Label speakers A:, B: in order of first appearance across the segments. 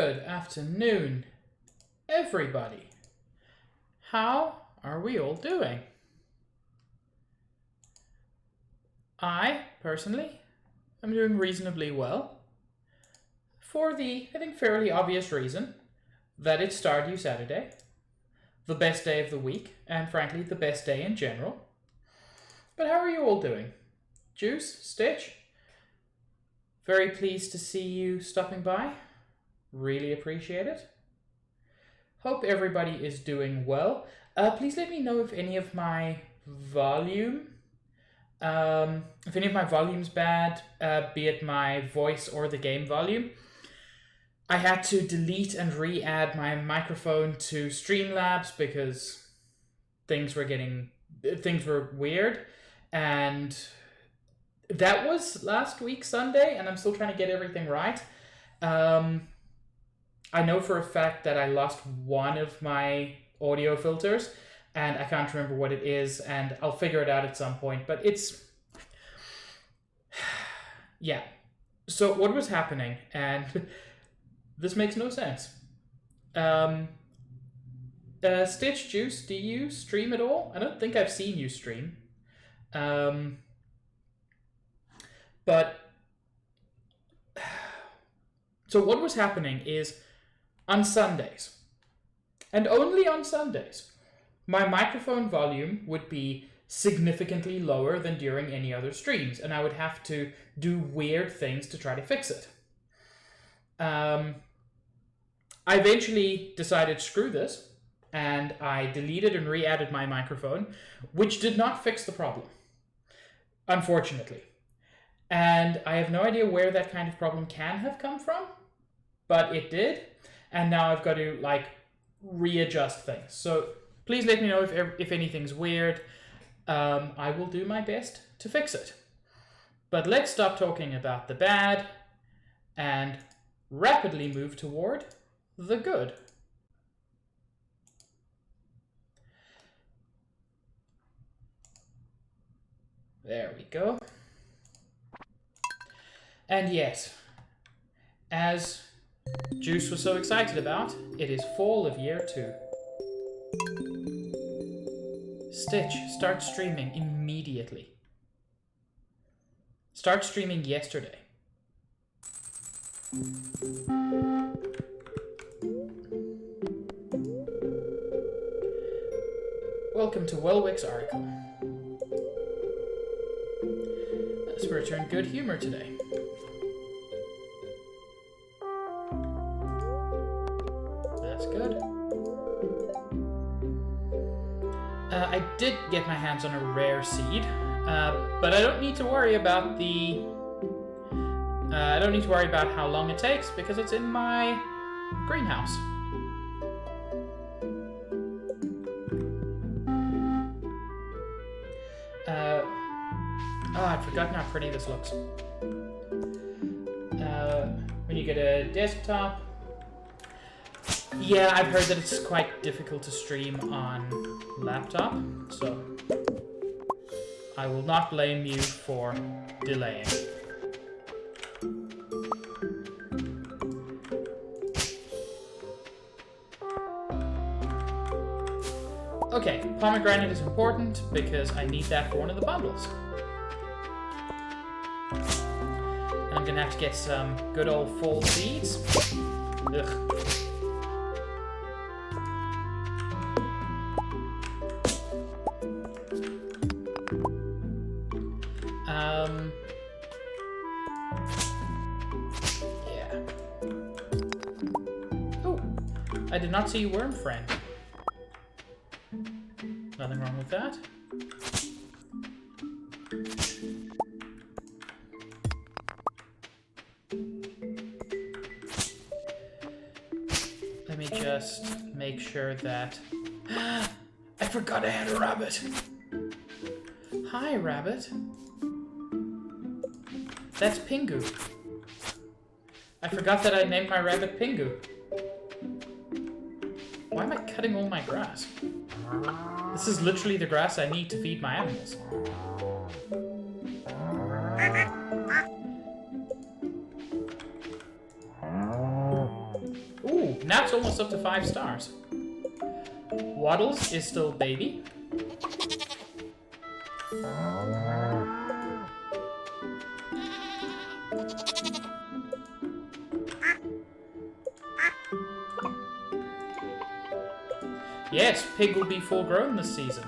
A: Good afternoon, everybody. How are we all doing? I, personally, am doing reasonably well. For the, I think, fairly obvious reason that it's Stardew Saturday, the best day of the week, and frankly, the best day in general. But how are you all doing? Juice, Stitch, very pleased to see you stopping by. Really appreciate it. Hope everybody is doing well. Please let me know if any of my volume's bad, be it my voice or the game volume. I had to delete and re-add my microphone to Streamlabs because things were weird, and that was last week Sunday, and I'm still trying to get everything right. I know for a fact that I lost one of my audio filters, and I can't remember what it is, and I'll figure it out at some point, but it's... yeah. So what was happening, and this makes no sense. Stitch, Juice, do you stream at all? I don't think I've seen you stream. But... so what was happening is, on Sundays, and only on Sundays, my microphone volume would be significantly lower than during any other streams, and I would have to do weird things to try to fix it. I eventually decided, screw this, and I deleted and re-added my microphone, which did not fix the problem, unfortunately. And I have no idea where that kind of problem can have come from, but it did, and now I've got to, readjust things. So please let me know if anything's weird. I will do my best to fix it. But let's stop talking about the bad and rapidly move toward the good. There we go. And yes, as Juice was so excited about, it is fall of year 2. Stitch, start streaming immediately. Start streaming yesterday. Welcome to Welwick's article. Let's return good humor today. Good. I did get my hands on a rare seed, but I don't need to worry about how long it takes because it's in my greenhouse. I'd forgotten how pretty this looks. When you get a desktop. Yeah, I've heard that it's quite difficult to stream on laptop, so I will not blame you for delaying. Okay, pomegranate is important because I need that for one of the bundles. And I'm gonna have to get some good old fall seeds. Ugh. Yeah. Oh, I did not see you, worm friend. Nothing wrong with that. Let me just make sure that... I forgot I had a rabbit. Hi, rabbit. That's Pingu. I forgot that I named my rabbit Pingu. Why am I cutting all my grass? This is literally the grass I need to feed my animals. Now it's almost up to 5 stars. Waddles is still baby. Yes, Pig will be full grown this season.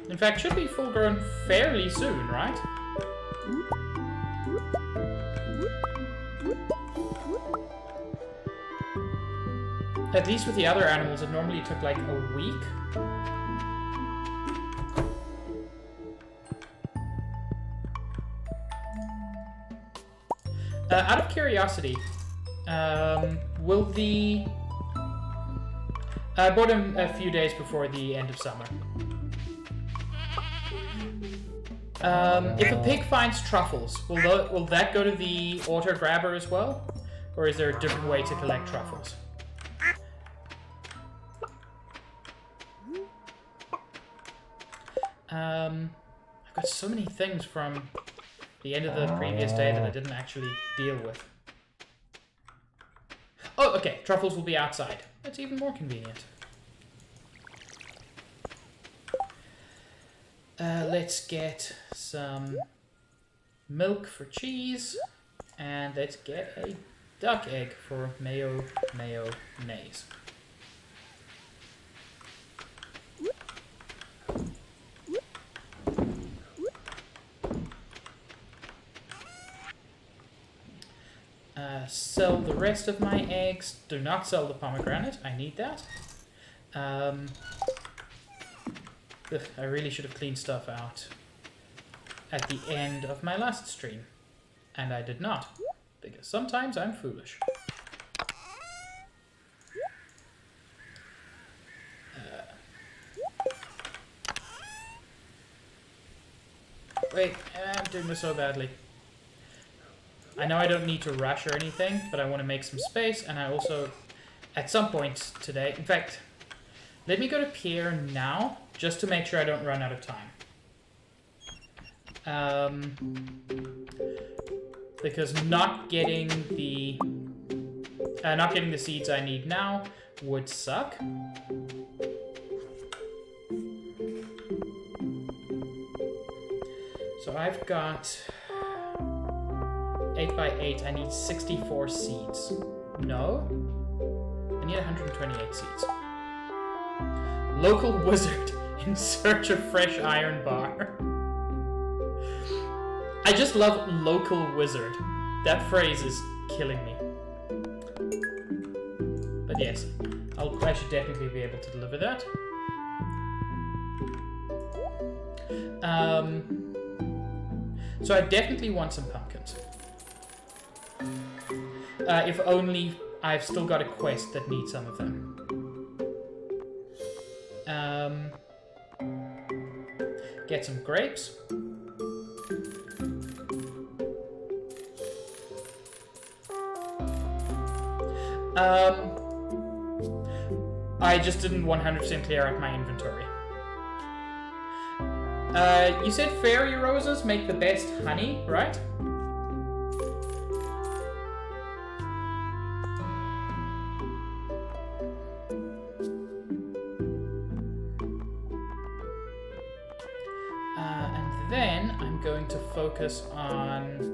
A: In fact, should be full grown fairly soon, right? At least with the other animals, it normally took like a week. Out of curiosity, will the... I bought him a few days before the end of summer. If a pig finds truffles, will that go to the auto grabber as well? Or is there a different way to collect truffles? I've got so many things from the end of the previous day that I didn't actually deal with. Oh, okay. Truffles will be outside. That's even more convenient. Let's get some milk for cheese. And let's get a duck egg for mayonnaise. Sell the rest of my eggs. Do not sell the pomegranate. I need that. Ugh, I really should have cleaned stuff out at the end of my last stream. And I did not. Because sometimes I'm foolish. Wait, I'm doing this so badly. I know I don't need to rush or anything, but I want to make some space, and I also, at some point today, in fact, let me go to Pierre now, just to make sure I don't run out of time. Because not getting the seeds I need now would suck. So I've got 8 by 8, I need 64 seeds. No? I need 128 seeds. Local wizard in search of fresh iron bar. I just love local wizard. That phrase is killing me. But yes, I should definitely be able to deliver that. So I definitely want some pumpkins. If only I've still got a quest that needs some of them. Get some grapes. I just didn't 100% clear out my inventory. You said fairy roses make the best honey, right? And then I'm going to focus on...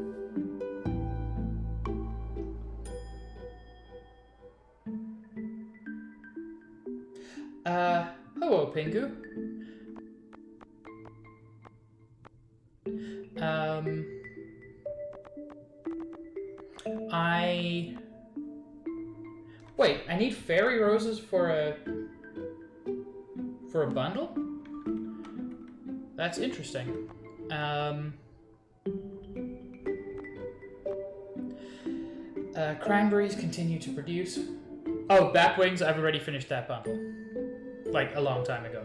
A: hello, Pingu. Wait, I need fairy roses for a bundle? That's interesting. Cranberries continue to produce. Oh, Batwings, I've already finished that bundle. Like, a long time ago.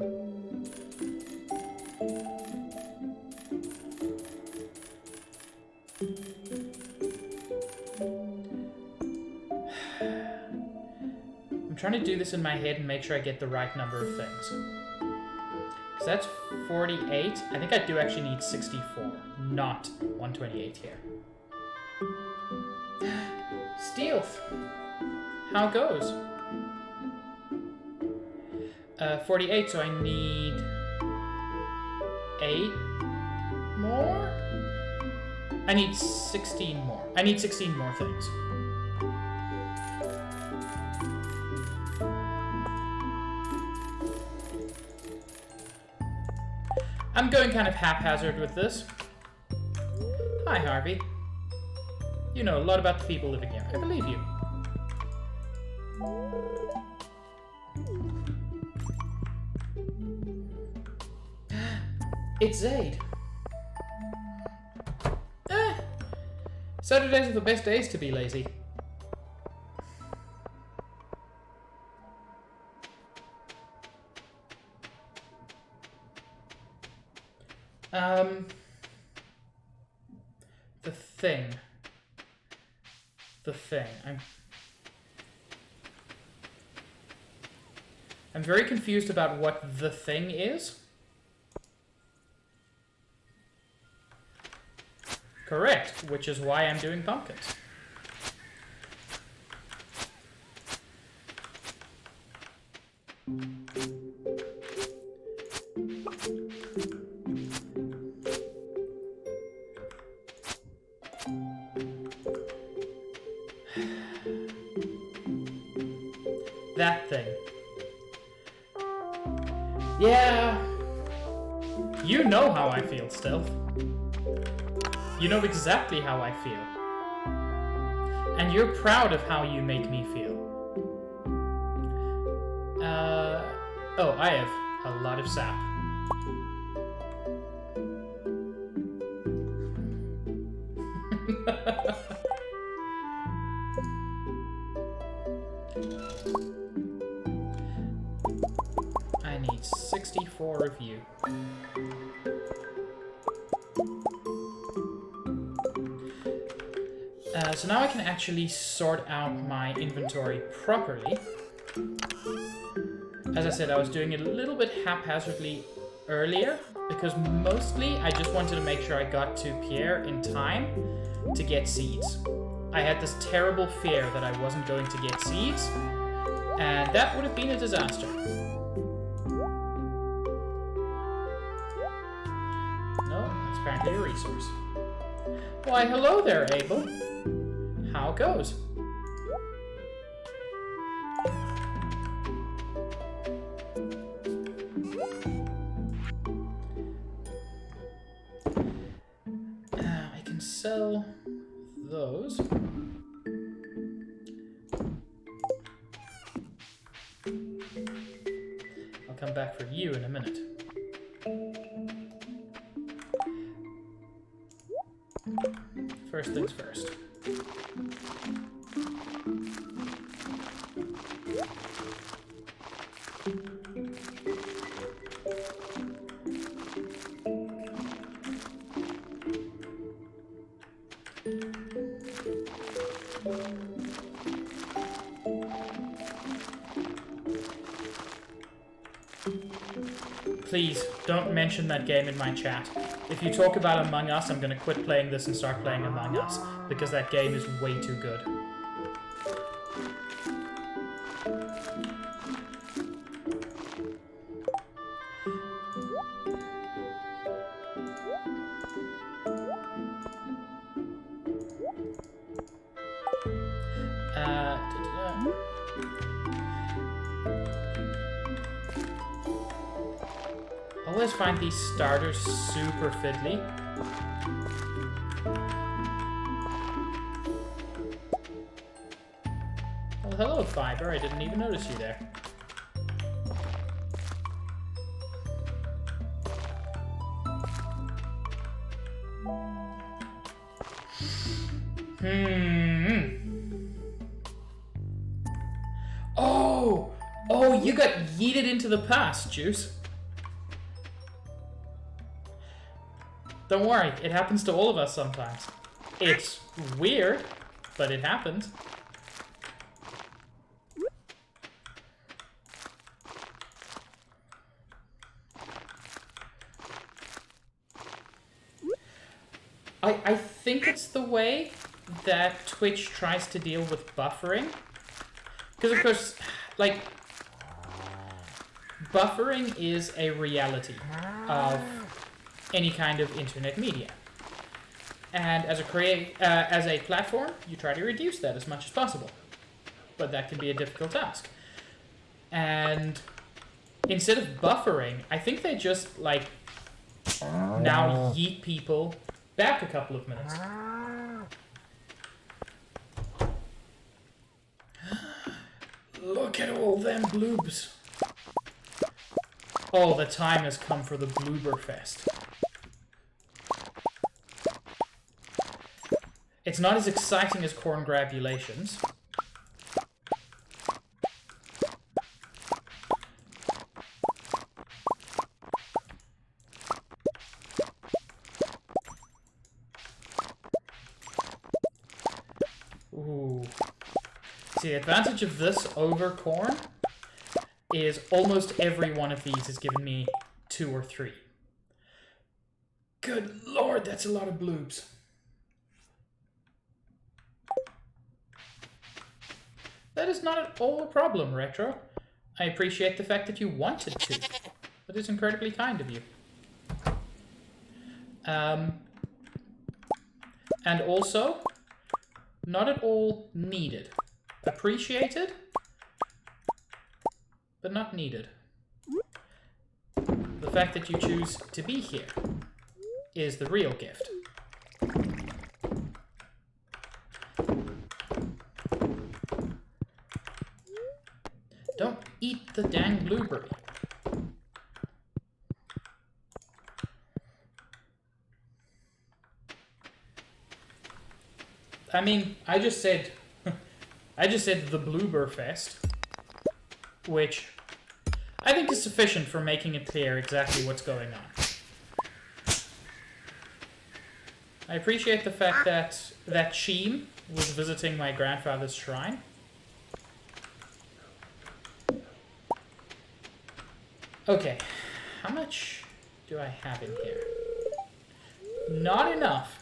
A: I'm trying to do this in my head and make sure I get the right number of things. So that's 48. I think I do actually need 64, not 128 here. Stealth. How goes? 48, so I need 8 more? I need 16 more. I need 16 more things. I'm going kind of haphazard with this. Hi, Harvey. You know a lot about the people living here. I believe you. It's Zaid. Saturdays are the best days to be lazy. The thing. I'm very confused about what the thing is. Correct, which is why I'm doing pumpkins. That thing. Yeah. You know how I feel, Stealth. You know exactly how I feel. And you're proud of how you make me feel. Oh, I have a lot of sap. I need 64 of you. So now I can actually sort out my inventory properly. As I said, I was doing it a little bit haphazardly earlier, because mostly I just wanted to make sure I got to Pierre in time to get seeds. I had this terrible fear that I wasn't going to get seeds, and that would have been a disaster. No, that's apparently a resource. Why, hello there, Abel. How goes? I can sell those. I'll come back for you in a minute. First things first. Please, don't mention that game in my chat. If you talk about Among Us, I'm gonna quit playing this and start playing Among Us, because that game is way too good. I always find these starters super fiddly. Well, hello, Fiber. I didn't even notice you there. Oh, you got yeeted into the past, Juice. Don't worry, it happens to all of us sometimes. It's weird, but it happens. I think it's the way that Twitch tries to deal with buffering. Because, of course, like, buffering is a reality of any kind of internet media. And as a platform, you try to reduce that as much as possible. But that can be a difficult task. And instead of buffering, I think they just, like, now yeet people back a couple of minutes. Look at all them bloobs. Oh, the time has come for the Bloober Fest. It's not as exciting as Corn Grabulations. Ooh. See, the advantage of this over corn is almost every one of these has given me 2 or 3. Good lord, that's a lot of bloobs. That is not at all a problem, Retro. I appreciate the fact that you wanted to. That is incredibly kind of you. And also, not at all needed. Appreciated, but not needed. The fact that you choose to be here is the real gift. Don't eat the dang blueberry. I mean, I just said the Bloober Fest, which I think is sufficient for making it clear exactly what's going on. I appreciate the fact that Sheem was visiting my grandfather's shrine. Okay, how much do I have in here? Not enough.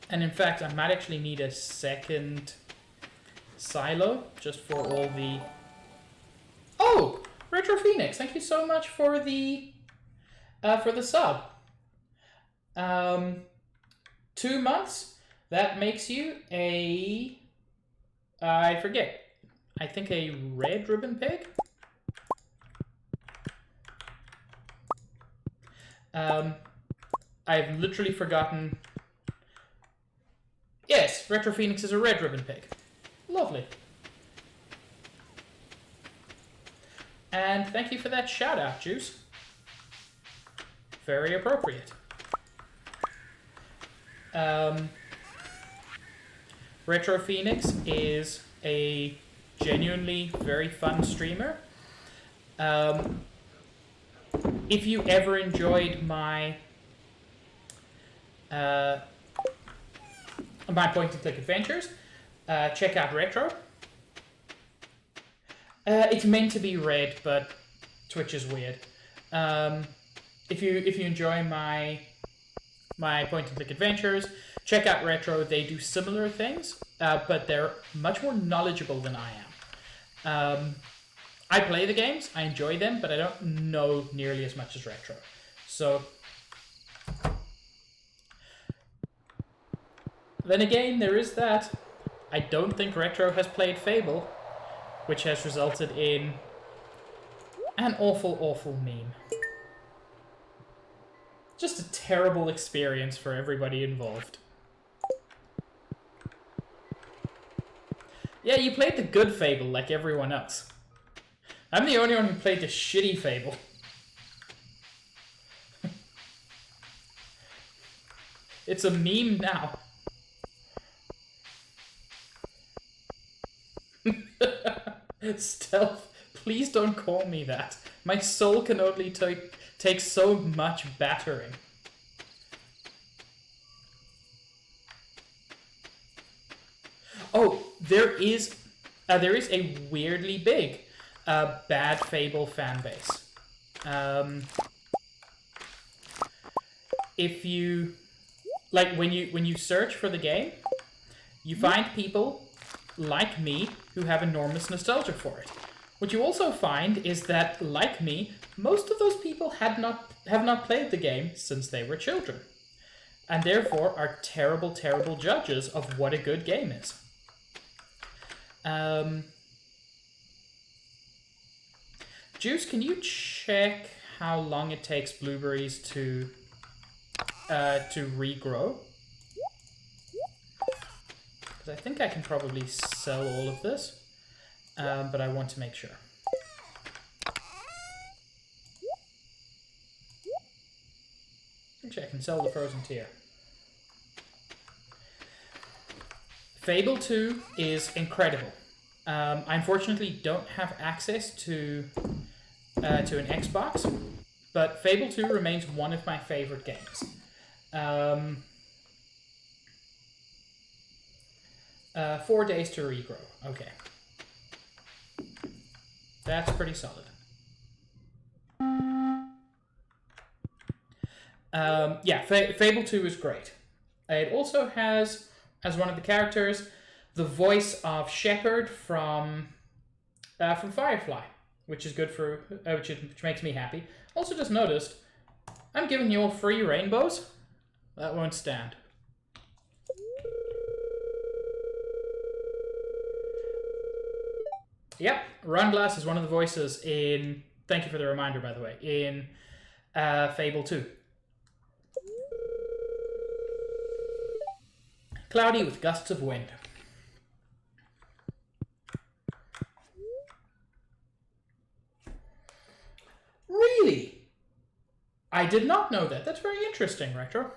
A: And in fact, I might actually need a second silo just for all the... Oh! Retro Phoenix, thank you so much for the sub. 2 months, that makes you a... I forget. I think a red ribbon pig? I've literally forgotten... Yes, Retro Phoenix is a red ribbon pig. Lovely. And thank you for that shout out, Juice. Very appropriate. Retro Phoenix is a genuinely very fun streamer. If you ever enjoyed my my point-and-click adventures, check out Retro. It's meant to be red, but Twitch is weird. If you enjoy my point-and-click adventures, check out Retro. They do similar things, but they're much more knowledgeable than I am. I play the games, I enjoy them, but I don't know nearly as much as Retro. So, then again, there is that. I don't think Retro has played Fable, which has resulted in an awful, awful meme. Just a terrible experience for everybody involved. Yeah, you played the good Fable like everyone else. I'm the only one who played the shitty Fable. It's a meme now. Stealth, please don't call me that. My soul can only take so much battering. Oh, there is a weirdly big bad Fable fan base. If you like when you search for the game, you find people like me, who have enormous nostalgia for it. What you also find is that, like me, most of those people have not played the game since they were children, and therefore are terrible, terrible judges of what a good game is. Juice, can you check how long it takes blueberries to regrow? Because I think I can probably sell all of this, but I want to make sure. Actually, I can sell the frozen tier. Fable 2 is incredible. I unfortunately don't have access to an Xbox, but Fable 2 remains one of my favorite games. 4 days to regrow. Okay. That's pretty solid. Yeah, Fable 2 is great. It also has, as one of the characters, the voice of Shepard from Firefly, which is good for which makes me happy. Also, just noticed I'm giving you all free rainbows. That won't stand. Yep, Runglass is one of the voices in. Thank you for the reminder, by the way. In Fable 2. Cloudy with gusts of wind. Really? I did not know that. That's very interesting, Retro.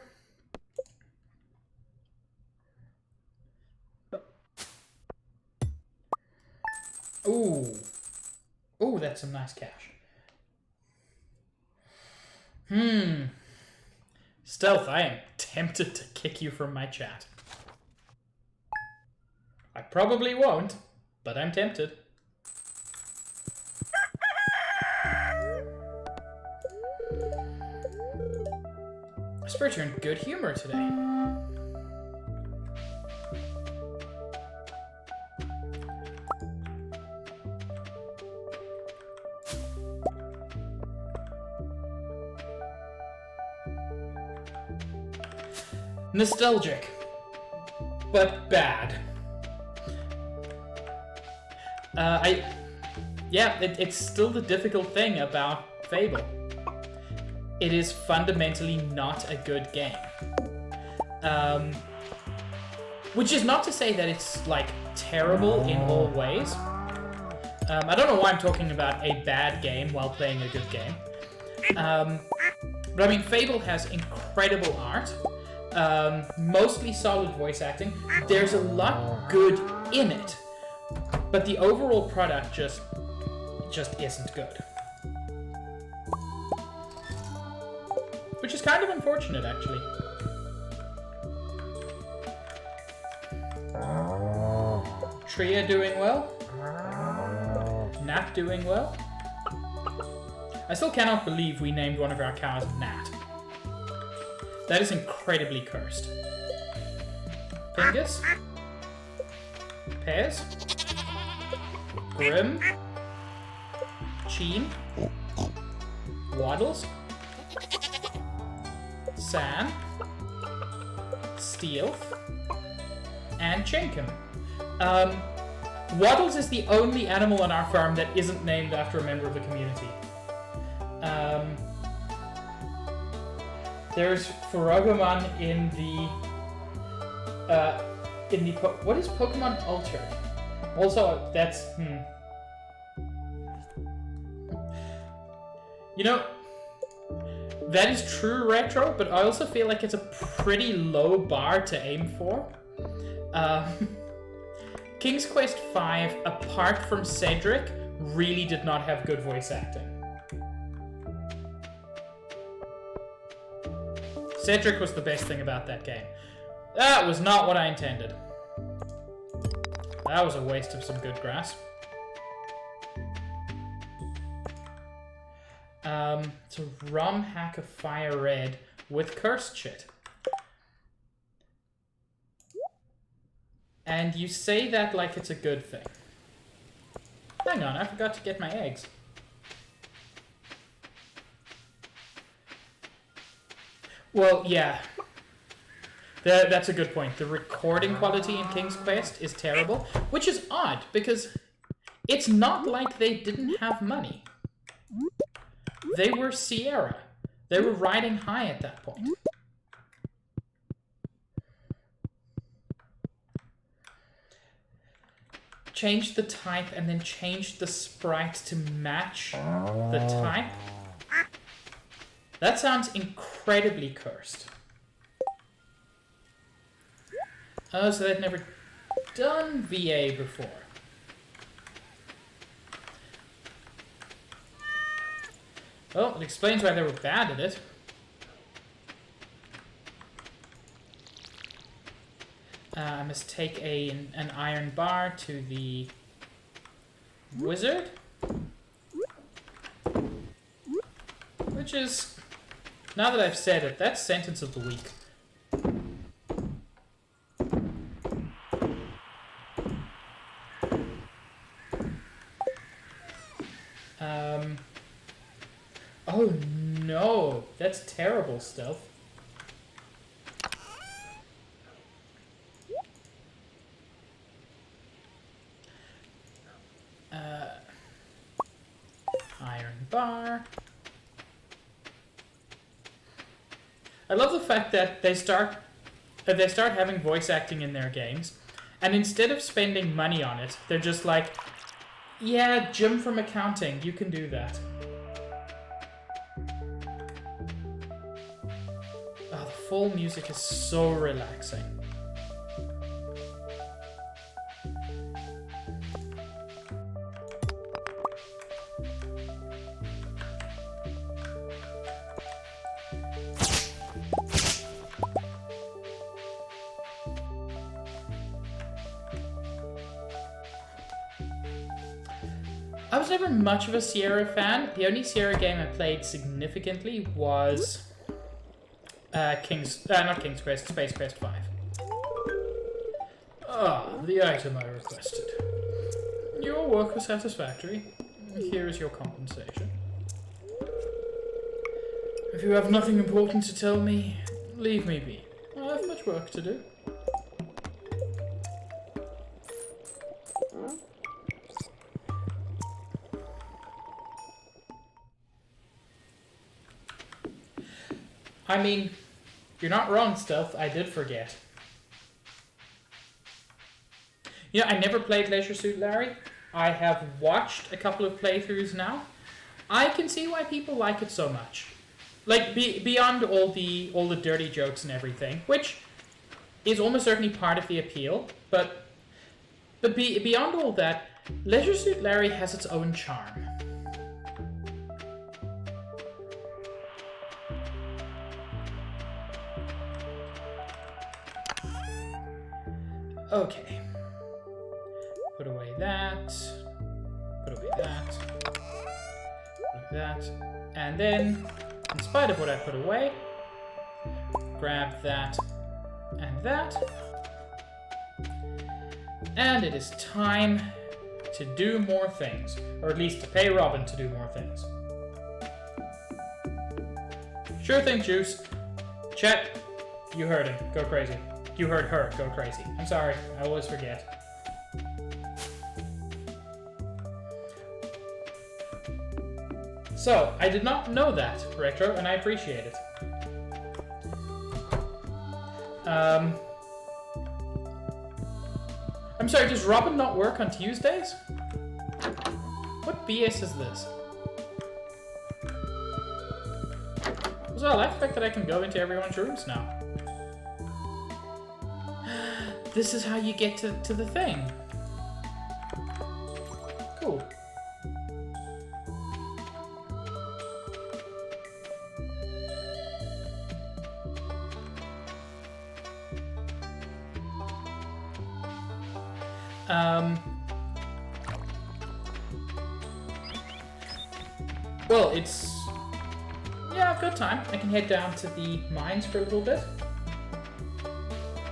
A: Ooh. Ooh, that's some nice cash. Stealth, I am tempted to kick you from my chat. I probably won't, but I'm tempted. Spirit, you're in good humor today. Nostalgic, but bad. It's still the difficult thing about Fable. It is fundamentally not a good game. Which is not to say that it's, like, terrible in all ways. I don't know why I'm talking about a bad game while playing a good game. But I mean, Fable has incredible art. Mostly solid voice acting. There's a lot good in it. But the overall product just isn't good. Which is kind of unfortunate, actually. Tria doing well. Nat doing well. I still cannot believe we named one of our cows Nat. That is incredibly cursed. Pingus. Pears. Grim. Cheen. Waddles. San. Steel. And Chinkum. Waddles is the only animal on our farm that isn't named after a member of the community. There's Ferogomon in the what is Pokemon Altered? Also, that's You know, that is true, Retro, but I also feel like it's a pretty low bar to aim for. King's Quest V, apart from Cedric, really did not have good voice acting. Cedric was the best thing about that game. That was not what I intended. That was a waste of some good grass. So Rum Hack of Fire Red with cursed shit. And you say that like it's a good thing. Hang on, I forgot to get my eggs. Well, yeah. That's a good point. The recording quality in King's Quest is terrible, which is odd, because it's not like they didn't have money. They were Sierra. They were riding high at that point. Change the type and then change the sprite to match the type. That sounds incredibly cursed. Oh, so they'd never done VA before. Well, it explains why they were bad at it. I must take an iron bar to the wizard. Which is, now that I've said it, that's sentence of the week. Oh no, that's terrible stealth. Iron bar. I love the fact that they start having voice acting in their games, and instead of spending money on it, they're just like, yeah, Jim from accounting, you can do that. Oh, the full music is so relaxing. I was never much of a Sierra fan. The only Sierra game I played significantly was not King's Quest, Space Quest 5. Ah, the item I requested. Your work was satisfactory. Here is your compensation. If you have nothing important to tell me, leave me be. I have much work to do. I mean, you're not wrong, Stealth. I did forget. You know, I never played Leisure Suit Larry. I have watched a couple of playthroughs now. I can see why people like it so much. Like, beyond all the dirty jokes and everything, which is almost certainly part of the appeal, but beyond all that, Leisure Suit Larry has its own charm. Okay. Put away that. Put away that. Put away that. And then, in spite of what I put away, grab that and that. And it is time to do more things. Or at least to pay Robin to do more things. Sure thing, Juice. Chet, you heard him. Go crazy. You heard her. Go crazy. I'm sorry. I always forget. So, I did not know that, Retro, and I appreciate it. I'm sorry, does Robin not work on Tuesdays? What BS is this? So I like the fact that I can go into everyone's rooms now. This is how you get to the thing. Cool. Well, yeah, I've got time. I can head down to the mines for a little bit.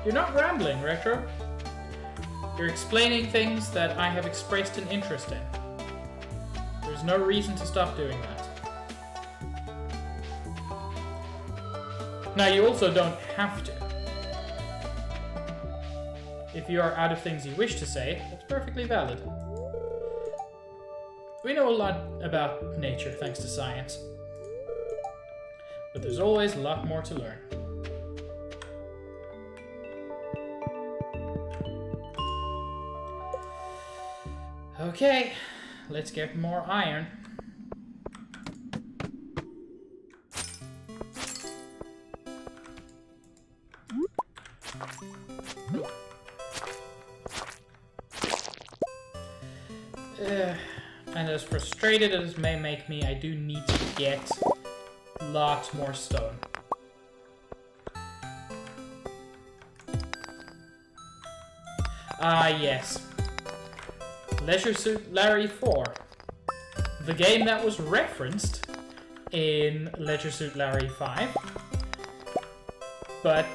A: You're not rambling, Retro. You're explaining things that I have expressed an interest in. There's no reason to stop doing that. Now, you also don't have to. If you are out of things you wish to say, that's perfectly valid. We know a lot about nature thanks to science. But there's always a lot more to learn. Okay, let's get more iron. And as frustrated as it may make me, I do need to get lots more stone. Ah, yes. Leisure Suit Larry 4. The game that was referenced in Leisure Suit Larry 5. But,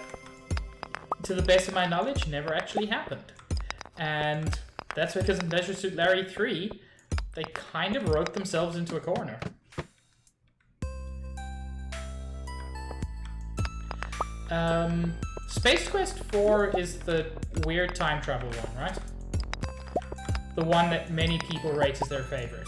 A: to the best of my knowledge, never actually happened. And that's because in Leisure Suit Larry 3, they kind of wrote themselves into a corner. Space Quest 4 is the weird time travel one, right? The one that many people rate as their favorite.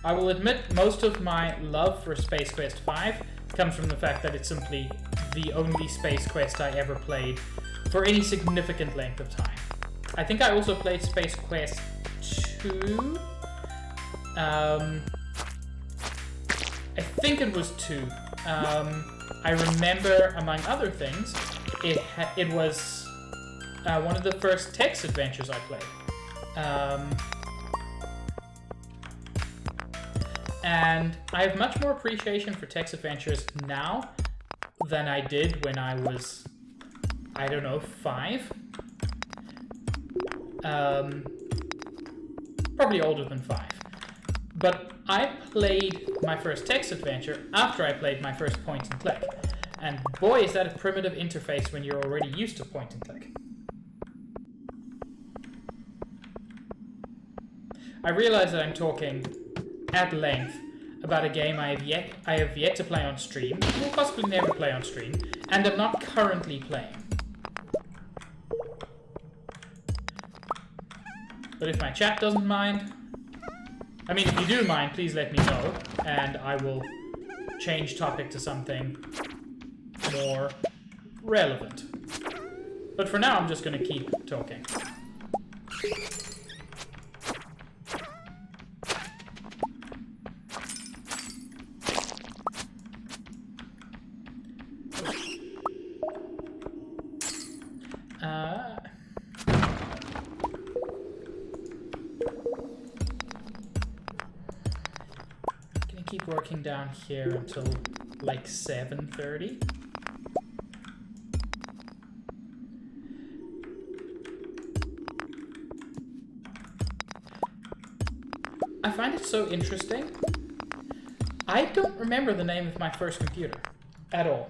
A: I will admit most of my love for Space Quest 5 comes from the fact that it's simply the only Space Quest I ever played for any significant length of time. I think I also played Space Quest 2. I think it was 2. I remember, among other things, it was one of the first text adventures I played. And I have much more appreciation for text adventures now than I did when I was, I don't know, 5. Probably older than 5. But I played my first text adventure after I played my first point and click. And boy, is that a primitive interface when you're already used to point and click. I realize that I'm talking at length about a game I have yet to play on stream, will possibly never play on stream, and am not currently playing. But if my chat doesn't mind, I mean, if you do mind, please let me know, and I will change topic to something more relevant. But for now, I'm just going to keep talking. Keep working down here until like 7:30. I find it so interesting. I don't remember the name of my first computer at all.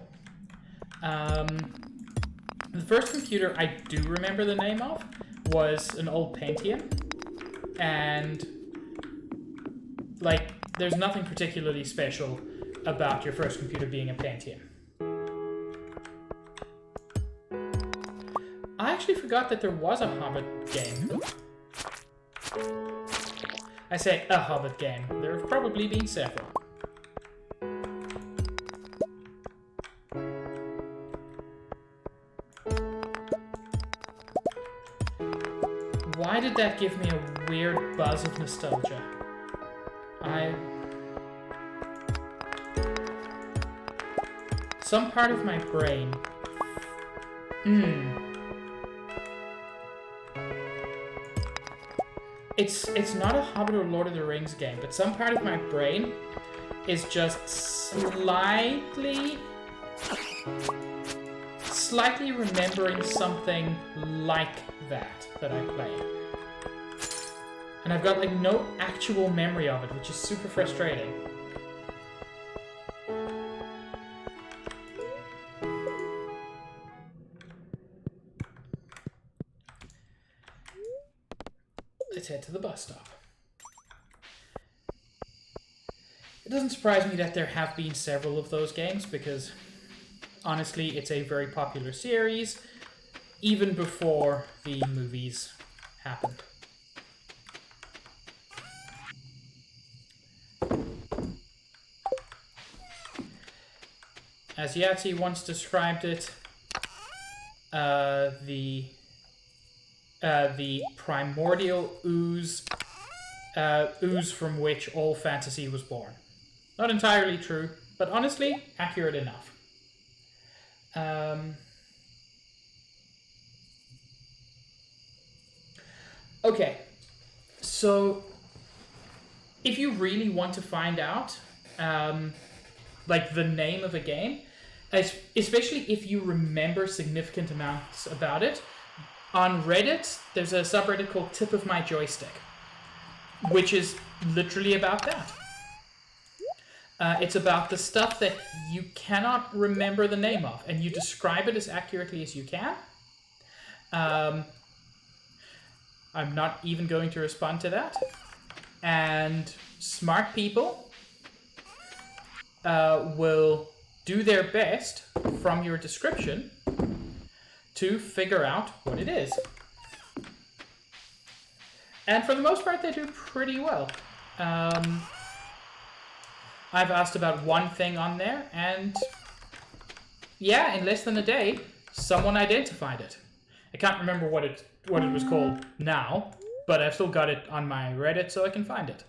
A: The first computer I do remember the name of was an old Pentium, and like, there's nothing particularly special about your first computer being a Pentium. I actually forgot that there was a Hobbit game. I say a Hobbit game. There have probably been several. Why did that give me a weird buzz of nostalgia? Some part of my brain... It's not a Hobbit or Lord of the Rings game, but some part of my brain is just slightly remembering something like that I played. And And I've got like no actual memory of it, which is super frustrating. Let's head to the bus stop. It doesn't surprise me that there have been several of those games because honestly, it's a very popular series even before the movies happened. As Yahtzee once described it, the primordial ooze from which all fantasy was born. Not entirely true, but honestly, accurate enough. Okay, so if you really want to find out, like the name of a game, especially if you remember significant amounts about it, on Reddit, there's a subreddit called Tip of My Joystick, which is literally about that. It's about the stuff that you cannot remember the name of, and you describe it as accurately as you can. I'm not even going to respond to that. And smart people will do their best from your description to figure out what it is. And for the most part, they do pretty well. I've asked about one thing on there, and yeah, in less than a day, someone identified it. I can't remember what it was called now, but I've still got it on my Reddit, so I can find it.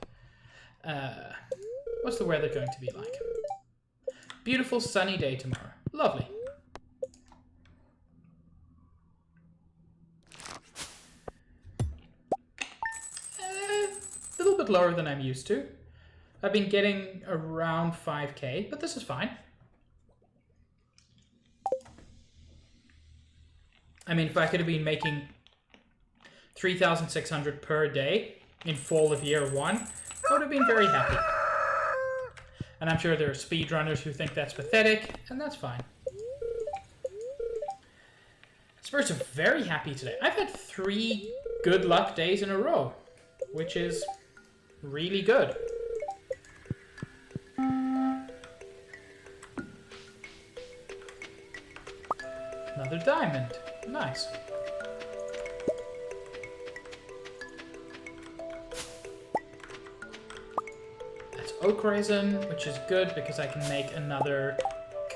A: What's the weather going to be like? Beautiful sunny day tomorrow. Lovely. A little bit lower than I'm used to. I've been getting around 5k, but this is fine. I mean, if I could have been making 3,600 per day in fall of year 1, I would have been very happy. And I'm sure there are speedrunners who think that's pathetic, and that's fine. Spurs are very happy today. I've had 3 good luck days in a row, which is really good. Another diamond. Nice. That's oak resin, which is good because I can make another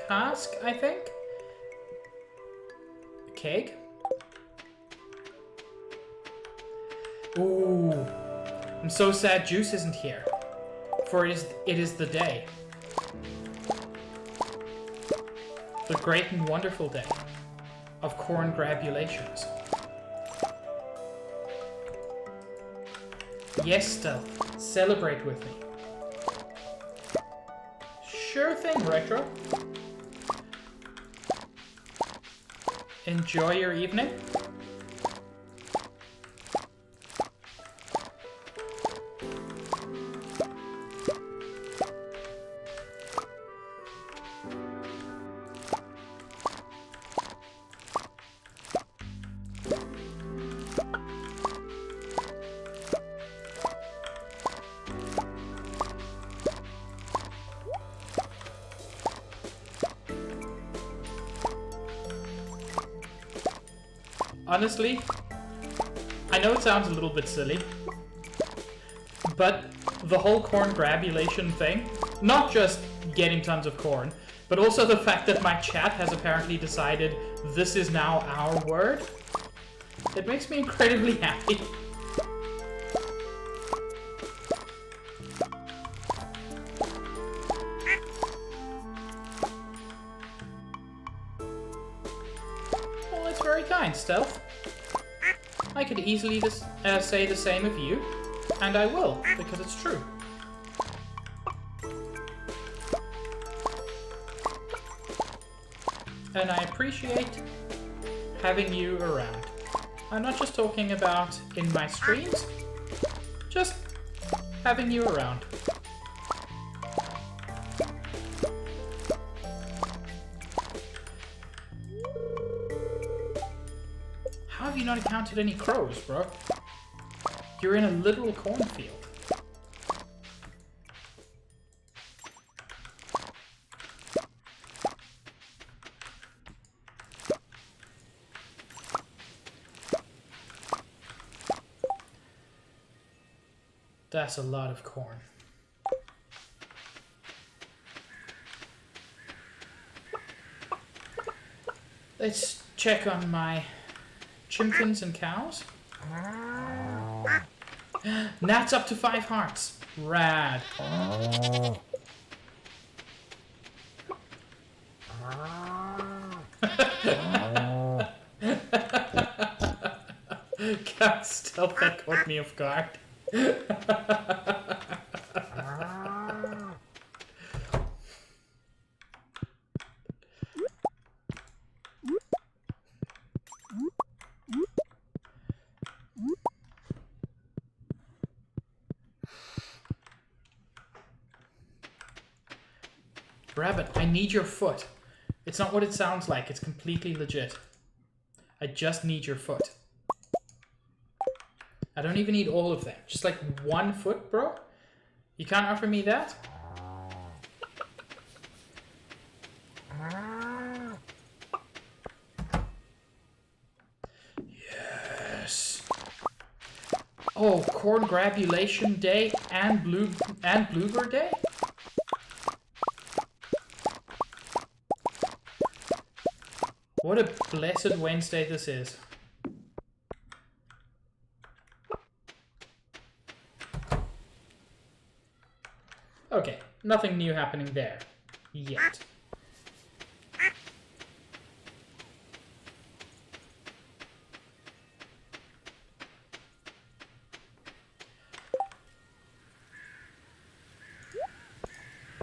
A: cask, I think. A keg. Ooh. I'm so sad Juice isn't here. For it is the day. The great and wonderful day of corn grabulations. Yes, Stealth. Celebrate with me. Sure thing, Retro. Enjoy your evening. Honestly, I know it sounds a little bit silly, but the whole corn grabulation thing, not just getting tons of corn, but also the fact that my chat has apparently decided this is now our word, it makes me incredibly happy. Well, that's very kind, Stealth. I could easily say the same of you, and I will, because it's true. And I appreciate having you around. I'm not just talking about in my streams, just having you around. How have you not encountered any crows, bro? You're in a literal cornfield. That's a lot of corn. Let's check on my chimpanzees and cows. Gnats up to 5 hearts. Rad. Cat stealth that caught me off guard. Rabbit, I need your foot. It's not what it sounds like. It's completely legit. I just need your foot. I don't even need all of them. Just like 1 foot, bro? You can't offer me that? Yes. Oh, corn grabulation day and bluebird day? What a blessed Wednesday this is. Okay, nothing new happening there. Yet.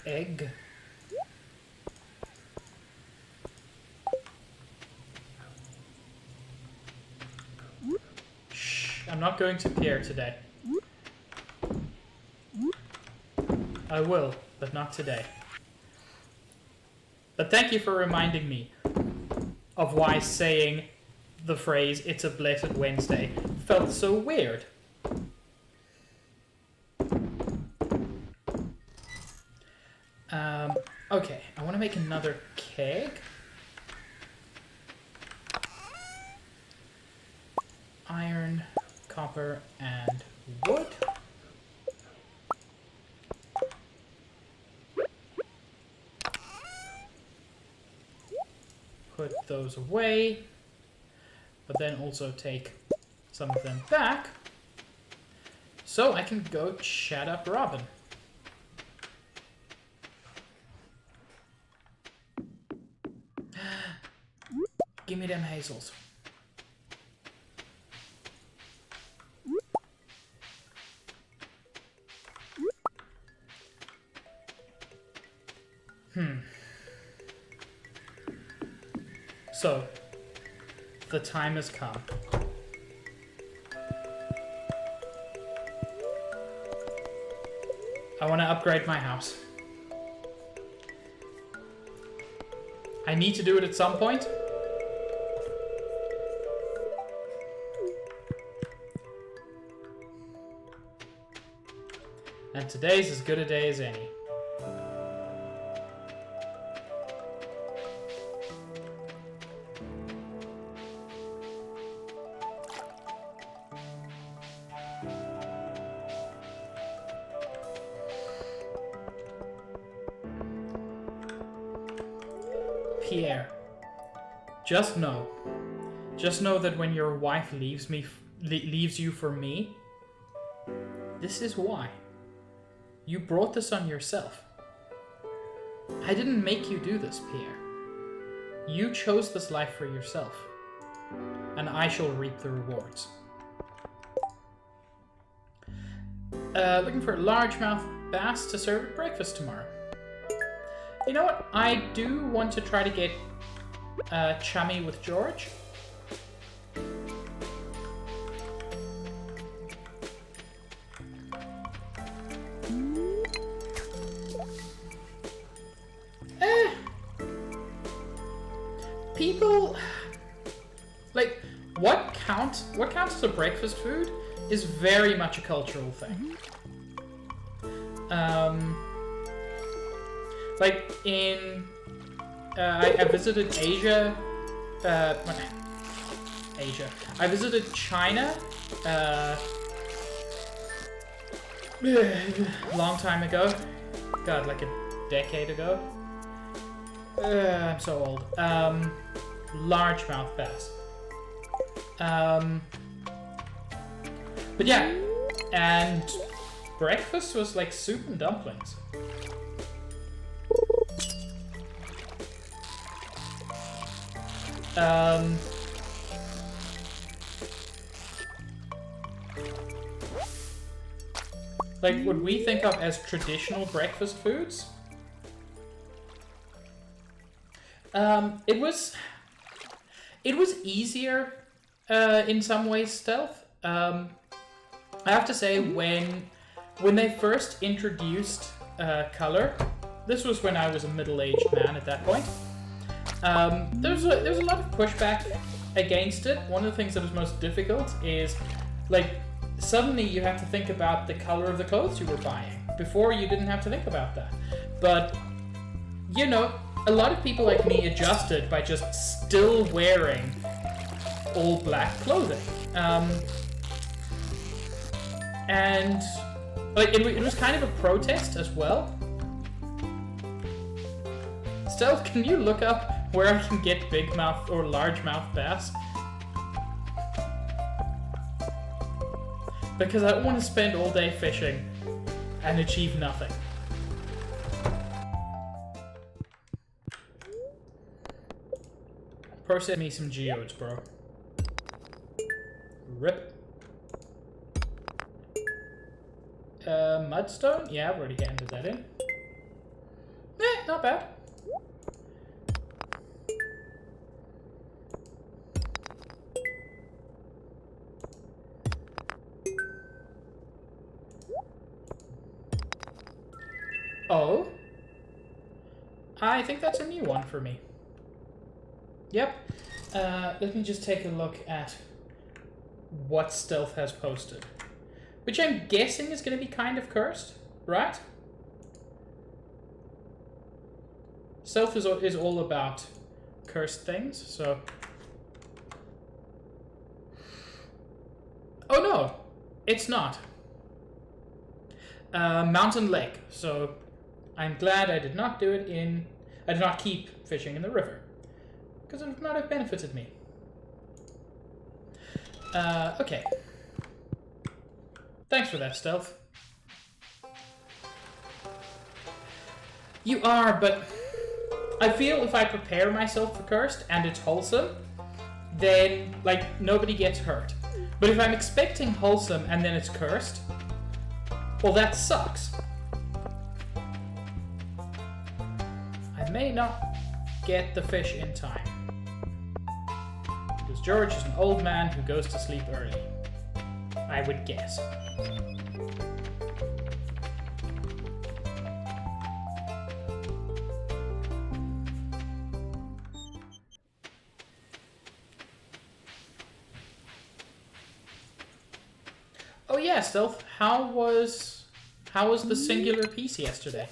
A: Egg. Shh, I'm not going to Pierre today. I will, but not today. But thank you for reminding me of why saying the phrase, "It's a blessed Wednesday," felt so weird. Okay, I want to make another keg. Iron, copper, and wood. Put those away, but then also take some of them back, so I can go chat up Robin. Give me them hazels. So, the time has come. I want to upgrade my house. I need to do it at some point. And today's as good a day as any. Pierre, just know that when your wife leaves you for me, this is why. You brought this on yourself. I didn't make you do this, Pierre. You chose this life for yourself, and I shall reap the rewards. Looking for a largemouth bass to serve at breakfast tomorrow. You know what? I do want to try to get chummy with George. people like what counts as a breakfast food is very much a cultural thing. Like in I visited Asia. I visited China long time ago. God, like a decade ago. I'm so old. Largemouth bass. But yeah, and breakfast was like soup and dumplings. Like what we think of as traditional breakfast foods. It was easier in some ways, Stealth. I have to say, when they first introduced color, this was when I was a middle-aged man at that point. There's a lot of pushback against it. One of the things that is most difficult is, like, suddenly you have to think about the color of the clothes you were buying. Before, you didn't have to think about that. But, you know, a lot of people like me adjusted by just still wearing all black clothing. And like it was kind of a protest as well. Stealth, can you look up where I can get big mouth or largemouth bass? Because I don't want to spend all day fishing and achieve nothing. Process me some geodes, bro. Rip. Mudstone? Yeah, I've already handed that in. Not bad. Oh. I think that's a new one for me. Yep. Let me just take a look at what Stealth has posted. Which I'm guessing is going to be kind of cursed, right? Stealth is all about cursed things, so... Oh no, it's not. Mountain Lake, so I'm glad I did not do it in... I did not keep fishing in the river. Because it would not have benefited me. Okay. Thanks for that, Stealth. You are, but I feel if I prepare myself for cursed and it's wholesome, then, like, nobody gets hurt. But if I'm expecting wholesome and then it's cursed, well, that sucks. I may not get the fish in time. Because George is an old man who goes to sleep early. I would guess. Oh yeah, Stealth. How was the singular piece yesterday?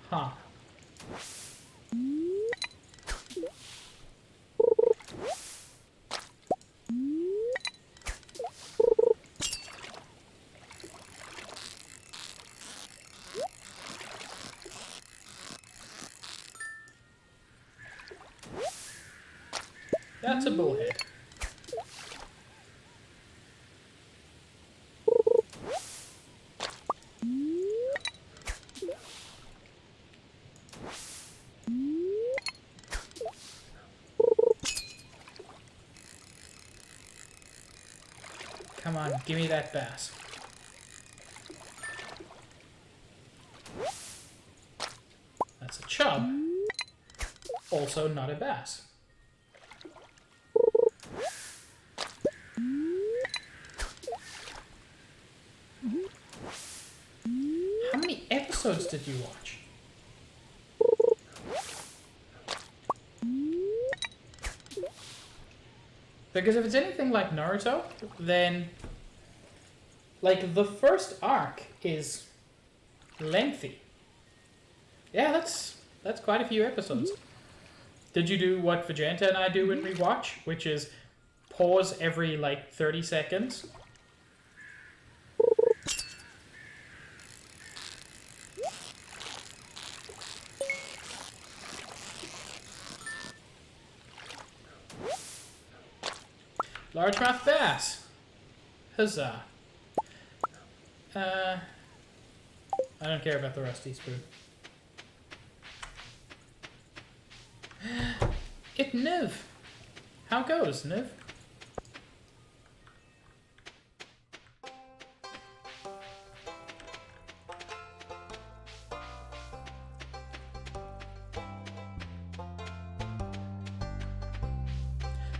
A: Huh. That's a bullhead. Come on, give me that bass. That's a chub. Also not a bass. How many episodes did you watch? Because if it's anything like Naruto, then like the first arc is lengthy. Yeah, that's quite a few episodes. Did you do what Vegeta and I do when we watch, which is pause every like 30 seconds? Largemouth bass. Huzzah. I don't care about the rusty spoon. It Niv. How goes, Niv?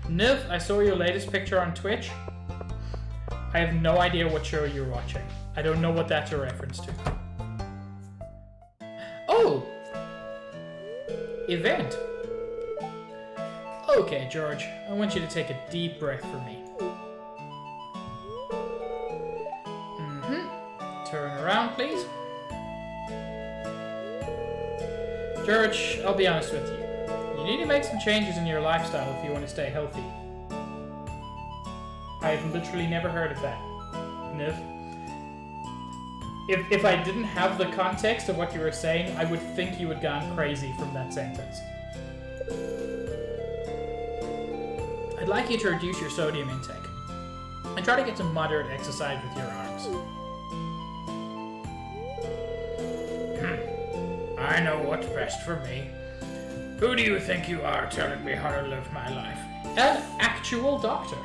A: Niv, I saw your latest picture on Twitch. I have no idea what show you're watching. I don't know what that's a reference to. Oh! Event. Okay, George, I want you to take a deep breath for me. Turn around, please. George, I'll be honest with you. You need to make some changes in your lifestyle if you want to stay healthy. I've literally never heard of that, Niv. If I didn't have the context of what you were saying, I would think you had gone crazy from that sentence. I'd like you to reduce your sodium intake and try to get some moderate exercise with your arms. I know what's best for me. Who do you think you are telling me how to live my life? An actual doctor.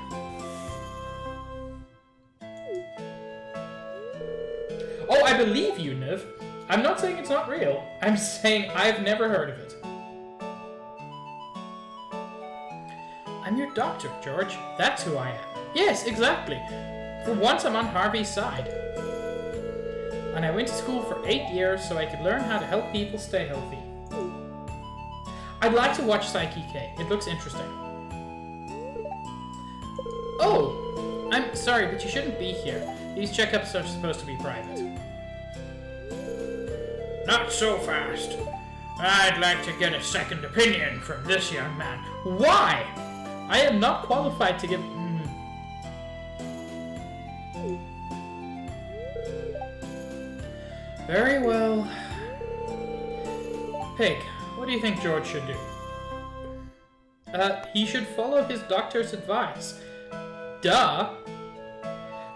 A: Oh, I believe you, Niv. I'm not saying it's not real. I'm saying I've never heard of it. I'm your doctor, George. That's who I am. Yes, exactly. For once I'm on Harvey's side. And I went to school for 8 years so I could learn how to help people stay healthy. I'd like to watch Psyche K. It looks interesting. Oh! I'm sorry, but you shouldn't be here. These checkups are supposed to be private. Not so fast. I'd like to get a second opinion from this young man. Why? I am not qualified to give... Very well. Pig, what do you think George should do? He should follow his doctor's advice. Duh.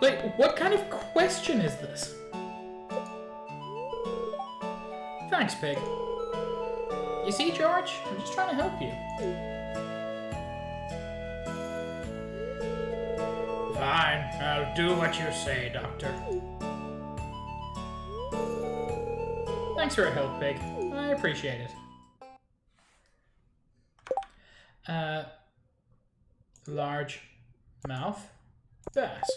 A: Like, what kind of question is this? Thanks, Pig. You see, George? I'm just trying to help you. Fine. I'll do what you say, Doctor. Thanks for your help, Pig. I appreciate it. Large mouth bass.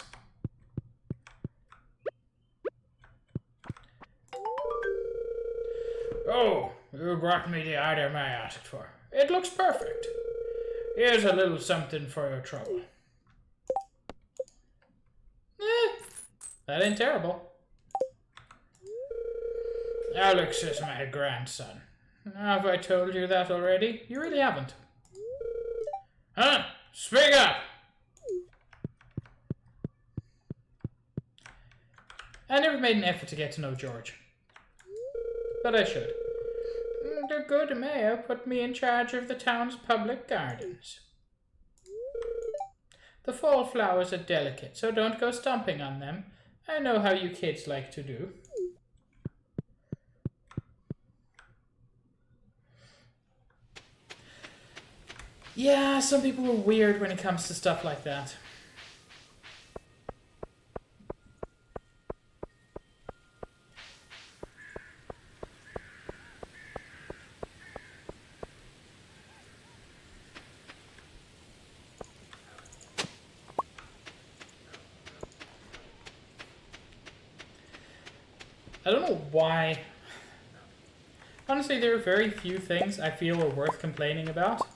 A: Oh, you brought me the item I asked for. It looks perfect. Here's a little something for your trouble. That ain't terrible. Alex is my grandson. Have I told you that already? You really haven't. Huh? Speak up! I never made an effort to get to know George. But I should. The good mayor put me in charge of the town's public gardens. The fall flowers are delicate, so don't go stomping on them. I know how you kids like to do. Yeah, some people are weird when it comes to stuff like that. I don't know why. Honestly, there are very few things I feel are worth complaining about.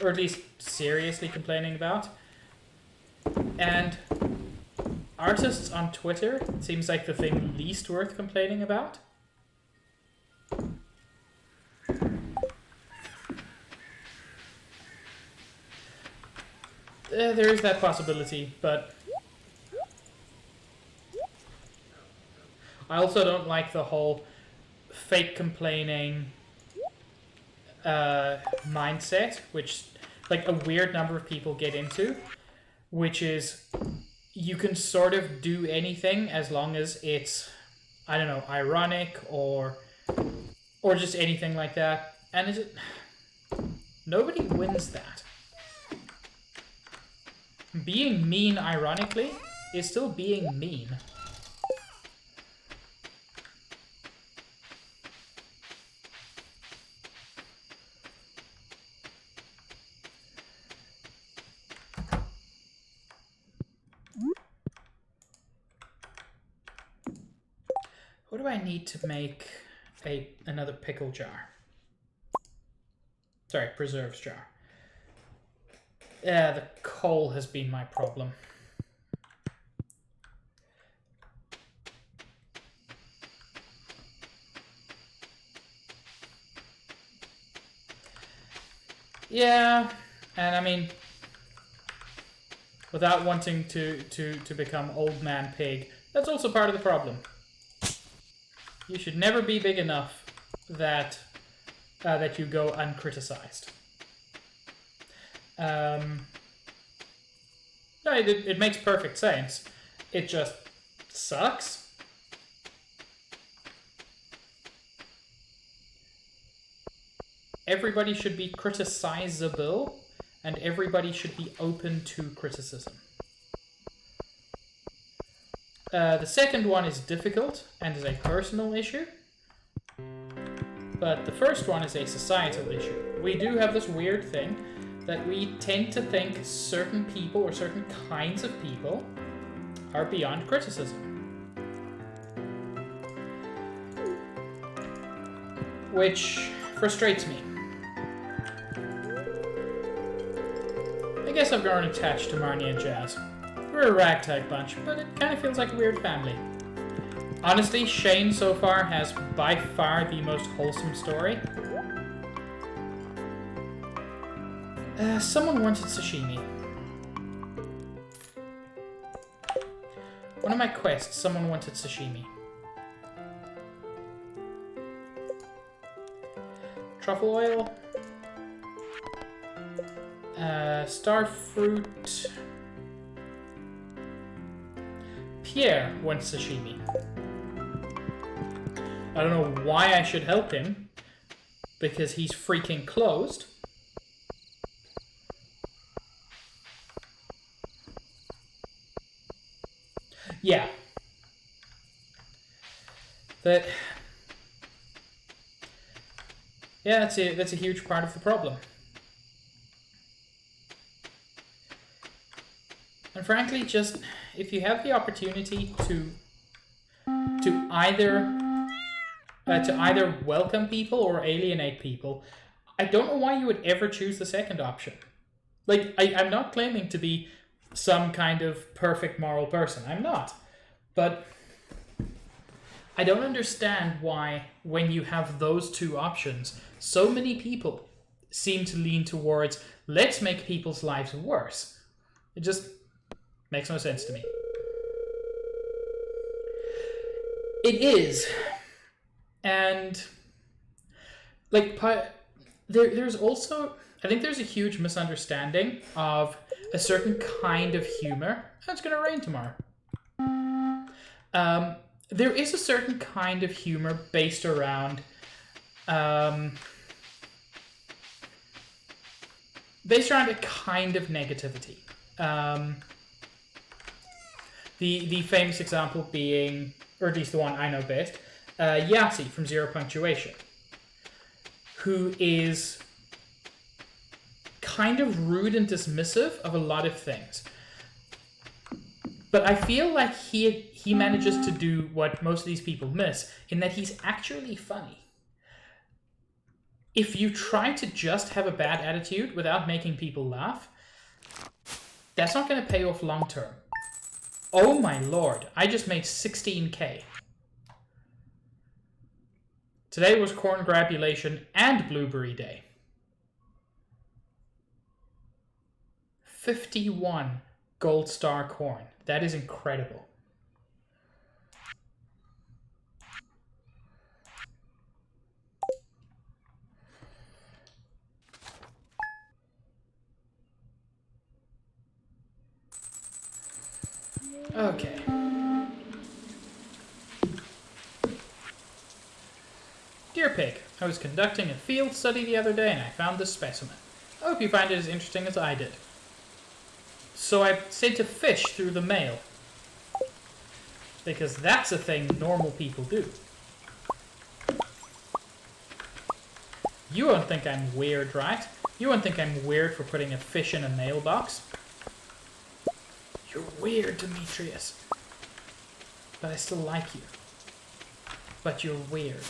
A: Or at least seriously complaining about. And artists on Twitter seems like the thing least worth complaining about. There is that possibility, but I also don't like the whole fake complaining mindset, which like a weird number of people get into, which is you can sort of do anything as long as it's, I don't know, ironic or just anything like that, and nobody wins that. Being mean ironically is still being mean. What do I need to make another pickle jar? Sorry, preserves jar. The coal has been my problem. Yeah, and I mean, without wanting to become old man pig, that's also part of the problem. You should never be big enough that you go uncriticized. No, it makes perfect sense. It just sucks. Everybody should be criticizable, and everybody should be open to criticism. The second one is difficult and is a personal issue, but the first one is a societal issue. We do have this weird thing that we tend to think certain people or certain kinds of people are beyond criticism. Which frustrates me. I guess I've grown attached to Marnie and Jazz. We're a ragtag bunch, but it kind of feels like a weird family. Honestly, Shane so far has by far the most wholesome story. Someone wanted sashimi. One of my quests, someone wanted sashimi. Truffle oil. Starfruit. Pierre wants sashimi. I don't know why I should help him, because he's freaking closed. Yeah. That's a huge part of the problem. And frankly, just if you have the opportunity to either welcome people or alienate people, I don't know why you would ever choose the second option. Like, I'm not claiming to be some kind of perfect moral person. I'm not. But I don't understand why, when you have those two options, so many people seem to lean towards, let's make people's lives worse. It just makes no sense to me. It is. And, like, there's also, I think there's a huge misunderstanding of a certain kind of humor. Oh, it's going to rain tomorrow. There is a certain kind of humor based around a kind of negativity. The famous example being, or at least the one I know best, Yahtzee from Zero Punctuation, who is kind of rude and dismissive of a lot of things. But I feel like he manages to do what most of these people miss, in that he's actually funny. If you try to just have a bad attitude without making people laugh, that's not going to pay off long term. Oh my lord, I just made 16k. Today was corn grabulation and blueberry day. 51 gold star corn. That is incredible. Okay. Dear Pig, I was conducting a field study the other day and I found this specimen. I hope you find it as interesting as I did. So I sent a fish through the mail. Because that's a thing normal people do. You won't think I'm weird, right? You won't think I'm weird for putting a fish in a mailbox. You're weird, Demetrius. But I still like you. But you're weird.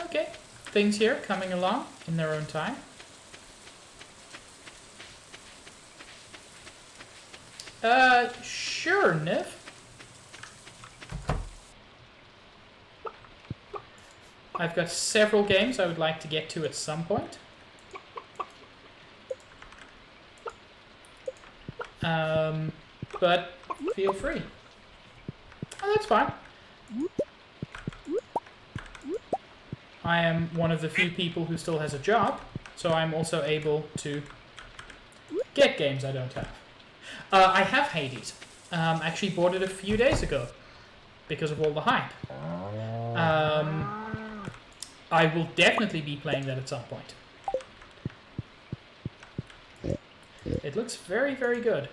A: Okay, things here coming along in their own time. Sure, Niv. I've got several games I would like to get to at some point. But feel free. Oh, that's fine. I am one of the few people who still has a job, so I'm also able to get games I don't have. I have Hades. Actually bought it a few days ago because of all the hype. I will definitely be playing that at some point. It looks very, very good.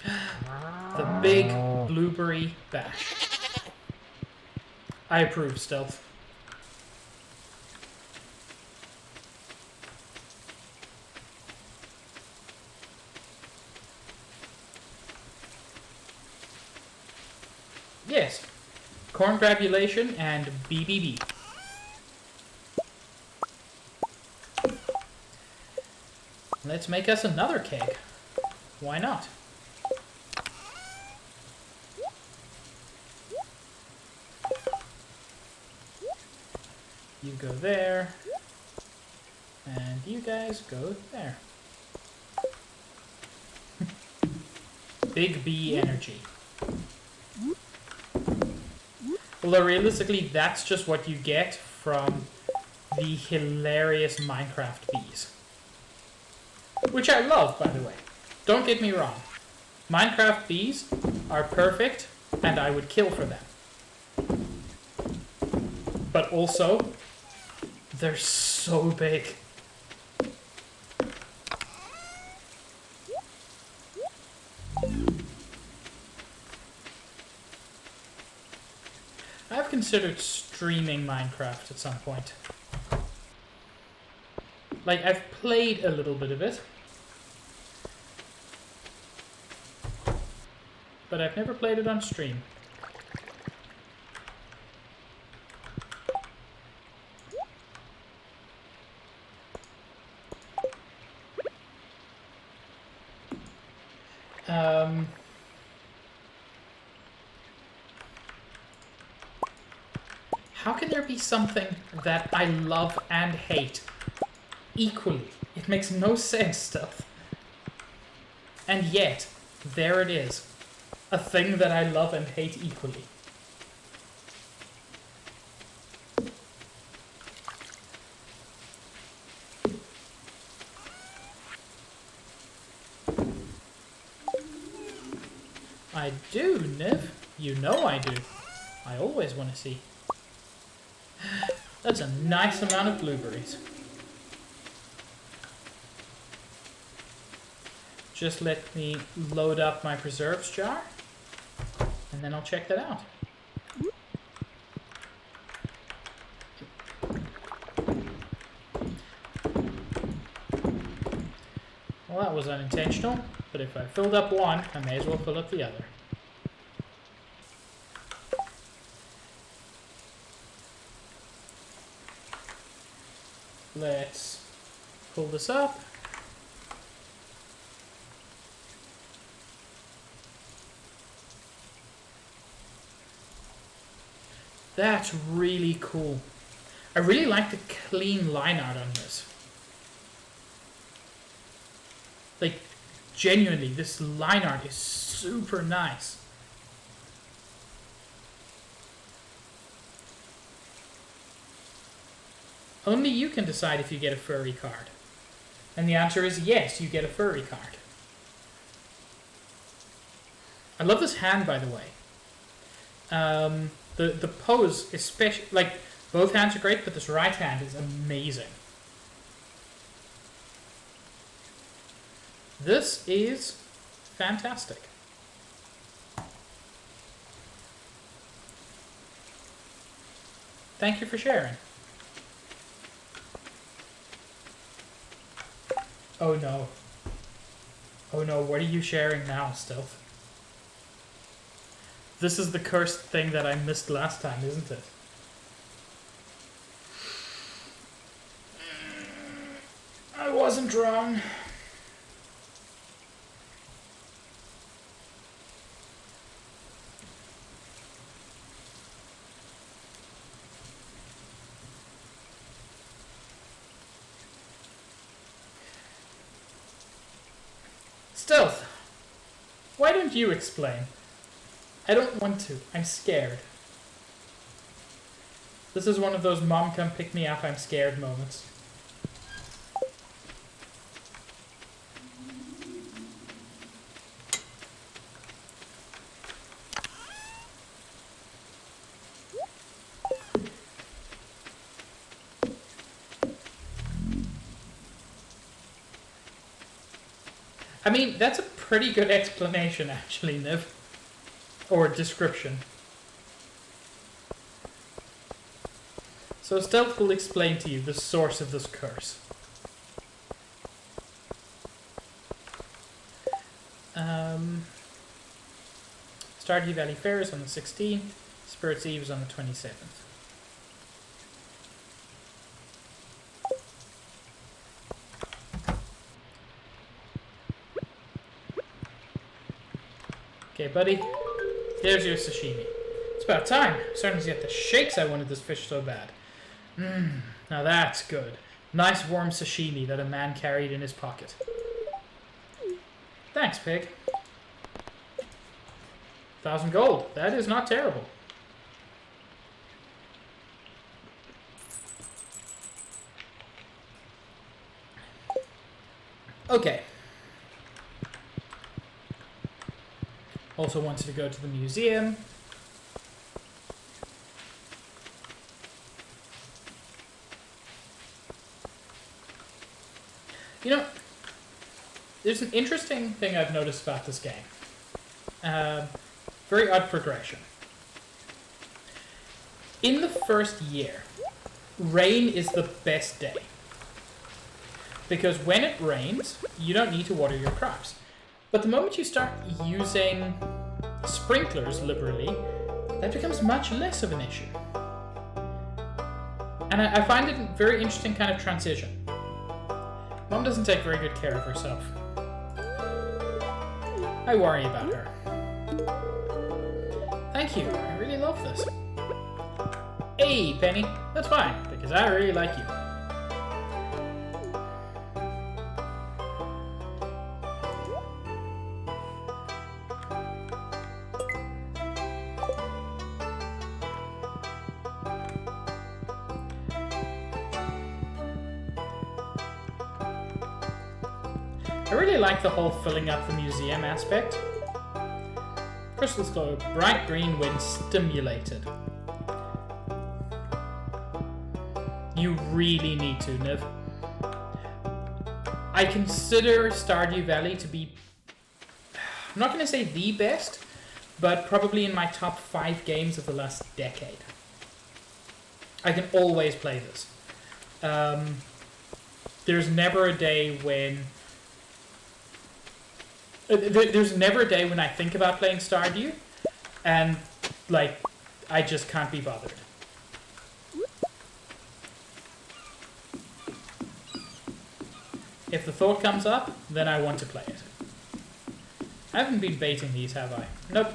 A: The big blueberry bash. I approve, Stealth. Yes. Corn grabulation and BBB. Let's make us another keg. Why not? You go there. And you guys go there. Big B energy. Although realistically, that's just what you get from the hilarious Minecraft bees. Which I love, by the way. Don't get me wrong. Minecraft bees are perfect, and I would kill for them. But also, they're so big. I've considered streaming Minecraft at some point. Like, I've played a little bit of it. But I've never played it on stream. How can there be something that I love and hate equally? It makes no sense, stuff. And yet, there it is. A thing that I love and hate equally. I do, Niv. You know I do. I always want to see. That's a nice amount of blueberries. Just let me load up my preserves jar, and then I'll check that out. Well, that was unintentional, but if I filled up one, I may as well fill up the other. Let's pull this up. That's really cool. I really like the clean line art on this. Like, genuinely, this line art is super nice. Only you can decide if you get a furry card. And the answer is yes, you get a furry card. I love this hand, by the way. The pose, especially, like, both hands are great, but this right hand is amazing. This is fantastic. Thank you for sharing. Oh no. Oh no, what are you sharing now, Stealth? This is the cursed thing that I missed last time, isn't it? I wasn't wrong. Stealth, why don't you explain? I don't want to. I'm scared. This is one of those mom come pick me up, I'm scared moments. I mean, that's a pretty good explanation, actually, Niv. Or description. So Stealth will explain to you the source of this curse. Stardew Valley Fair is on the 16th. Spirit's Eve is on the 27th. Okay, buddy. There's your sashimi. It's about time. Starting to get the shakes. I wanted this fish so bad. Now that's good. Nice warm sashimi that a man carried in his pocket. Thanks, pig. 1,000 gold. That is not terrible. Okay. Also wanted to go to the museum. You know, there's an interesting thing I've noticed about this game. Very odd progression. In the first year, rain is the best day. Because when it rains, you don't need to water your crops. But the moment you start using sprinklers liberally, that becomes much less of an issue. And I find it a very interesting kind of transition. Mom doesn't take very good care of herself. I worry about her. Thank you, I really love this. Hey, Penny, that's fine, because I really like you. I really like the whole filling up the museum aspect. Crystal's globe, bright green when stimulated. You really need to, Niv. I consider Stardew Valley to be I'm not going to say the best, but probably in my top 5 games of the last decade. I can always play this. There's never a day when... There's never a day when I think about playing Stardew, and, like, I just can't be bothered. If the thought comes up, then I want to play it. I haven't been baiting these, have I? Nope.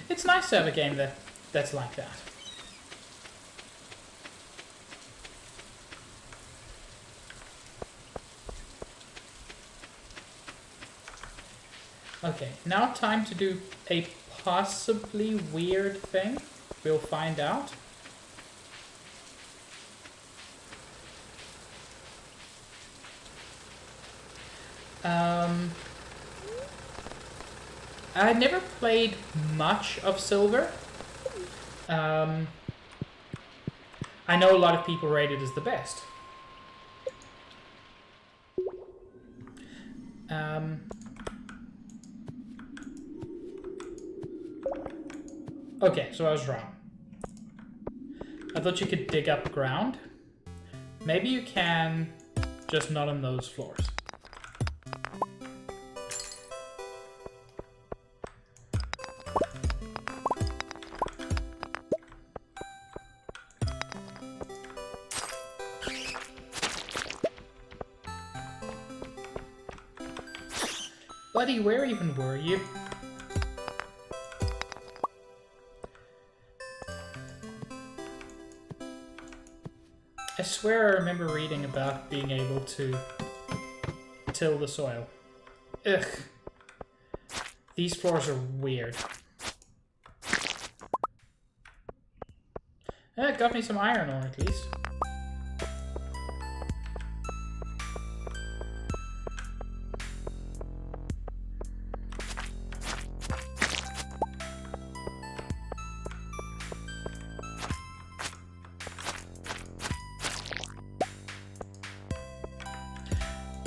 A: It's nice to have a game that's like that. Okay, now time to do a possibly weird thing. We'll find out. I never played much of Silver. I know a lot of people rate it as the best. Okay, so I was wrong. I thought you could dig up ground. Maybe you can, just not on those floors. Buddy, where even were you? I swear I remember reading about being able to till the soil. Ugh. These floors are weird. It got me some iron ore at least.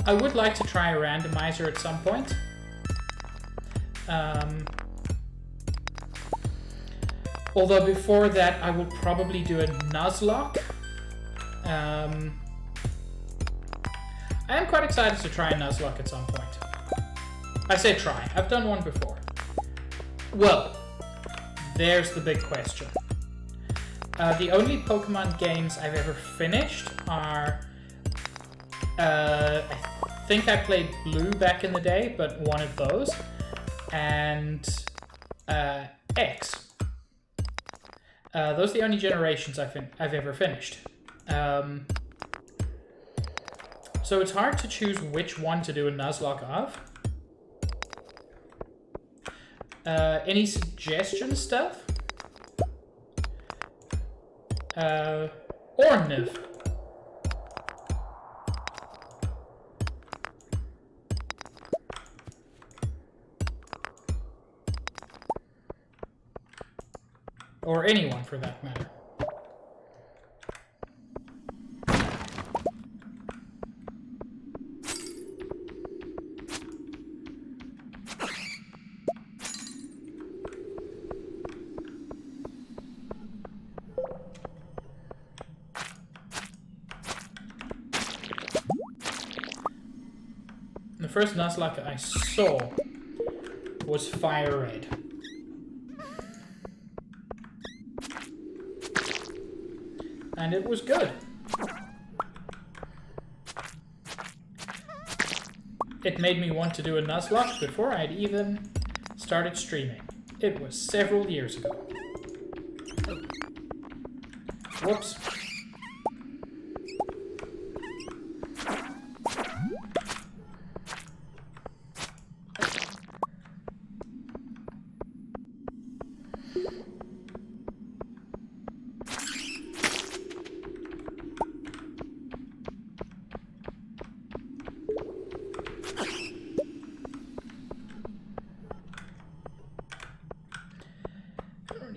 A: I would like to try a randomizer at some point. Although before that, I will probably do a Nuzlocke. I am quite excited to try a Nuzlocke at some point. I say try. I've done one before. Well, there's the big question. The only Pokemon games I've ever finished are... I think I played Blue back in the day, but one of those. And X. Those are the only generations I've ever finished. So it's hard to choose which one to do a Nuzlocke of. Any suggestion stuff? Or Niv. Or anyone, for that matter. The first Nuzlocke I saw was Fire Red. And it was good. It made me want to do a Nuzlocke before I'd even started streaming. It was several years ago. Whoops.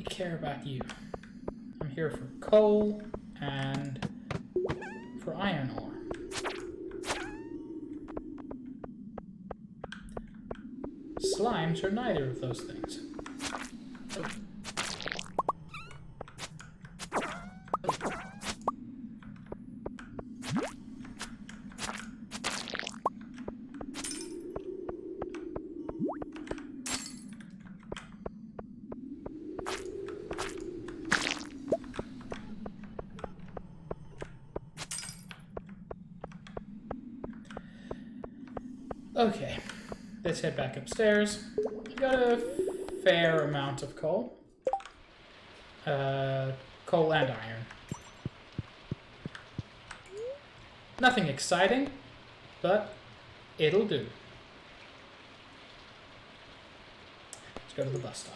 A: Care about you. I'm here for coal and for iron ore. times or neither of those things. Okay, let's head back upstairs. Got a fair amount of coal. Coal and iron. Nothing exciting, but it'll do. Let's go to the bus stop.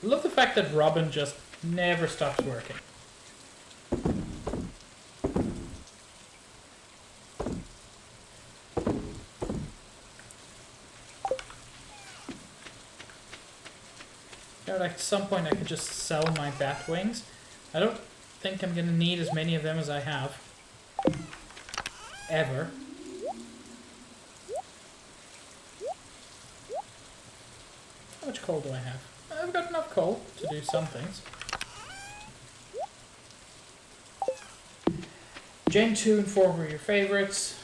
A: I love the fact that Robin just never stops working. You know, like at some point I could just sell my bat wings. I don't think I'm gonna need as many of them as I have. Ever. How much coal do I have? I've got enough coal to do some things. Gen 2 and 4 were your favorites.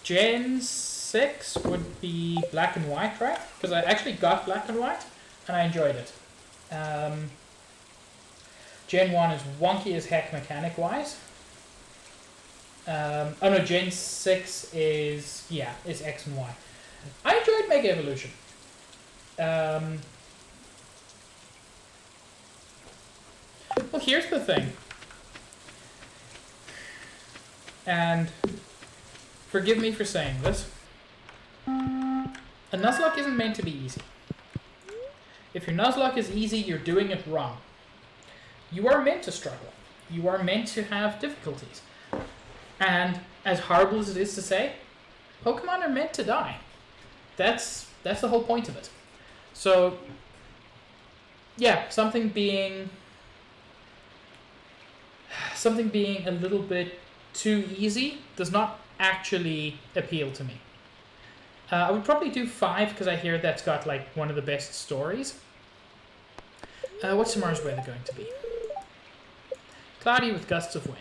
A: Gen 6 would be black and white, right? Because I actually got black and white and I enjoyed it. Gen 1 is wonky as heck mechanic-wise. Oh no, Gen 6 is, yeah, is X and Y. I enjoyed Mega Evolution. Well, here's the thing. And forgive me for saying this. A Nuzlocke isn't meant to be easy. If your Nuzlocke is easy, you're doing it wrong. You are meant to struggle. You are meant to have difficulties. And as horrible as it is to say, Pokemon are meant to die. That's the whole point of it. So, yeah, something being a little bit too easy does not actually appeal to me. I would probably do 5 because I hear that's got like one of the best stories. What's tomorrow's weather going to be? Cloudy with gusts of wind.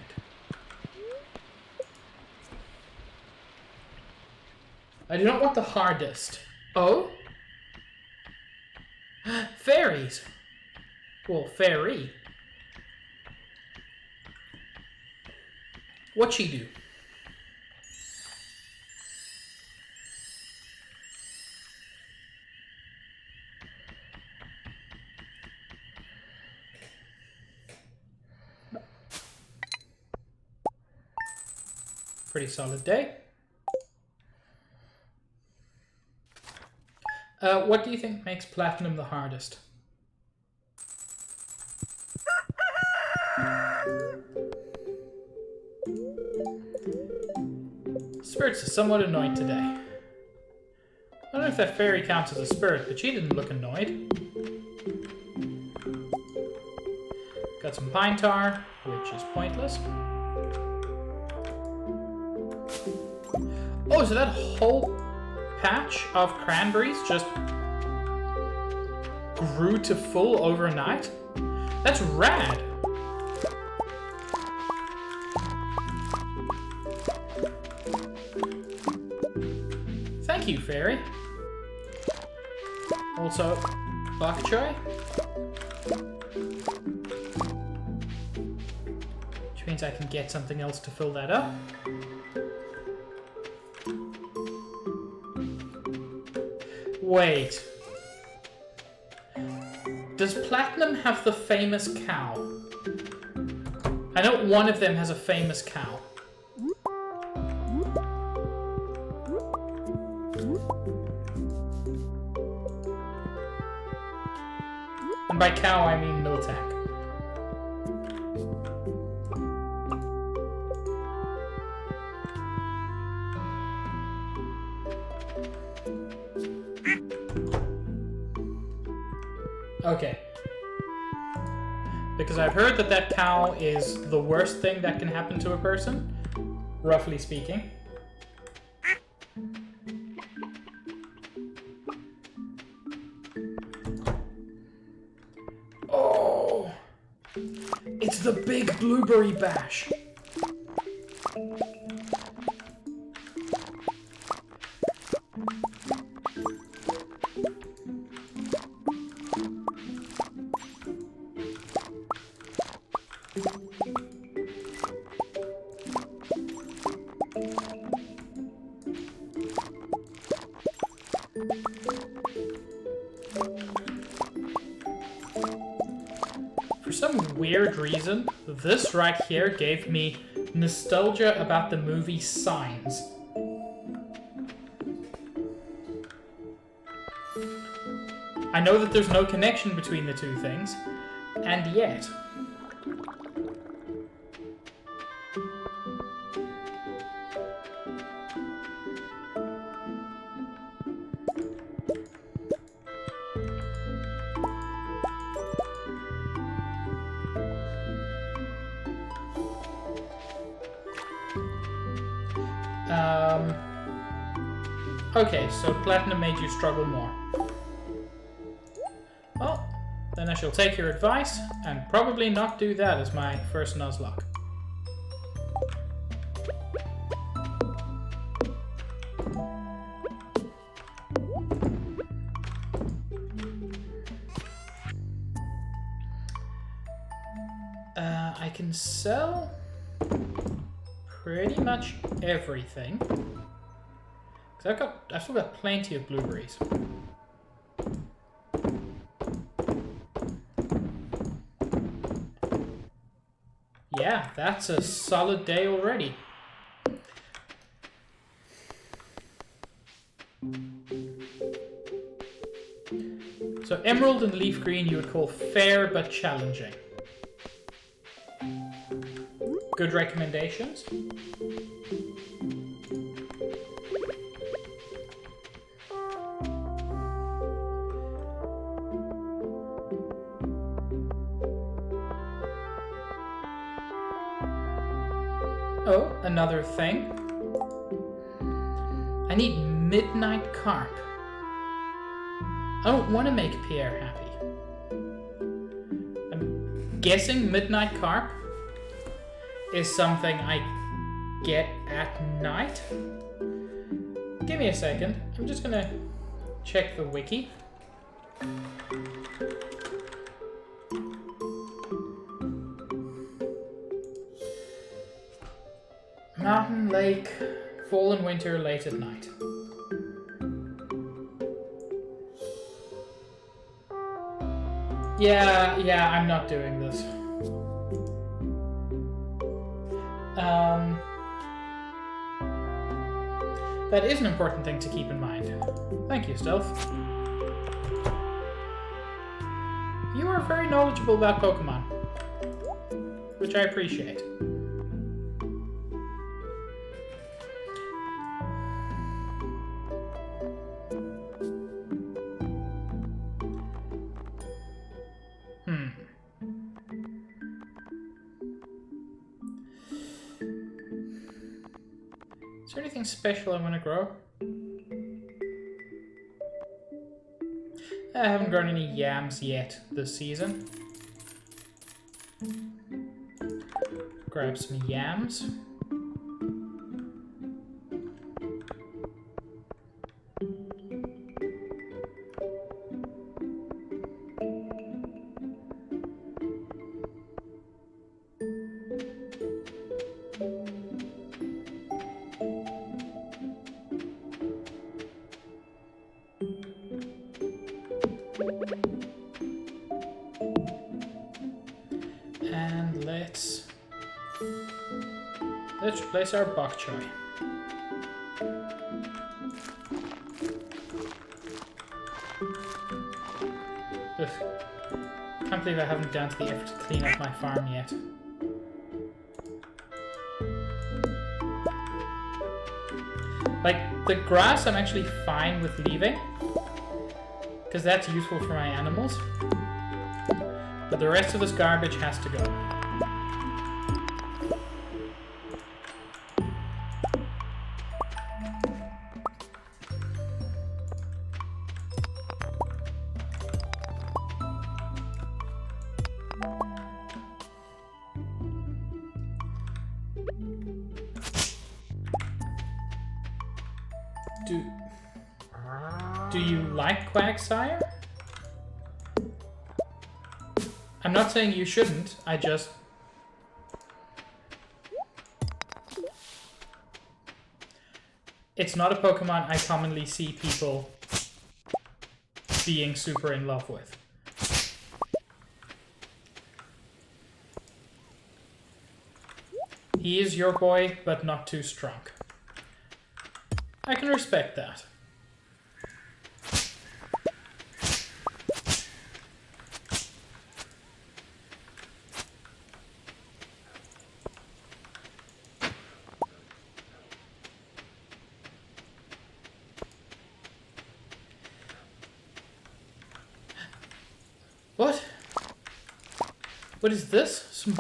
A: I do not want the hardest. Oh? Fairies. Well, fairy. What'd she do? Pretty solid day. What do you think makes Platinum the hardest? Spirit's somewhat annoyed today. I don't know if that fairy counts as a spirit, but she didn't look annoyed. Got some pine tar, which is pointless. Oh, so that whole patch of cranberries just grew to full overnight? That's rad. Thank you, fairy. Also, bok choy. Which means I can get something else to fill that up. Wait. Does Platinum have the famous cow? I know one of them has a famous cow. And by cow, I mean Miltank. Okay. Because I've heard that that cow is the worst thing that can happen to a person, roughly speaking. Oh! It's the big blueberry bash! For some weird reason, this right here gave me nostalgia about the movie Signs. I know that there's no connection between the two things, and yet... Okay, so platinum made you struggle more. Well, then I shall take your advice and probably not do that as my first Nuzlocke. I can sell pretty much everything. Because I've still got plenty of blueberries. Yeah, that's a solid day already. So emerald and leaf green you would call fair but challenging. Good recommendations. Oh, another thing. I need midnight carp. I don't want to make Pierre happy. I'm guessing midnight carp is something I get at night. Give me a second. I'm just gonna check the wiki. Mountain lake, fall and winter, late at night. Yeah, I'm not doing this. That is an important thing to keep in mind. Thank you, Stealth. You are very knowledgeable about Pokemon, which I appreciate. Is there anything special I want to grow? I haven't grown any yams yet this season. Grab some yams. And let's replace our bok choy. Ugh. Can't believe I haven't gone to the effort to clean up my farm yet. Like, the grass I'm actually fine with leaving, because that's useful for my animals. But the rest of this garbage has to go. Do you like Quagsire? I'm not saying you shouldn't, I just... It's not a Pokemon I commonly see people being super in love with. He is your boy, but not too strong. I can respect that. What? What is this? Some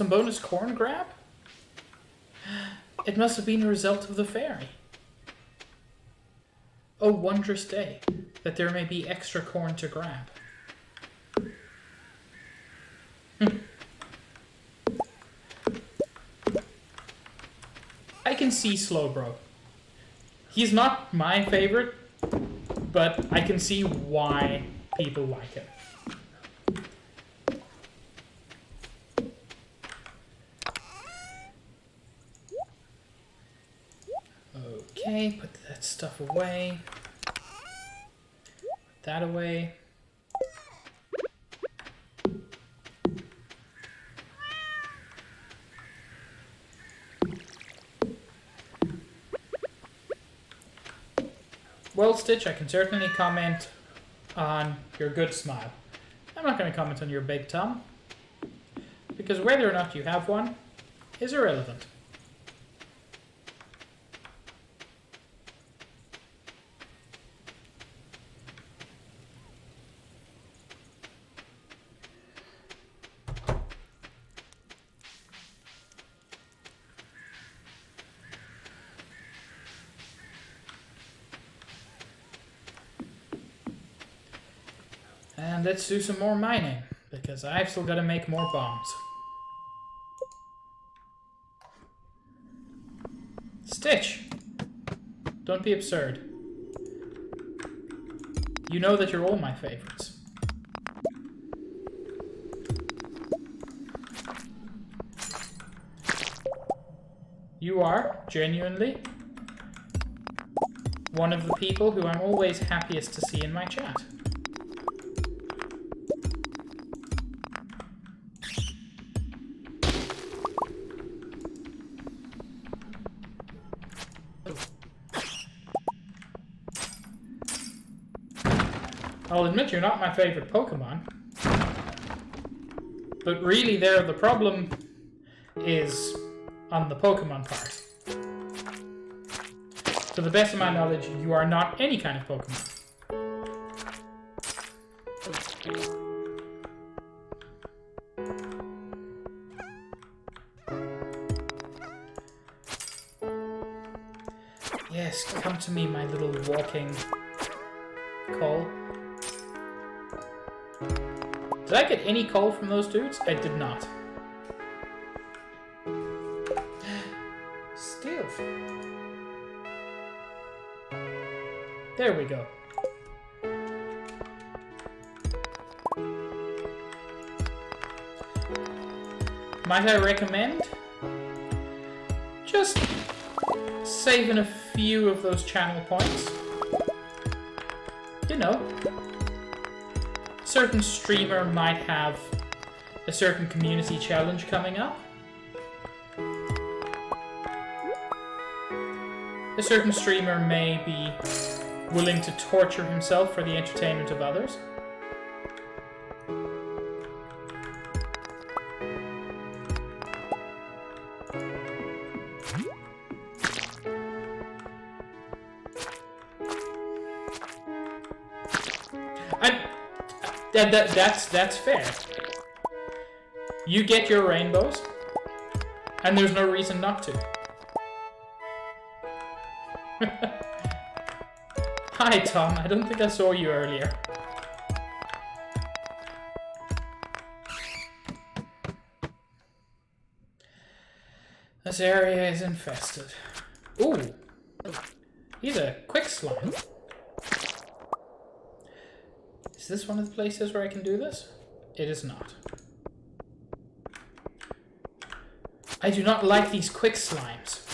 A: bonus corn grab? It must have been a result of the fairy. Oh, wondrous day, that there may be extra corn to grab. I can see Slowbro. He's not my favorite, but I can see why people like him. Okay, put that stuff away. Put that away. Well, Stitch, I can certainly comment on your good smile. I'm not going to comment on your big tongue, because whether or not you have one is irrelevant. And let's do some more mining, because I've still got to make more bombs. Stitch! Don't be absurd. You know that you're all my favorites. You are, genuinely, one of the people who I'm always happiest to see in my chat. I'll admit you're not my favorite Pokemon, but really there the problem is on the Pokemon part. To the best of my knowledge, you are not any kind of Pokemon. Yes, come to me, my little walking coal. Did I get any coal from those dudes? I did not. Steel. There we go. Might I recommend just saving a few of those channel points? You know, a certain streamer might have a certain community challenge coming up. A certain streamer may be willing to torture himself for the entertainment of others. That's fair. You get your rainbows, and there's no reason not to. Hi, Tom. I don't think I saw you earlier. This area is infested. Ooh. He's a quick slime. Is this one of the places where I can do this? It is not. I do not like these quick slimes.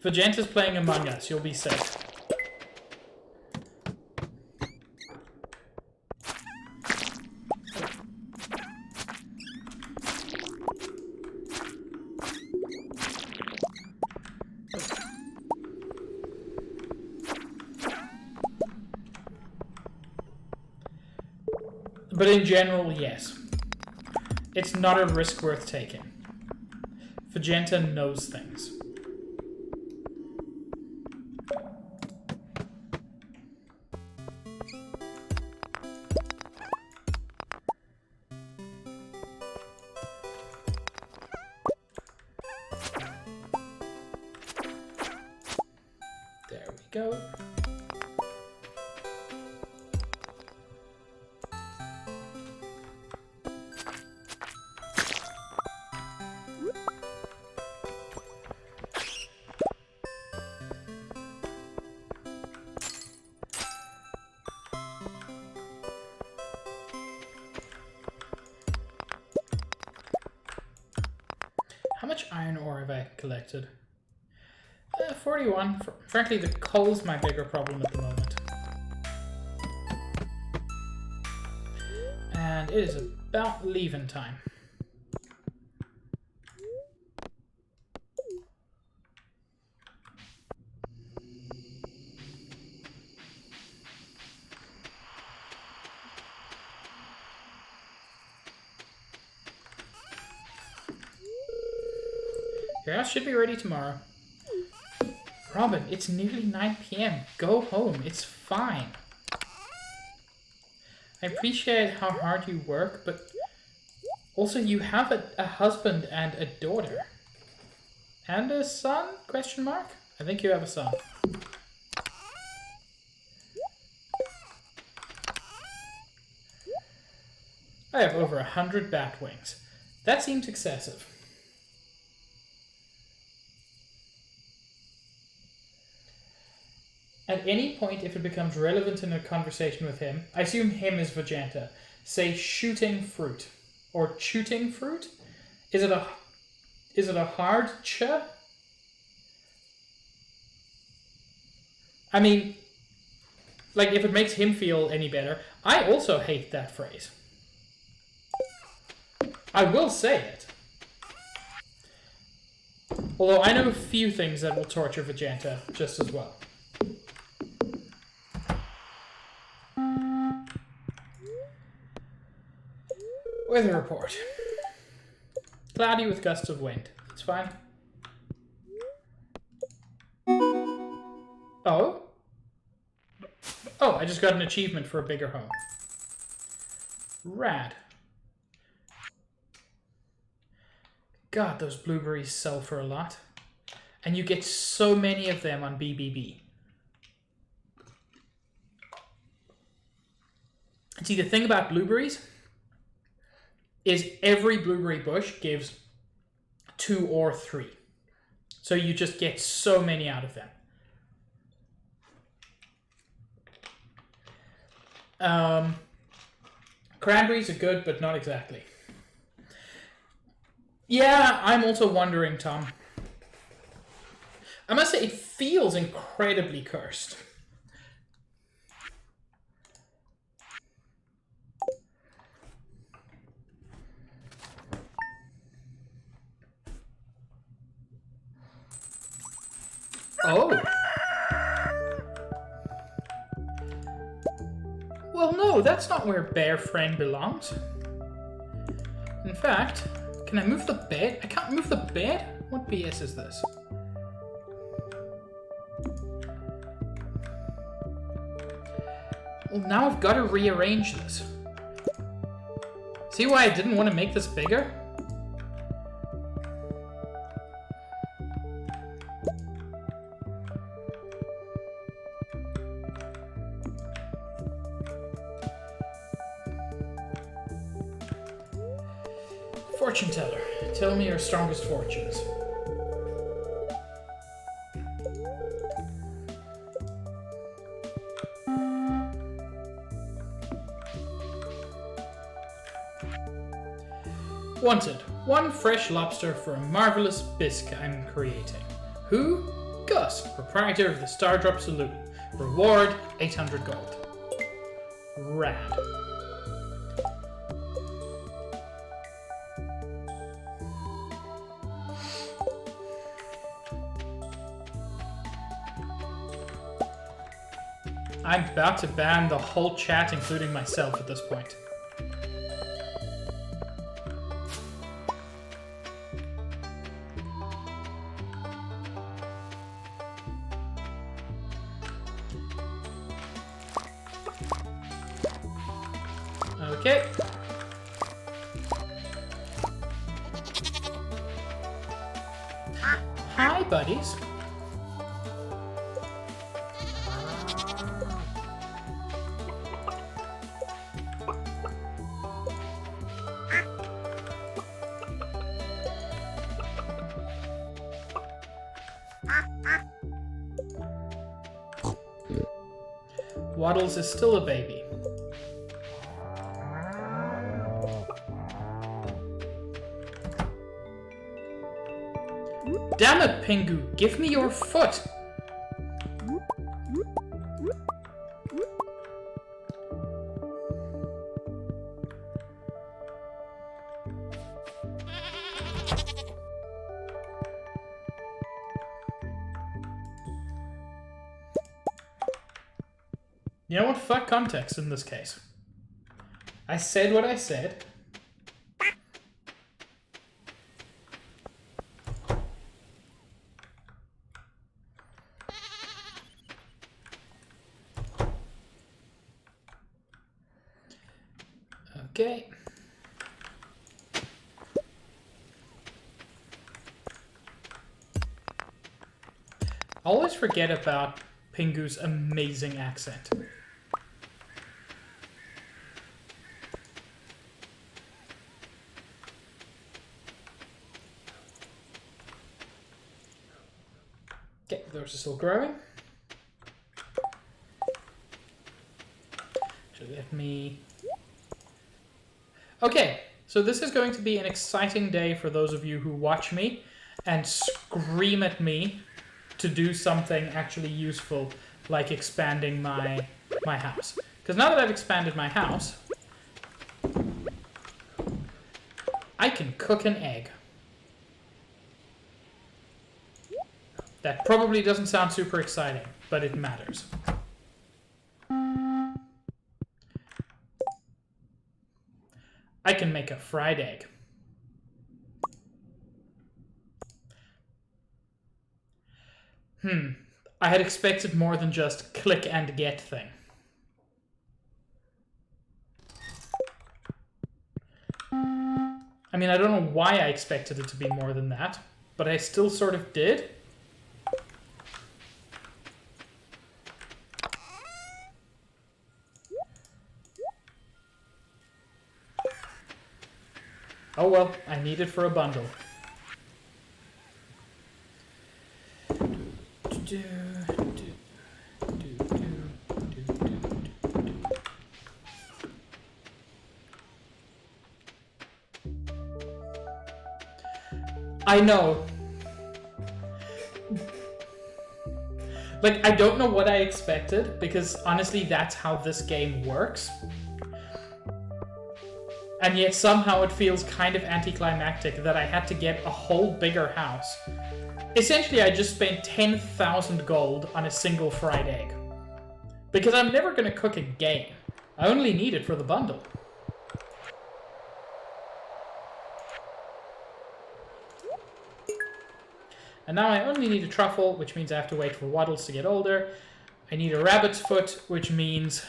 A: Vegeta's playing Among Us, you'll be safe. But in general, yes. It's not a risk worth taking. Vegeta knows things. There we go. How much iron ore have I collected? 41. Frankly, the coal's my bigger problem at the moment. And it is about leaving time. Your house should be ready tomorrow. Robin, it's nearly 9 PM. Go home. It's fine. I appreciate how hard you work, but also you have a husband and a daughter. And a son? Question mark? I think you have a son. I have over 100 bat wings. That seems excessive. At any point, if it becomes relevant in a conversation with him, I assume him is Vegeta, say shooting fruit. Or shooting fruit? Is it a hard ch? I mean, like, if it makes him feel any better, I also hate that phrase. I will say it. Although I know a few things that will torture Vegeta just as well. Weather report. Cloudy with gusts of wind. It's fine. Oh? Oh, I just got an achievement for a bigger home. Rad. God, those blueberries sell for a lot. And you get so many of them on BBB. See, the thing about blueberries is every blueberry bush gives 2 or 3. So you just get so many out of them. Cranberries are good, but not exactly. Yeah, I'm also wondering, Tom. I must say, it feels incredibly cursed. Oh. no, that's not where Bear Friend belongs. In fact, can I move the bed? I can't move the bed? What BS is this? Well, now I've got to rearrange this. See why I didn't want to make this bigger? Fortune teller, tell me your strongest fortunes. Wanted, 1 fresh lobster for a marvelous bisque I'm creating. Who? Gus, proprietor of the Stardrop Saloon. Reward, 800 gold. Rad. I'm about to ban the whole chat, including myself, at this point. Okay. Hi, buddies. Waddles is still a baby. Damn it, Pingu! Give me your foot! You know what? Fuck context in this case. I said what I said. Okay. I always forget about Pingu's amazing accent. Okay, those are still growing. So let me... Okay, so this is going to be an exciting day for those of you who watch me and scream at me to do something actually useful, like expanding my house. Because now that I've expanded my house, I can cook an egg. That probably doesn't sound super exciting, but it matters. I can make a fried egg. I had expected more than just click and get thing. I mean, I don't know why I expected it to be more than that, but I still sort of did. Oh well, I need it for a bundle. I know. Like, I don't know what I expected, because honestly, that's how this game works. And yet somehow it feels kind of anticlimactic that I had to get a whole bigger house. Essentially, I just spent 10,000 gold on a single fried egg. Because I'm never going to cook again. I only need it for the bundle. And now I only need a truffle, which means I have to wait for waddles to get older. I need a rabbit's foot, which means...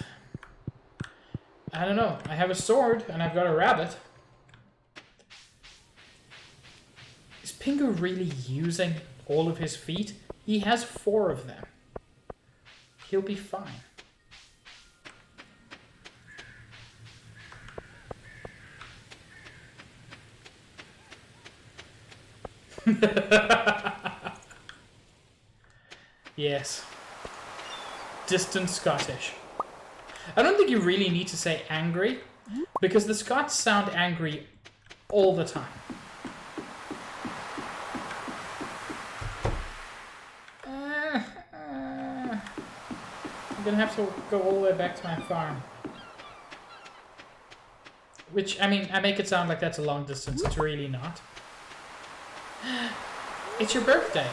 A: I don't know. I have a sword, and I've got a rabbit. Is Pingu really using all of his feet? He has 4 of them. He'll be fine. Yes. Distant Scottish. I don't think you really need to say angry, because the Scots sound angry all the time. I'm gonna have to go all the way back to my farm. Which, I mean, I make it sound like that's a long distance. It's really not. It's your birthday.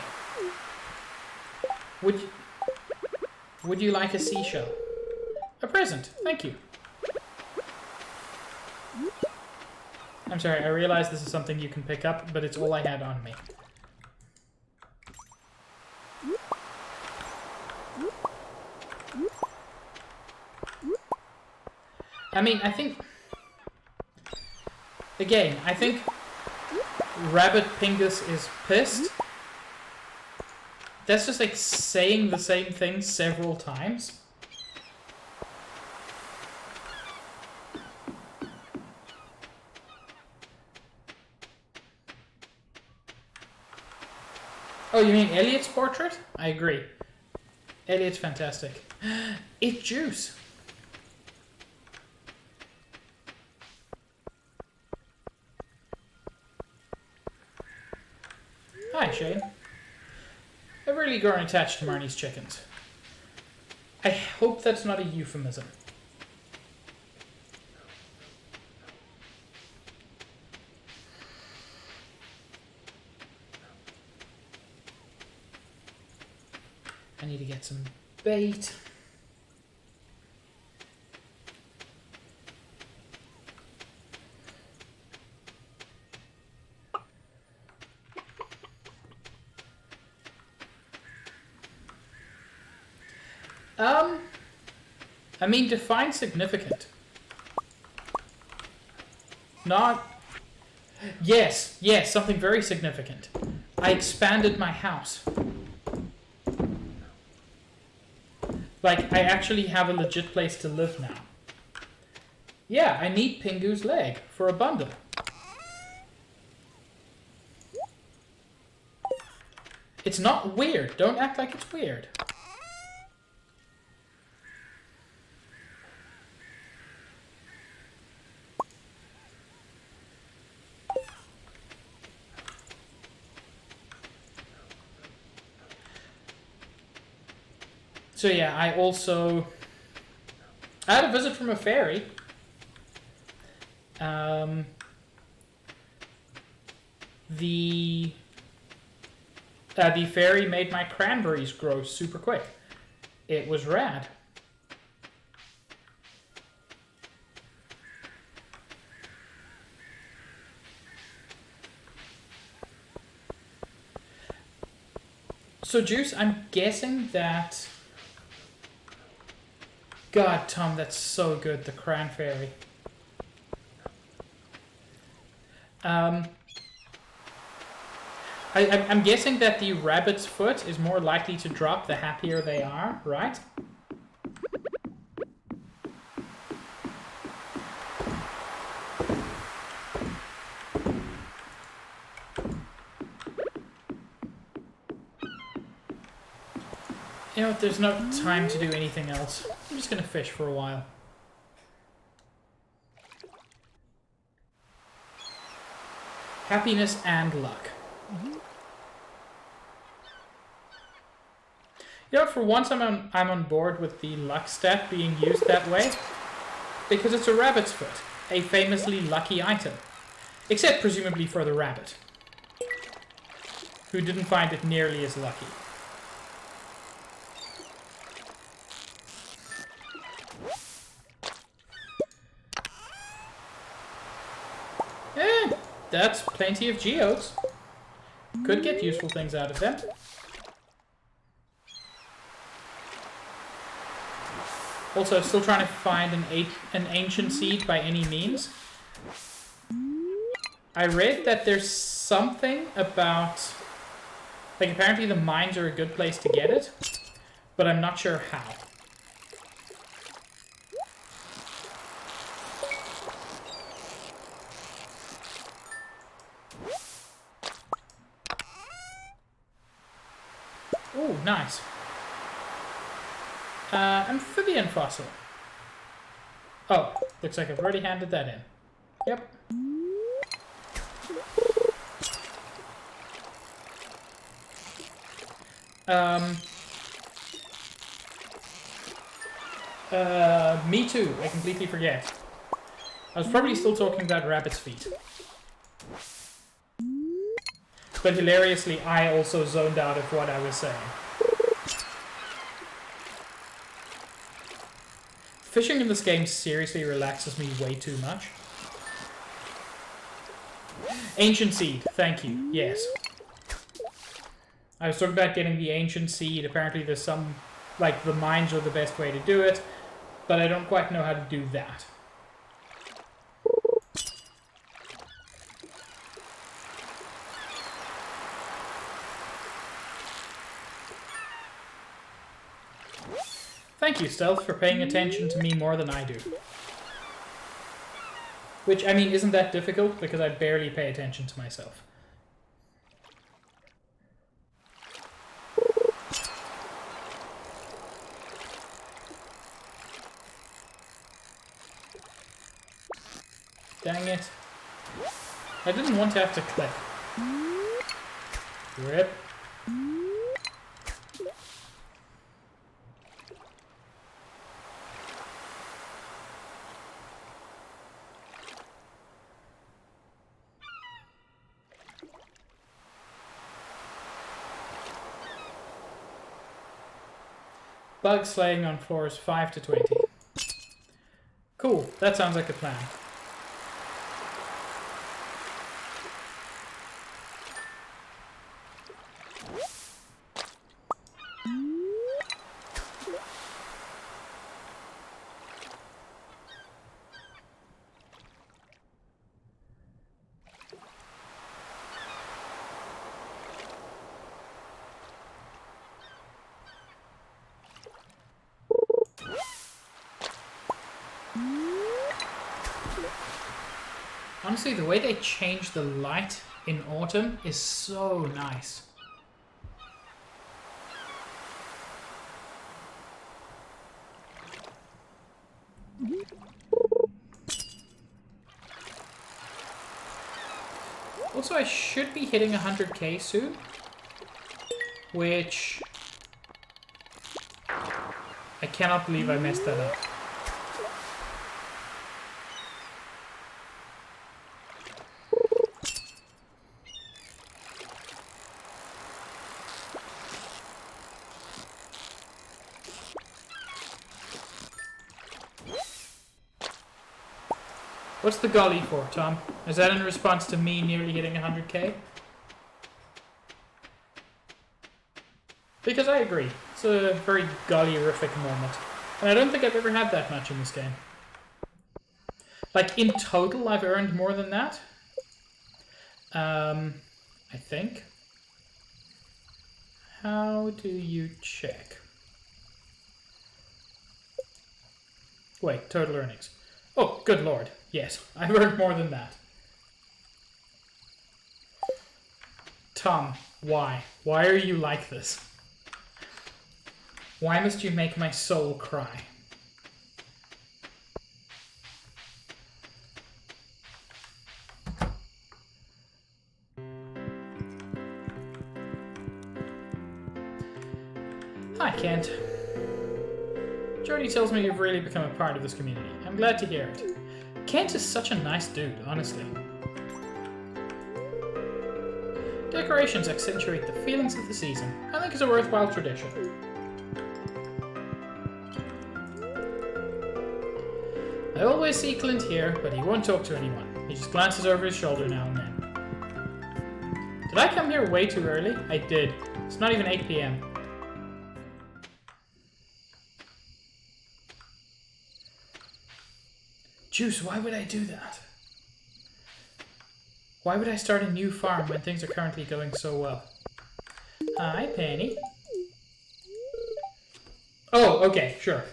A: Would you like a seashell? A present. Thank you. I'm sorry, I realize this is something you can pick up, but it's all I had on me. I mean, I think... Again, I think Rabbit Pingus is pissed. That's just like saying the same thing several times. Oh, you mean Elliot's portrait? I agree. Elliot's fantastic. It's Juice. Hi, Shane. I've really grown attached to Marnie's chickens. I hope that's not a euphemism. I need to get some bait. I mean, define significant. Not... Yes, something very significant. I expanded my house. Like, I actually have a legit place to live now. Yeah, I need Pingu's leg for a bundle. It's not weird. Don't act like it's weird. So yeah, I had a visit from a fairy. The fairy made my cranberries grow super quick. It was rad. So Juice, I'm guessing that... God, Tom, that's so good, the Cran Fairy. I'm guessing that the rabbit's foot is more likely to drop the happier they are, right? You know what, there's no time to do anything else. I'm just gonna fish for a while. Happiness and luck. You know what, for once I'm on board with the luck stat being used that way. Because it's a rabbit's foot, a famously lucky item. Except presumably for the rabbit, who didn't find it nearly as lucky. That's plenty of geodes. Could get useful things out of them. Also, still trying to find an ancient seed by any means. I read that there's something about... Like, apparently the mines are a good place to get it, but I'm not sure how. Oh, nice. Amphibian fossil. Oh, looks like I've already handed that in. Yep. Me too. I completely forget. I was probably still talking about rabbit's feet. But hilariously, I also zoned out of what I was saying. Fishing in this game seriously relaxes me way too much. Ancient seed, thank you. Yes. I was talking about getting the ancient seed. Apparently there's some... Like, the mines are the best way to do it. But I don't quite know how to do that. Thank you, Stealth, for paying attention to me more than I do. Which, I mean, isn't that difficult, because I barely pay attention to myself. Dang it. I didn't want to have to click. Rip. Bug slaying on floors 5 to 20. Cool, that sounds like a plan. Honestly, the way they change the light in autumn is so nice. Also, I should be hitting 100k soon, which I cannot believe I messed that up. What's the golly for, Tom? Is that in response to me nearly hitting 100k? Because I agree. It's a very golly-rific moment. And I don't think I've ever had that much in this game. Like, in total, I've earned more than that. I think. How do you check? Wait, total earnings. Oh, good lord. Yes, I've earned more than that. Tom, why? Why are you like this? Why must you make my soul cry? Hi, Kent. Jody tells me you've really become a part of this community. I'm glad to hear it. Kent is such a nice dude, honestly. Decorations accentuate the feelings of the season. I think it's a worthwhile tradition. I always see Clint here, but he won't talk to anyone. He just glances over his shoulder now and then. Did I come here way too early? I did. It's not even 8 p.m. Juice, why would I do that? Why would I start a new farm when things are currently going so well? Hi, Penny. Oh, okay, sure.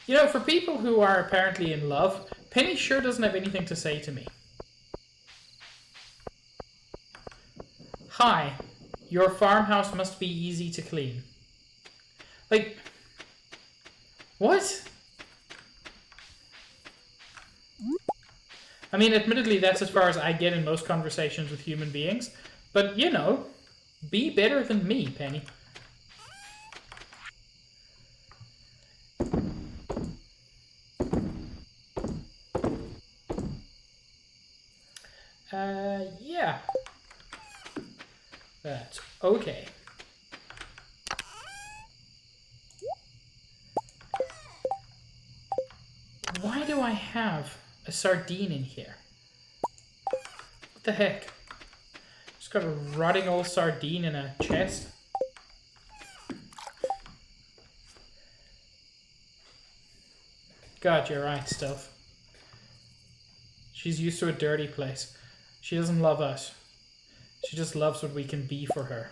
A: You know, for people who are apparently in love, Penny sure doesn't have anything to say to me. Hi, your farmhouse must be easy to clean. Like, what? I mean, admittedly, that's as far as I get in most conversations with human beings. But, you know, be better than me, Penny. Yeah. That's okay. Why do I have a sardine in here? What the heck? Just got a rotting old sardine in a chest. God, you're right, Stealth. She's used to a dirty place. She doesn't love us. She just loves what we can be for her.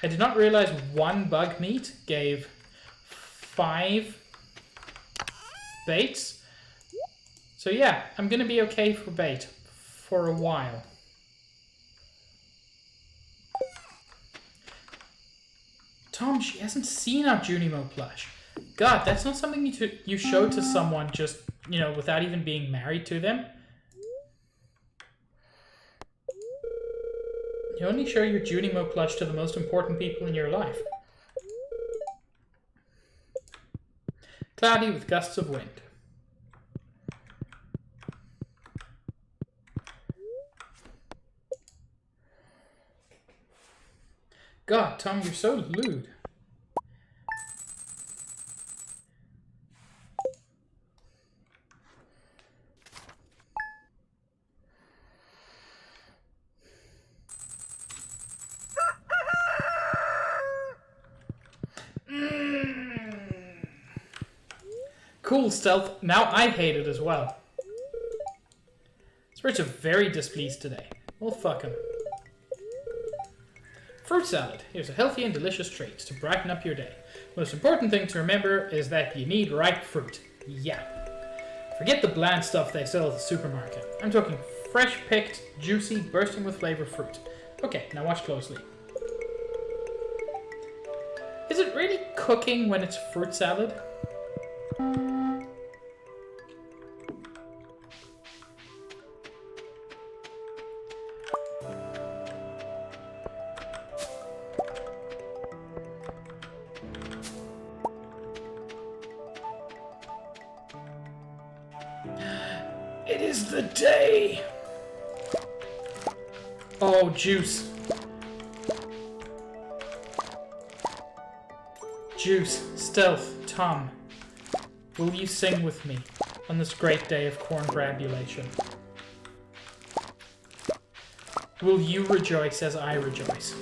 A: I did not realize one bug meat gave 5 baits. So yeah, I'm gonna be okay for bait for a while. Tom, she hasn't seen our Junimo plush. God, that's not something you show to someone just, you know, without even being married to them. You only show your Junimo plush to the most important people in your life. Cloudy with gusts of wind. God, Tom, you're so lewd. Cool, Stealth. Now I hate it as well. Spirits are very displeased today. Well, fuck him. Fruit salad. Here's a healthy and delicious treat to brighten up your day. Most important thing to remember is that you need ripe fruit. Yeah. Forget the bland stuff they sell at the supermarket. I'm talking fresh-picked, juicy, bursting with flavor fruit. Okay, now watch closely. Is it really cooking when it's fruit salad? It is the day! Oh, juice. Juice, Stealth, Tom, will you sing with me on this great day of corn grabulation? Will you rejoice as I rejoice?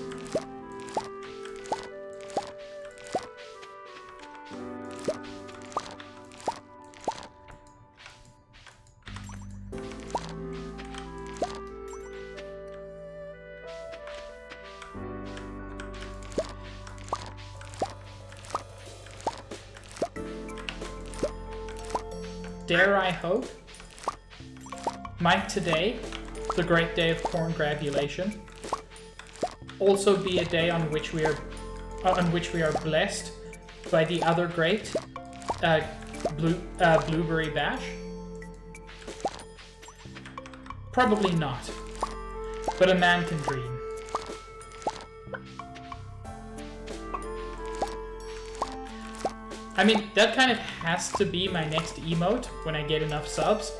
A: Dare I hope? Might today, the great day of corn grabulation, also be a day on which we are blessed by the other great blueberry bash? Probably not, but a man can dream. I mean, that kind of has to be my next emote when I get enough subs.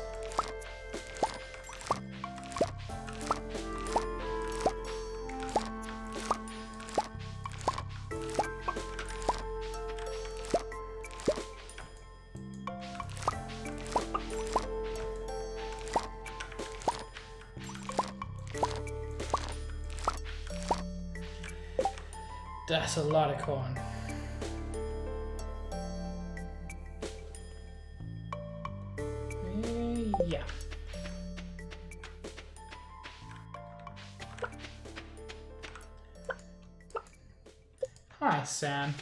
A: That's a lot of corn. Yeah. Hi, Sam.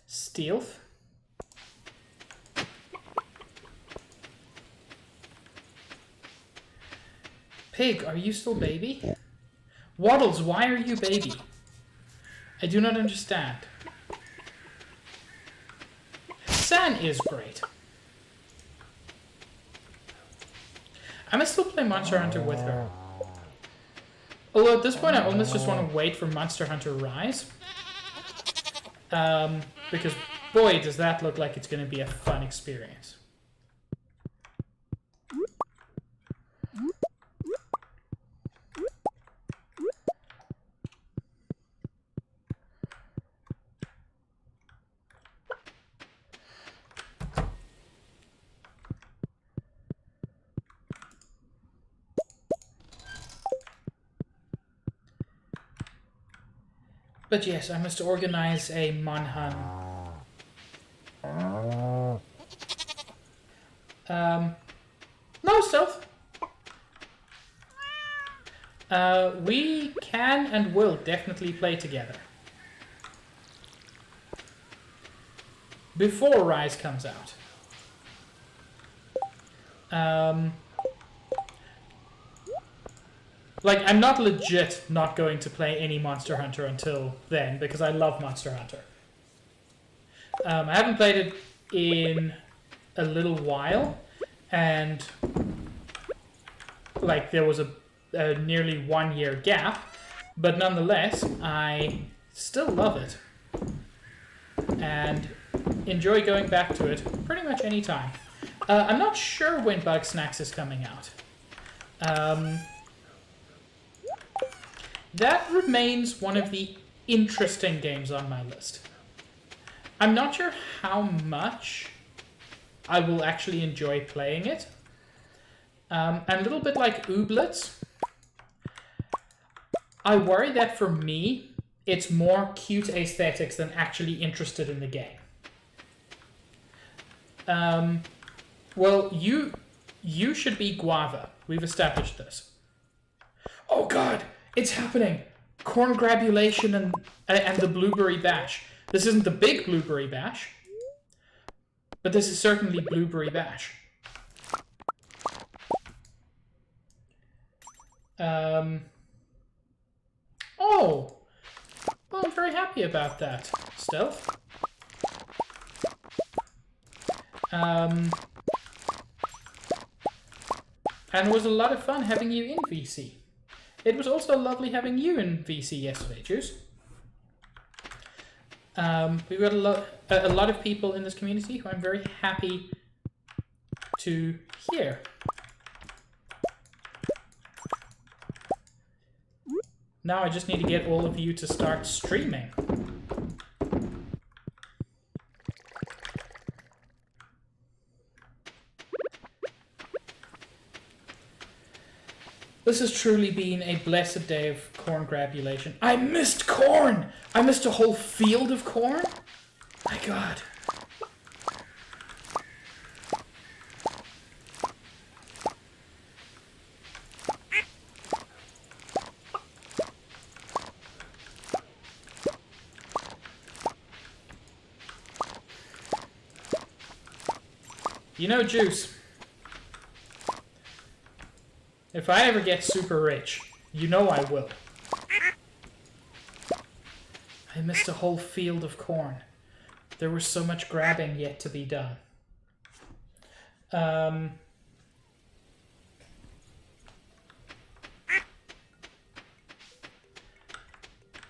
A: Stealth. Pig, are you still baby? Waddles, why are you baby? I do not understand. San is great. I must still play Monster Hunter with her. Although at this point I almost just want to wait for Monster Hunter Rise. Because boy does that look like it's going to be a fun experience. But yes, I must organize a Monhun. No stealth. We can and will definitely play together. Before Rise comes out. Like, I'm not legit not going to play any Monster Hunter until then, because I love Monster Hunter. I haven't played it in a little while, and like there was a nearly 1 year gap, but nonetheless, I still love it. And enjoy going back to it pretty much any time. I'm not sure when Bug Snacks is coming out. That remains one of the interesting games on my list. I'm not sure how much I will actually enjoy playing it. And a little bit like Ooblets, I worry that for me, it's more cute aesthetics than actually interested in the game. Well, you should be Guava. We've established this. Oh god, it's happening! Corn Grabulation and the Blueberry Bash. This isn't the big Blueberry Bash, but this is certainly Blueberry Bash. Oh! Well, I'm very happy about that. Stealth. And it was a lot of fun having you in VC. It was also lovely having you in VC yesterday, Juice. We've got a lot of people in this community who I'm very happy to hear. Now I just need to get all of you to start streaming. This has truly been a blessed day of corn grabulation. I missed corn! I missed a whole field of corn? My god. You know, Juice, if I ever get super rich, you know I will. I missed a whole field of corn. There was so much grabbing yet to be done.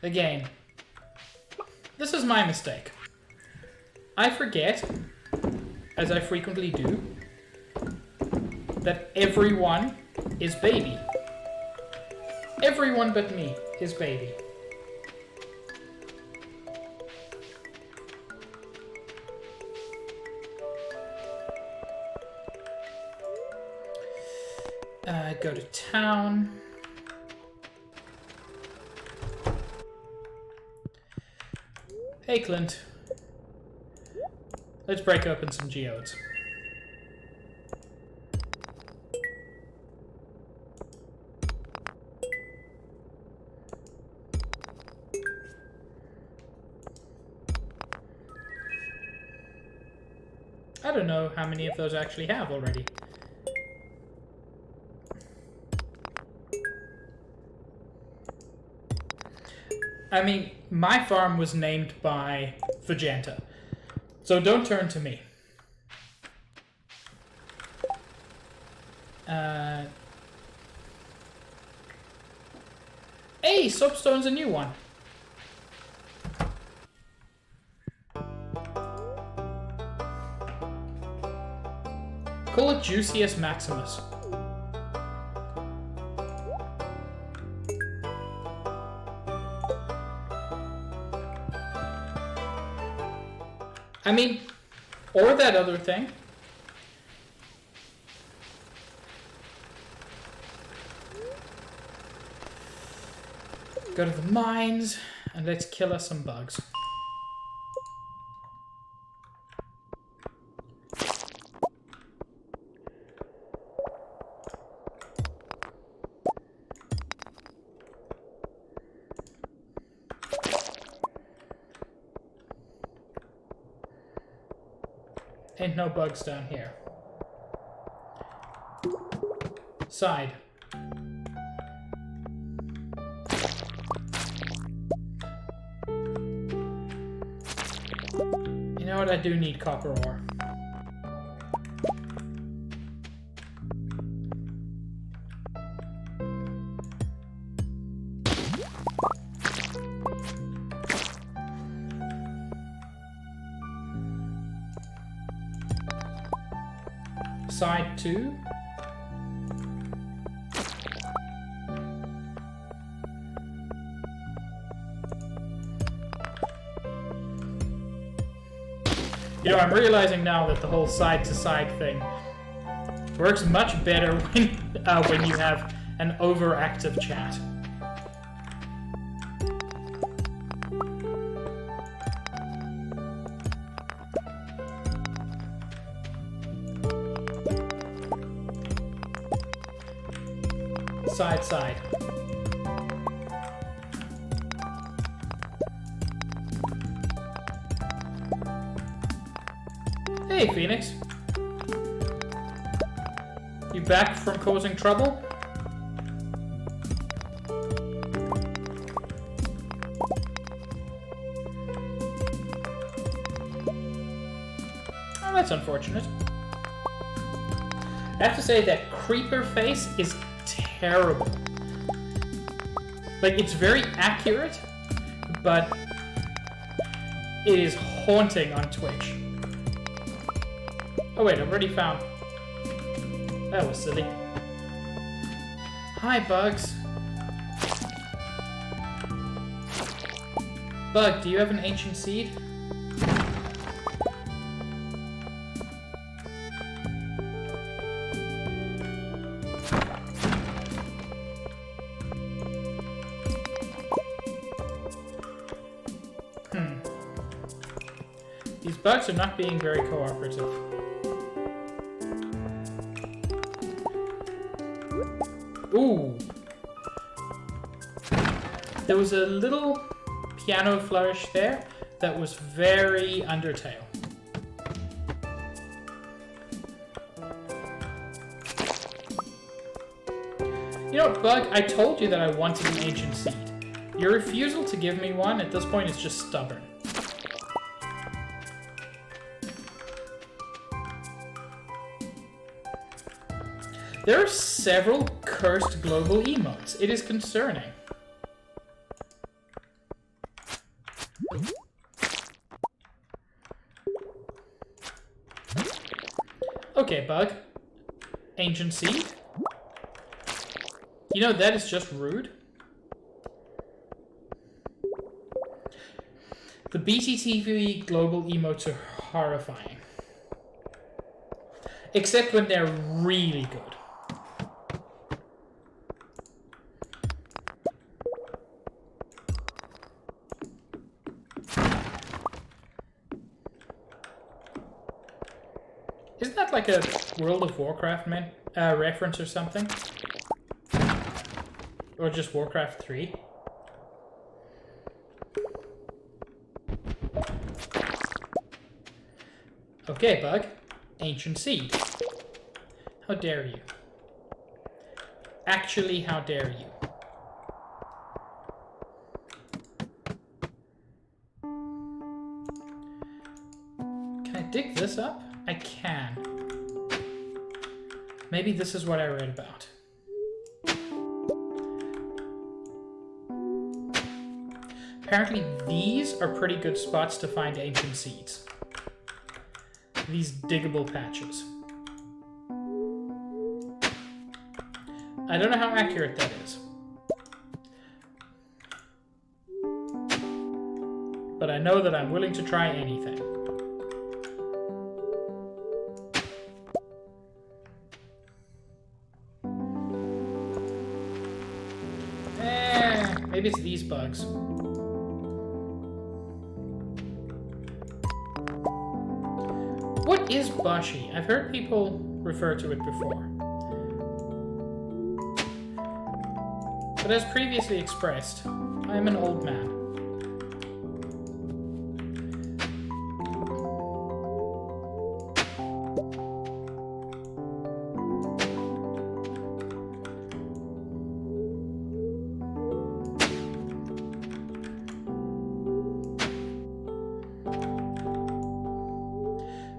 A: Again, this is my mistake. I forget, as I frequently do, that everyone is baby. Everyone but me is baby. Go to town. Hey, Clint. Let's break open some geodes. I don't know how many of those I actually have already. I mean, my farm was named by Veganta, so don't turn to me. Hey, soapstone's a new one. Call it Juicius Maximus. I mean, or that other thing. Go to the mines, and let's kill us some bugs. Ain't no bugs down here. Side. You know what? I do need copper ore. Side 2. You know, I'm realizing now that the whole side-to-side thing works much better when you have an overactive chat. Side. Hey, Phoenix. You back from causing trouble? Oh, that's unfortunate. I have to say that creeper face is terrible. Like, it's very accurate, but it is haunting on Twitch. Oh wait, I've already found... That was silly. Hi, Bugs. Bug, do you have an ancient seed? These bugs are not being very cooperative. Ooh! There was a little piano flourish there that was very Undertale. You know, Bug, I told you that I wanted an ancient seed. Your refusal to give me one at this point is just stubborn. There are several cursed global emotes. It is concerning. Okay, Bug. Ancient seed. You know, that is just rude. The BTTV global emotes are horrifying. Except when they're really good. that like a World of Warcraft reference or something? Or just Warcraft 3? Okay, bug. Ancient seed. How dare you? Actually, how dare you? Can I dig this up? I can. Maybe this is what I read about. Apparently these are pretty good spots to find ancient seeds. These diggable patches. I don't know how accurate that is. But I know that I'm willing to try anything. Maybe it's these bugs. What is Bashi? I've heard people refer to it before. But as previously expressed, I am an old man.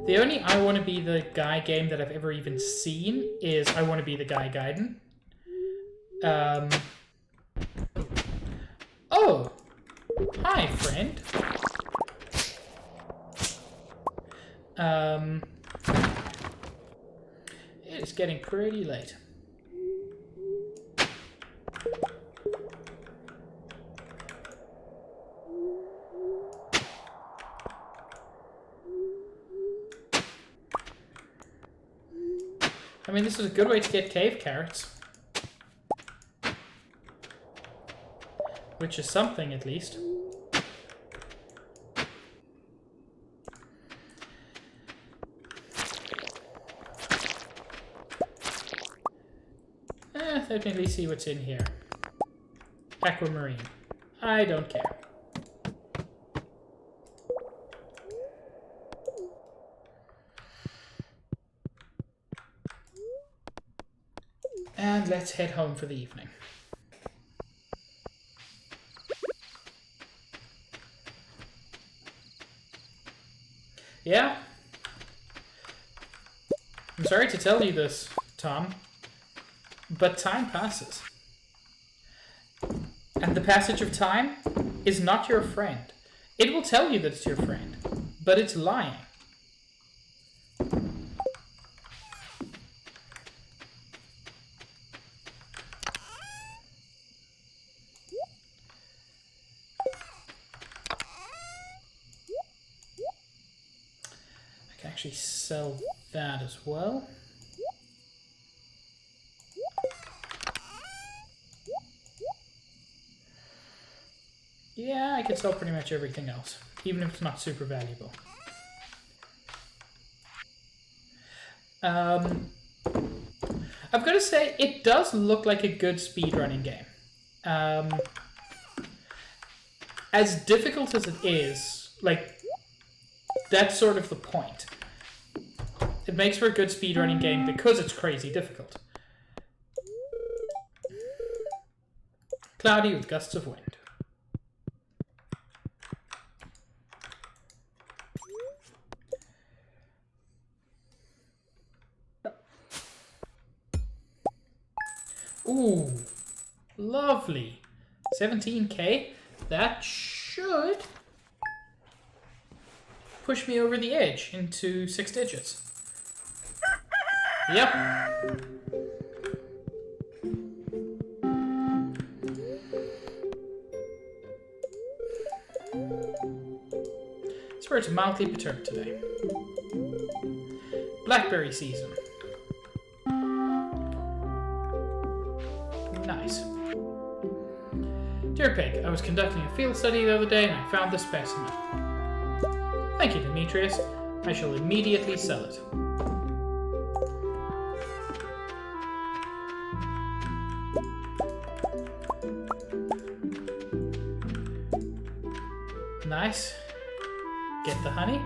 A: The only I Want to Be the Guy game that I've ever even seen is I Want to Be the Guy Gaiden. Oh! Hi, friend. It is getting pretty late. I mean, this is a good way to get cave carrots. Which is something, at least. Let me at least see what's in here. Aquamarine. I don't care. And let's head home for the evening. Yeah? I'm sorry to tell you this, Tom, but time passes. And the passage of time is not your friend. It will tell you that it's your friend, but it's lying. Actually sell that as well. Yeah, I can sell pretty much everything else, even if it's not super valuable. I've got to say, it does look like a good speedrunning game. As difficult as it is, like, that's sort of the point. It makes for a good speedrunning game because it's crazy difficult. Cloudy with gusts of wind. Ooh, lovely. 17k. That should push me over the edge into 6 digits. Yep. Spirits mildly perturbed today. Blackberry season. Nice. Dear Pig, I was conducting a field study the other day and I found this specimen. Thank you, Demetrius. I shall immediately sell it. Nice. Get the honey.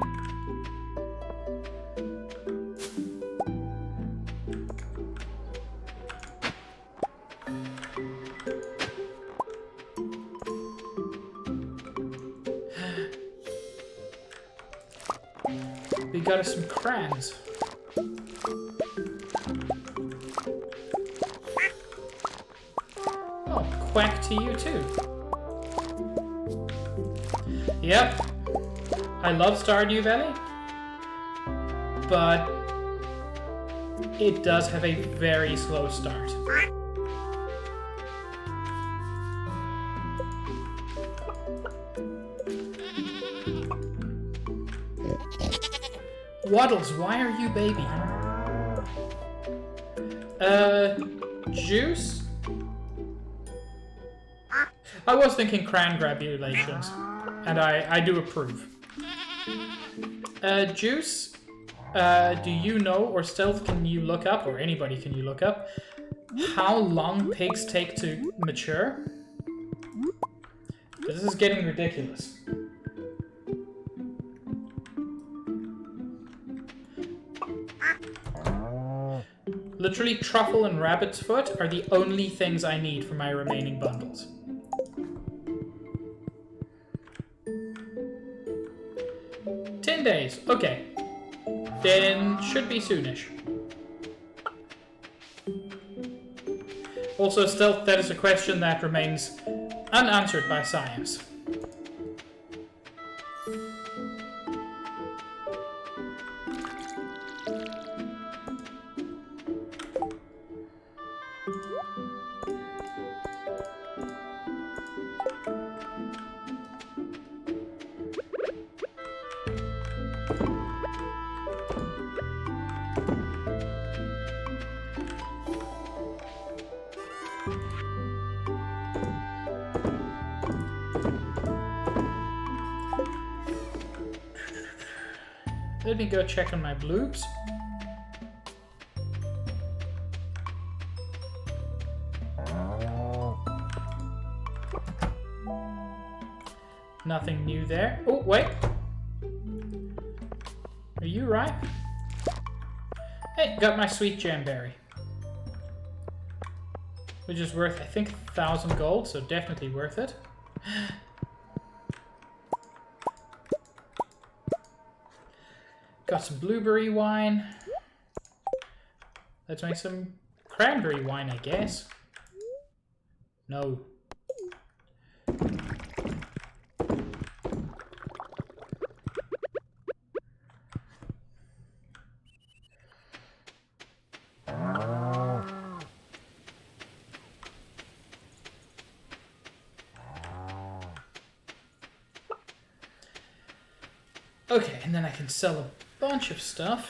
A: We got us some crayons. Oh, quack to you too. Yep. I love Stardew Valley, but it does have a very slow start. Waddles, why are you baby? Juice? I was thinking cran grabulations, and I do approve. Juice, do you know, or Stealth, can you look up, or anybody can you look up, how long pigs take to mature? This is getting ridiculous. Literally, truffle and rabbit's foot are the only things I need for my remaining bundles. Days. Okay. Then should be soonish. Also, Stealth, that is a question that remains unanswered by science. Let me go check on my bloobs. Nothing new there. Oh, wait. Are you right? Hey, got my sweet jamberry. Which is worth, I think, 1,000 gold, so definitely worth it. Got some blueberry wine. Let's make some cranberry wine, I guess. No. Okay, and then I can sell a bunch of stuff.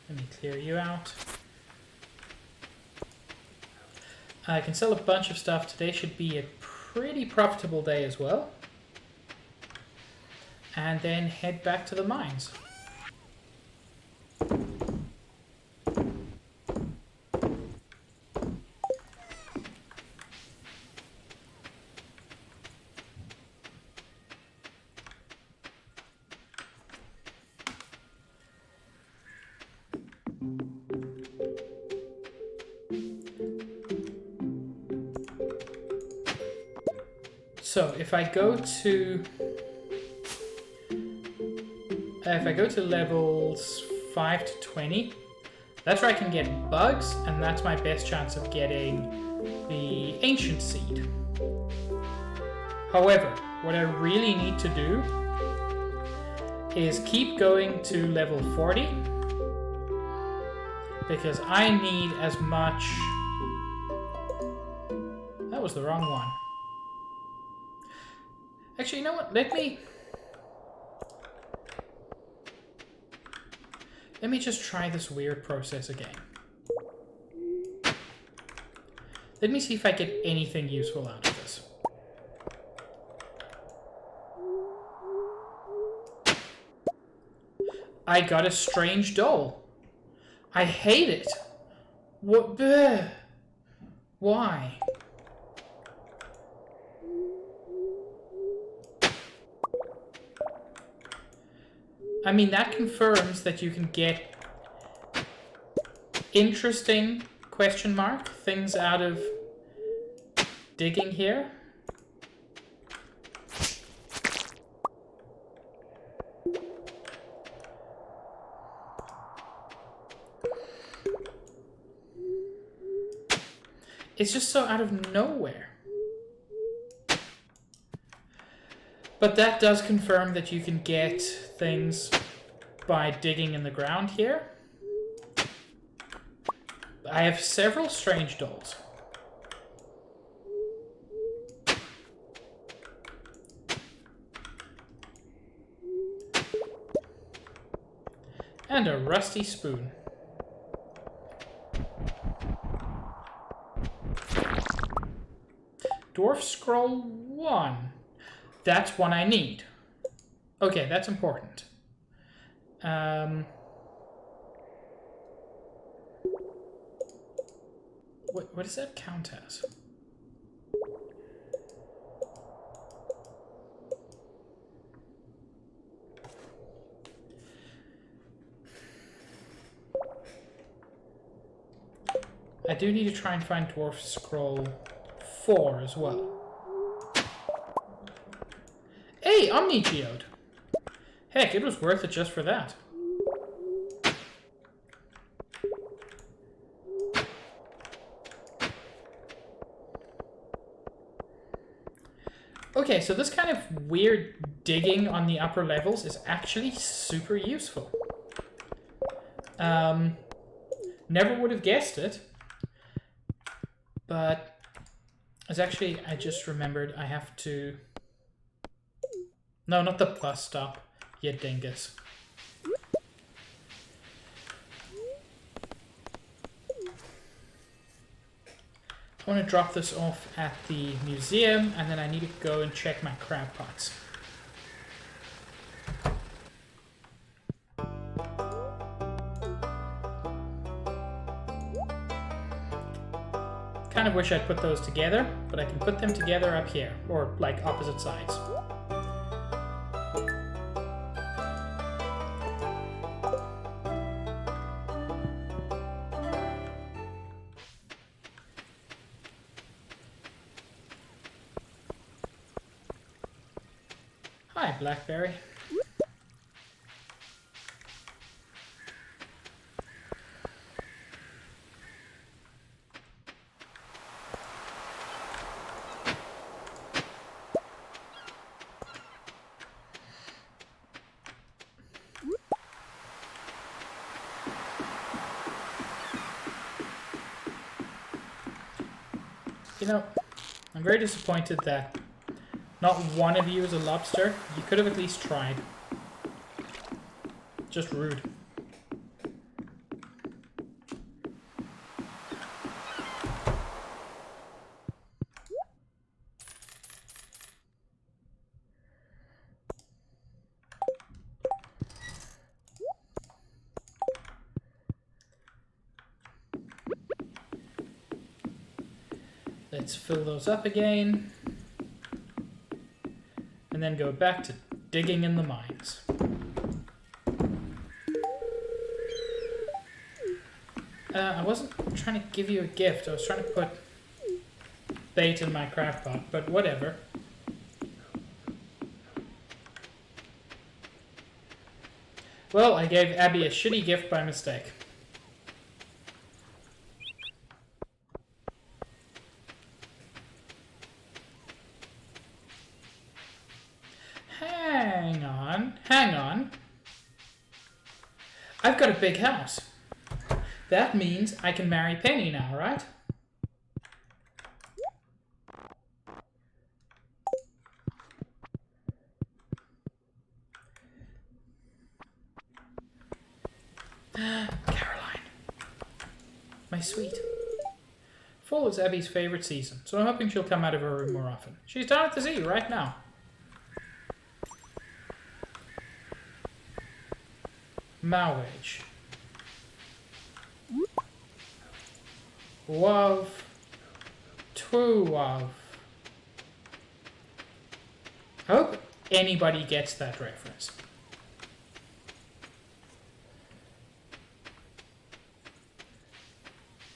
A: Let me clear you out. I can sell a bunch of stuff. Today should be a pretty profitable day as well. And then head back to the mines. So if I go to levels 5 to 20, that's where I can get bugs, and that's my best chance of getting the ancient seed. However, what I really need to do is keep going to level 40, because I need as much... That was the wrong one. Actually, you know what? Let me just try this weird process again. Let me see if I get anything useful out of this. I got a strange doll. I hate it. What? Bleh. Why? I mean, that confirms that you can get interesting question mark things out of digging here. It's just so out of nowhere. But that does confirm that you can get things by digging in the ground here. I have several strange dolls. And a rusty spoon. Dwarf scroll 1. That's one I need. Okay, that's important. What does that count as? I do need to try and find Dwarf Scroll 4 as well. Hey, Omni-Geode! Heck, it was worth it just for that. Okay, so this kind of weird digging on the upper levels is actually super useful. Never would have guessed it. But it's actually, I just remembered I have to... No, not the bus stop, you dingus. I want to drop this off at the museum, and then I need to go and check my crab pots. Kind of wish I'd put those together, but I can put them together up here, or like opposite sides. Hi, Blackberry. You know, I'm very disappointed that not one of you is a lobster. You could have at least tried. Just rude. Let's fill those up again. And then go back to digging in the mines. I wasn't trying to give you a gift. I was trying to put bait in my crab pot, but whatever. Well, I gave Abby a shitty gift by mistake. Hang on. I've got a big house. That means I can marry Penny now, right? Caroline. My sweet. Fall is Abby's favorite season, so I'm hoping she'll come out of her room more often. She's down at the sea right now. Marriage. Love. True love. I hope anybody gets that reference.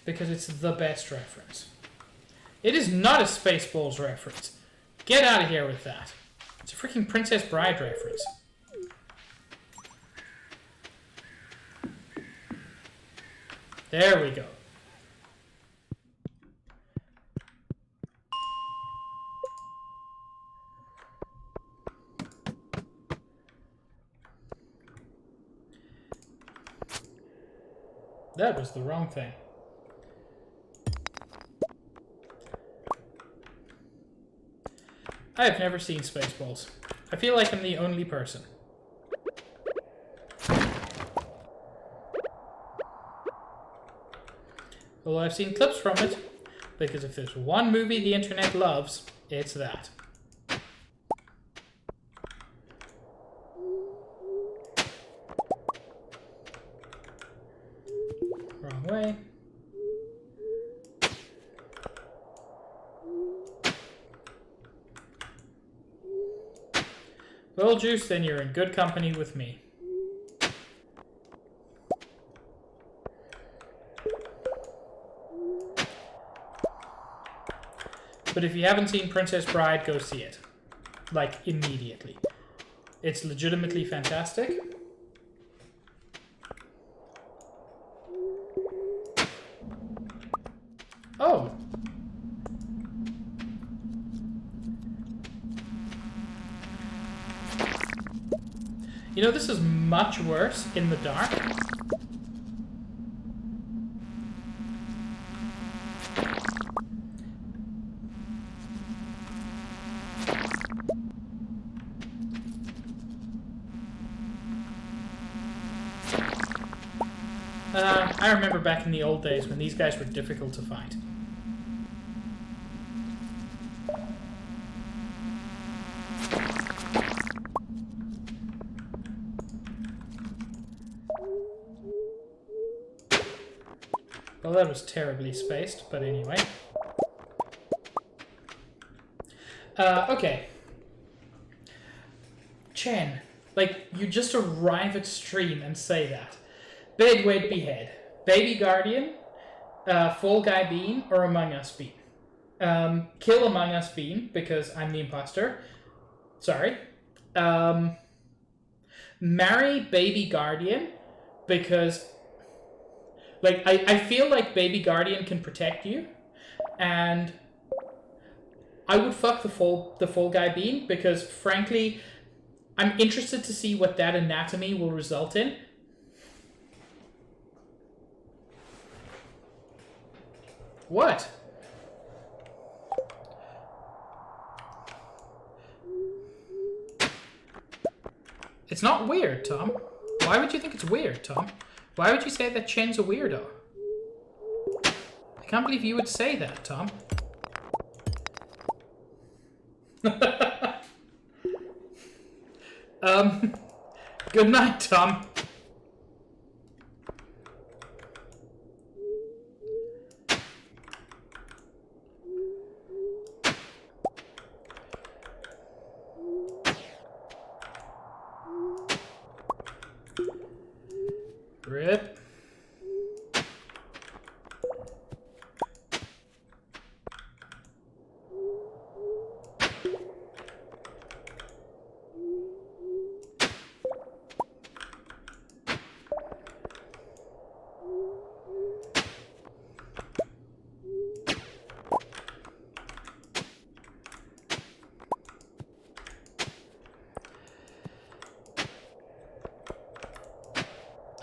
A: because it's the best reference. It is not a Spaceballs reference. Get out of here with that. It's a freaking Princess Bride reference. There we go. That was the wrong thing. I have never seen Spaceballs. I feel like I'm the only person. Although I've seen clips from it, because if there's one movie the internet loves, it's that. Wrong way. Well, Juice, then you're in good company with me. But if you haven't seen Princess Bride, go see it. Like, immediately. It's legitimately fantastic. Oh. You know, this is much worse in the dark. I remember back in the old days when these guys were difficult to fight. Well, that was terribly spaced, but anyway. Okay. Chen, like, you just arrive at stream and say that. Big Wade Behead. Baby Guardian, Fall Guy Bean, or Among Us Bean. Kill Among Us Bean, because I'm the imposter. Sorry. Marry Baby Guardian, because... like, I feel like Baby Guardian can protect you, and I would fuck the Fall Guy Bean, because, frankly, I'm interested to see what that anatomy will result in. What? It's not weird, Tom. Why would you think it's weird, Tom? Why would you say that Chen's a weirdo? I can't believe you would say that, Tom. Good night, Tom. Rip.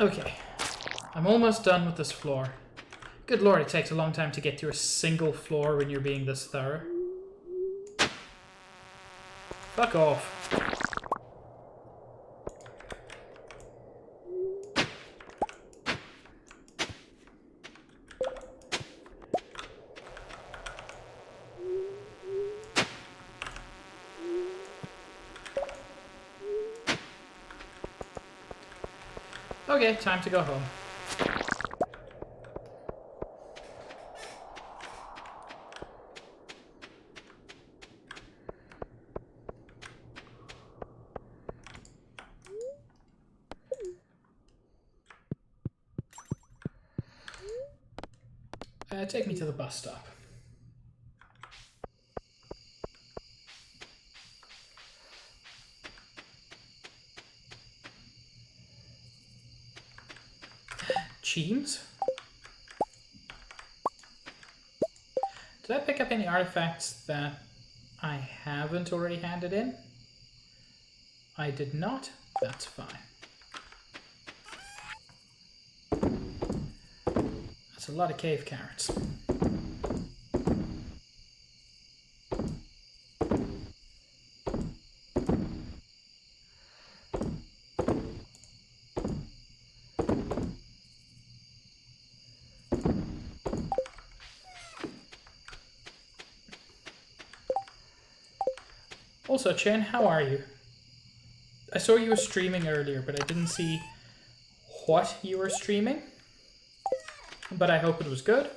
A: Okay, I'm almost done with this floor. Good lord, it takes a long time to get through a single floor when you're being this thorough. Fuck off. Okay, time to go home. Take me to the bus stop. Cheems? Did I pick up any artifacts that I haven't already handed in? I did not. That's fine. That's a lot of cave carrots. Also, Chen, how are you? I saw you were streaming earlier, but I didn't see what you were streaming. But I hope it was good.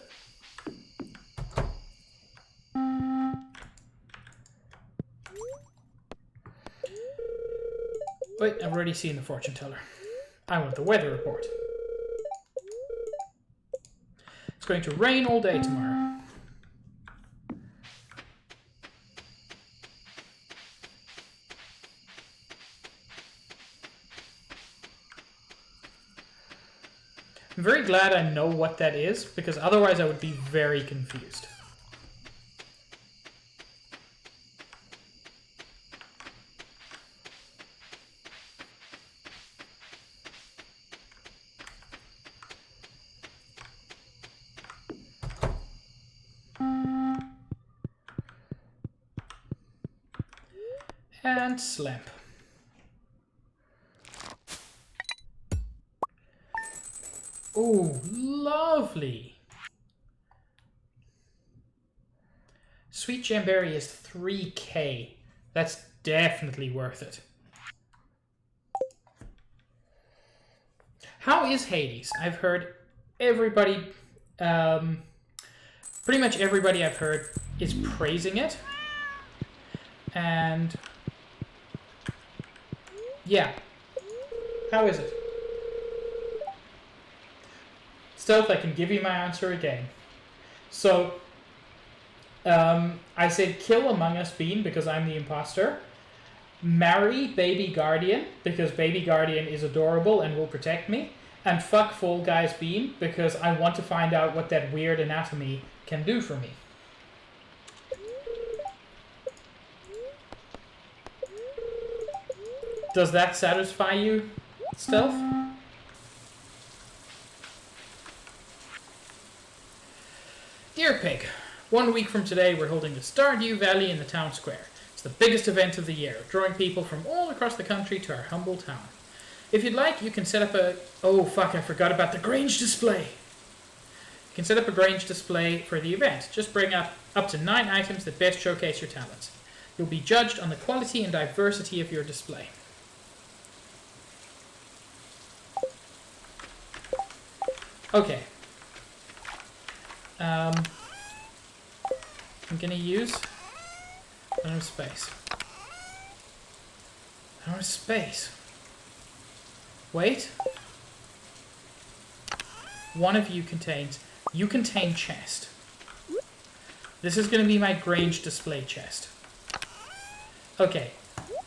A: Wait, I've already seen the fortune teller. I want the weather report. It's going to rain all day tomorrow. I'm very glad I know what that is, because otherwise I would be very confused. And slamp. Oh, lovely. Sweet Jamberry is 3k. That's definitely worth it. How is Hades? I've heard everybody, pretty much everybody I've heard is praising it. And yeah, how is it? Stealth, I can give you my answer again. So, I said kill Among Us Bean because I'm the imposter. Marry Baby Guardian because Baby Guardian is adorable and will protect me. And fuck Fall Guys Bean because I want to find out what that weird anatomy can do for me. Does that satisfy you, Stealth? Dear Pig, 1 week from today we're holding the Stardew Valley in the town square. It's the biggest event of the year, drawing people from all across the country to our humble town. If you'd like, you can set up a... Oh fuck, I forgot about the Grange display! You can set up a Grange display for the event. Just bring up to 9 items that best showcase your talents. You'll be judged on the quality and diversity of your display. Okay. I'm gonna use... I don't have space. I don't have space. Wait. One of you contains... You contain chest. This is gonna be my Grange display chest. Okay.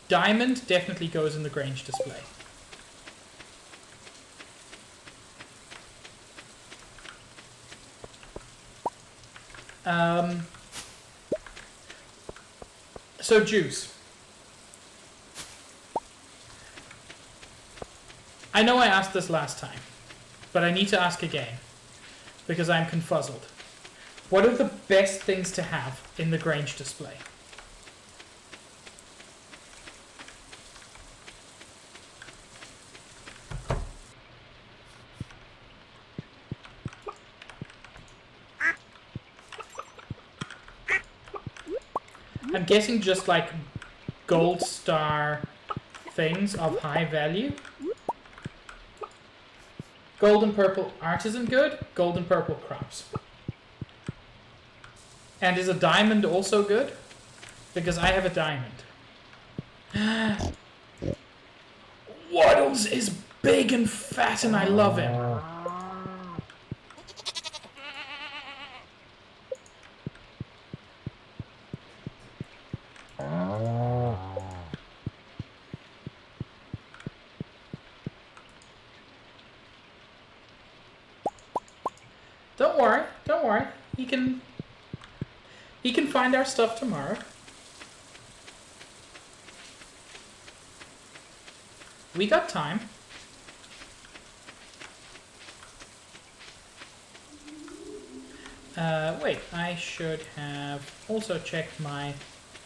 A: Diamond definitely goes in the Grange display. So Juice. I know I asked this last time, but I need to ask again, because I'm confuzzled. What are the best things to have in the Grange display? I'm guessing just like gold star things of high value. Gold and purple artisan good, gold and purple crops. And is a diamond also good? Because I have a diamond. Waddles is big and fat and I love him. worry. Don't worry. He can find our stuff tomorrow. We got time. Wait, I should have also checked my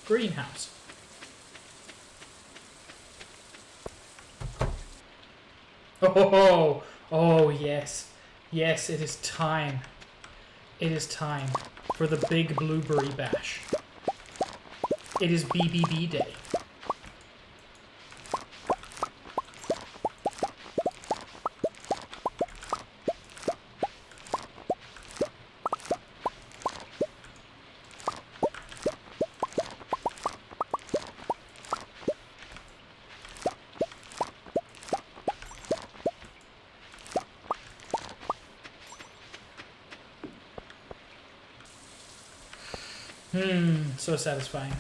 A: greenhouse. Oh, oh yes. Yes, it is time. It is time for the big blueberry bash. It is BBB day. So satisfying.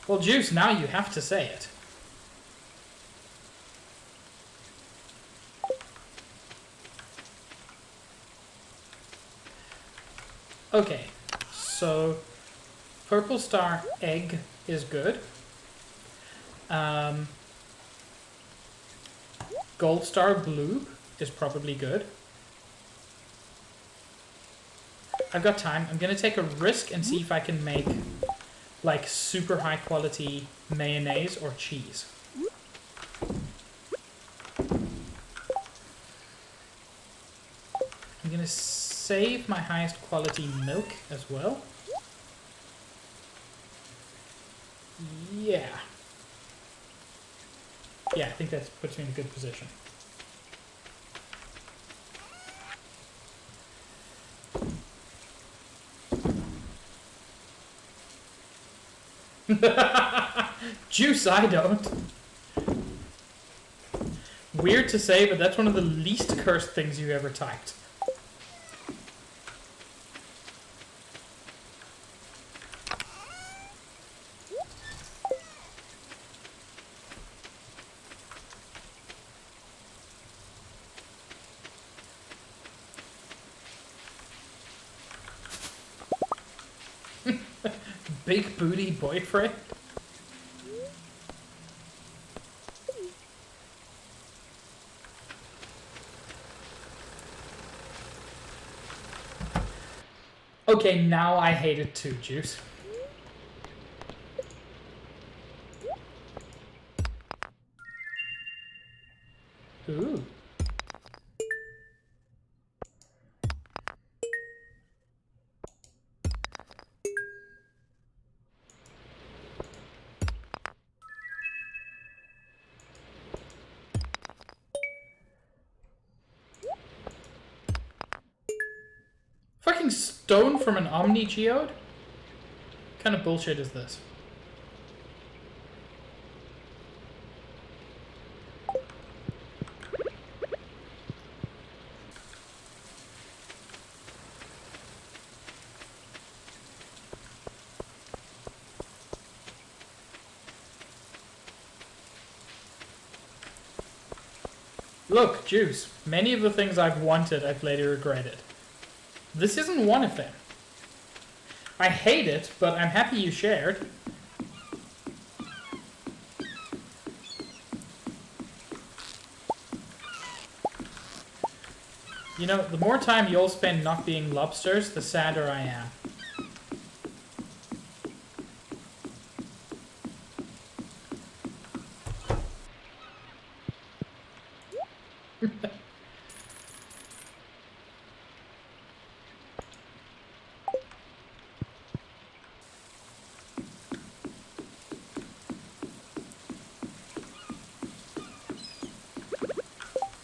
A: Well, Juice, now you have to say it. Okay, so purple star egg is good. Gold star blue is probably good. I've got time. I'm gonna take a risk and see if I can make like super high quality mayonnaise or cheese. I'm gonna save my highest quality milk as well. Yeah. Yeah, I think that puts me in a good position. Juice, I don't. Weird to say, but that's one of the least cursed things you've ever typed. Big booty boyfriend? Okay, now I hate it too, Juice. Ooh. Fucking stone from an Omni Geode? What kind of bullshit is this? Look, Juice, many of the things I've wanted I've later regretted. This isn't one of them. I hate it, but I'm happy you shared. You know, the more time you'll spend not being lobsters, the sadder I am.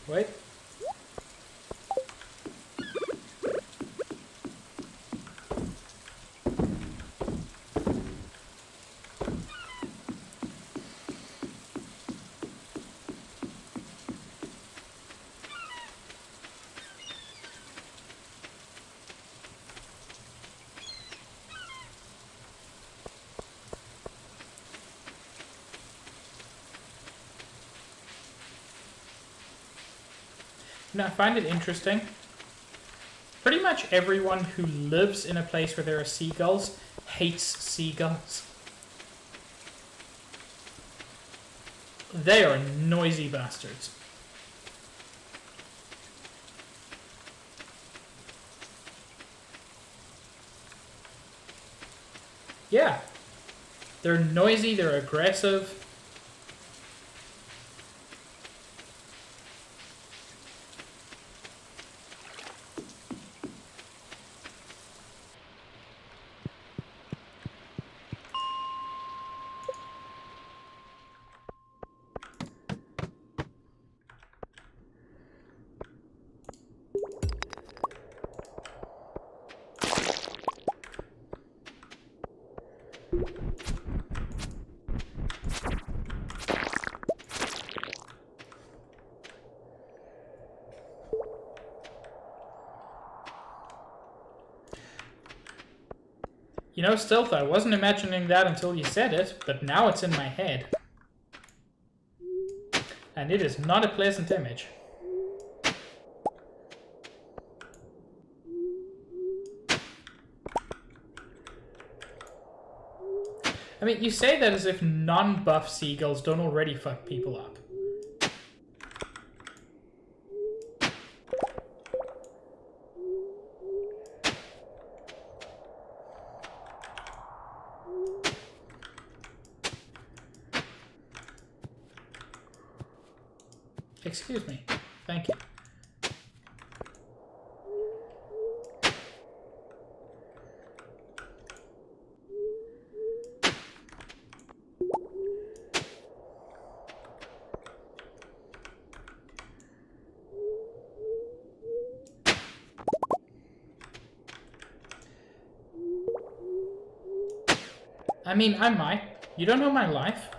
A: Wait. You know, I find it interesting. Pretty much everyone who lives in a place where there are seagulls hates seagulls. They are noisy bastards. Yeah. They're noisy, they're aggressive. You know, Stealth, I wasn't imagining that until you said it, but now it's in my head. And it is not a pleasant image. I mean, you say that as if non-buff seagulls don't already fuck people up. Excuse me. Thank you. I mean, I might. You don't know my life.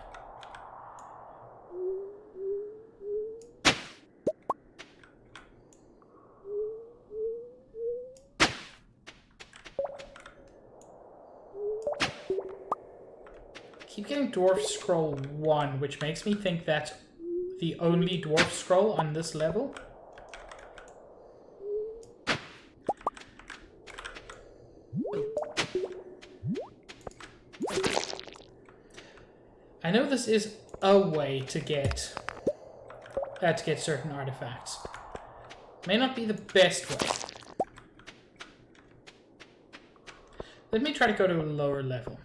A: Keep getting Dwarf Scroll 1, which makes me think that's the only Dwarf Scroll on this level. I know this is a way to get certain artifacts. May not be the best way. Let me try to go to a lower level.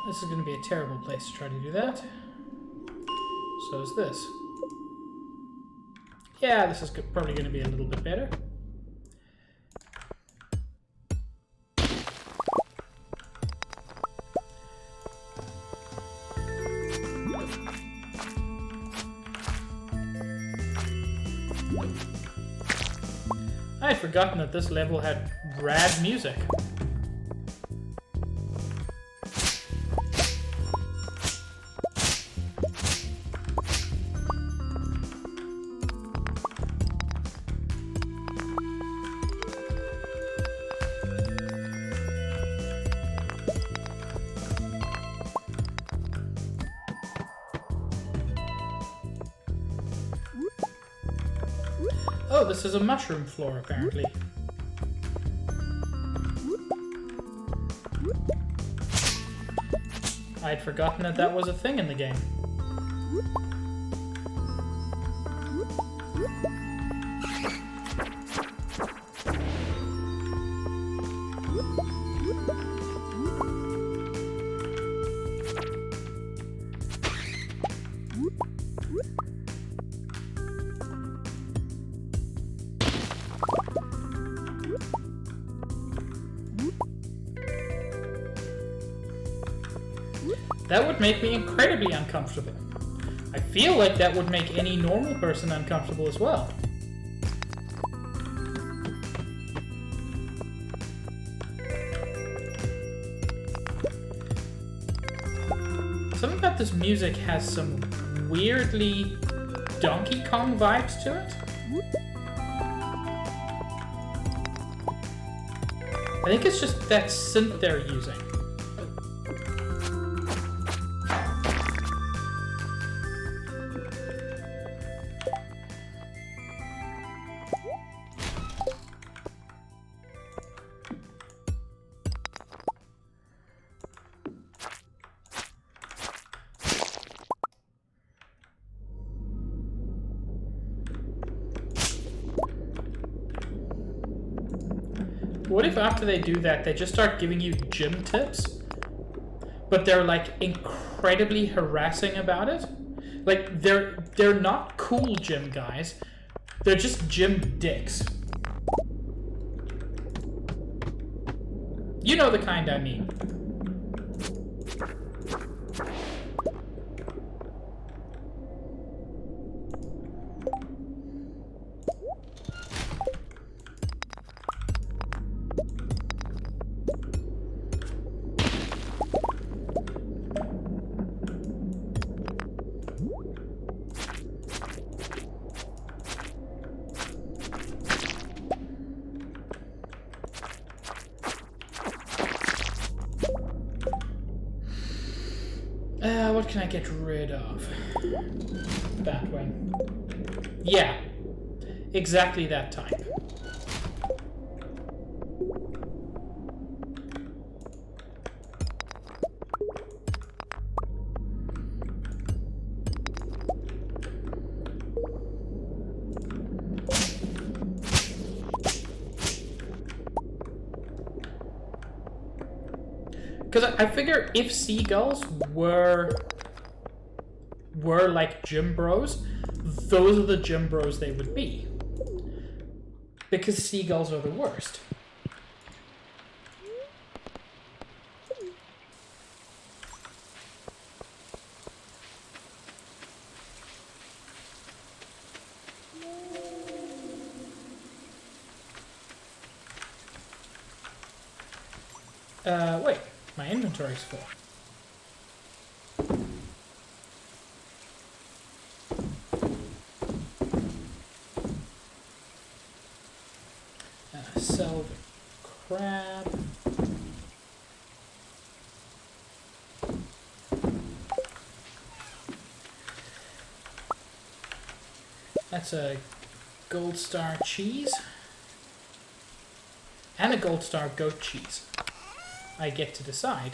A: This is going to be a terrible place to try to do that. So is this. Yeah, this is probably going to be a little bit better. I had forgotten that this level had rad music. Oh, this is a mushroom floor, apparently. I'd forgotten that that was a thing in the game. That would make me incredibly uncomfortable. I feel like that would make any normal person uncomfortable as well. Something about this music has some weirdly Donkey Kong vibes to it. I think it's just that synth they're using. What if after they do that, they just start giving you gym tips? But they're like incredibly harassing about it? Like they're not cool gym guys. They're just gym dicks. You know the kind I mean. What can I get rid of? Batwing. Yeah. Exactly that type. Because I figure if seagulls were like gym bros, those are the gym bros they would be. Because seagulls are the worst. Wait, my inventory's full. Sell the crab. That's a gold star cheese. And a gold star goat cheese. I get to decide.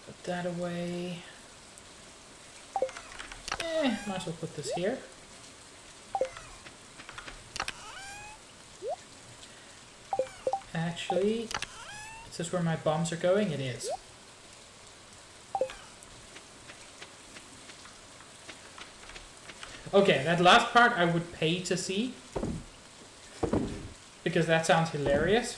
A: Put that away. Might as well put this here. Actually, is this where my bombs are going? It is. Okay, that last part I would pay to see. Because that sounds hilarious.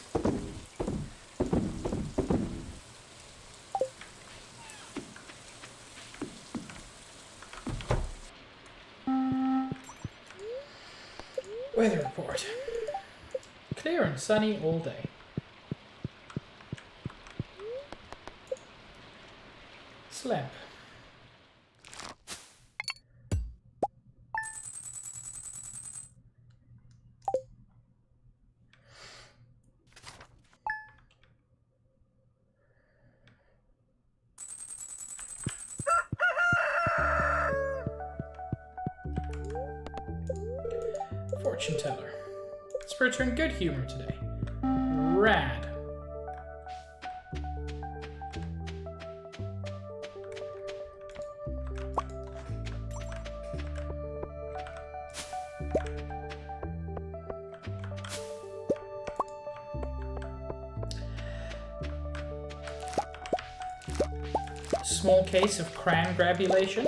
A: Weather report. Clear and sunny all day. Slab. Fortune teller. Spirits are in good humor today. Rad. Small case of cran grabulation.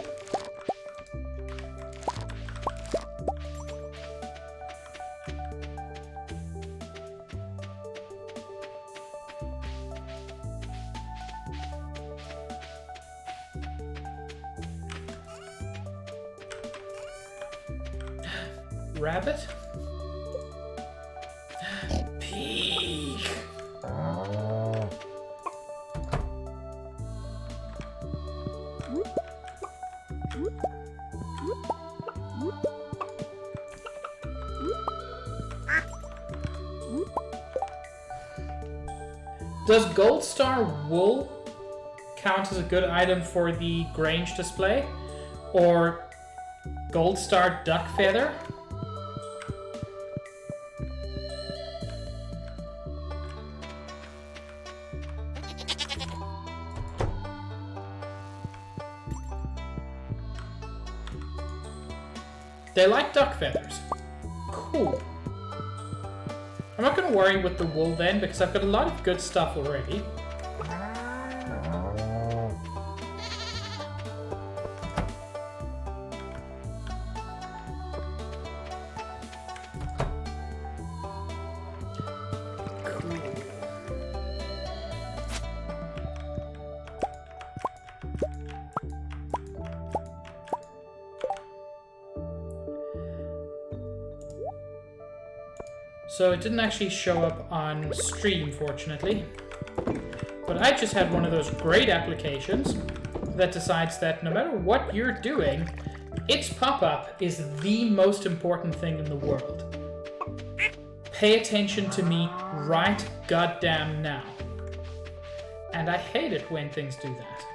A: Rabbit? Peek. Does Gold Star wool count as a good item for the Grange display? Or Gold Star duck feather? They like duck feathers. Cool. I'm not going to worry with the wool then, because I've got a lot of good stuff already. So it didn't actually show up on stream, fortunately. But I just had one of those great applications that decides that no matter what you're doing, its pop-up is the most important thing in the world. Pay attention to me right goddamn now. And I hate it when things do that.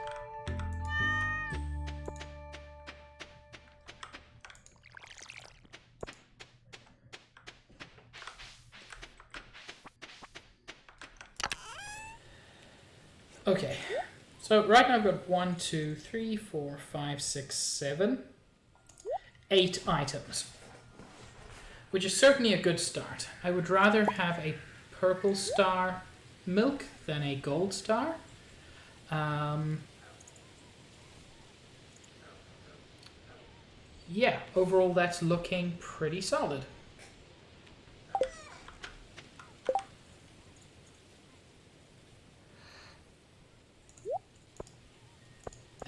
A: Okay, so right now I've got 1, 2, 3, 4, 5, 6, 7, 8 items, which is certainly a good start. I would rather have a purple star milk than a gold star. Yeah, overall that's looking pretty solid.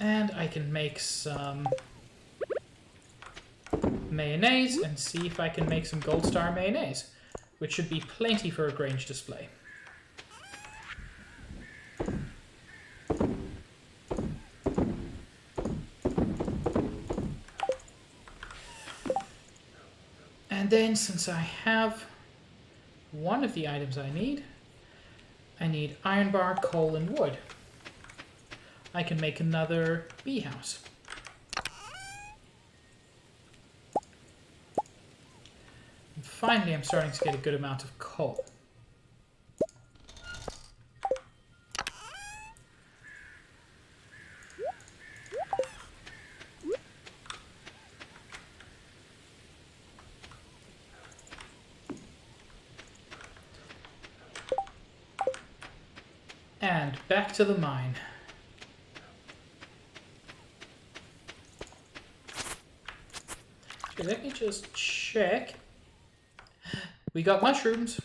A: And I can make some mayonnaise and see if I can make some gold star mayonnaise, which should be plenty for a Grange display. And then since I have one of the items I need iron bar, coal, and wood. I can make another bee house. And finally, I'm starting to get a good amount of coal. And back to the mine. Okay, let me just check. We got mushrooms.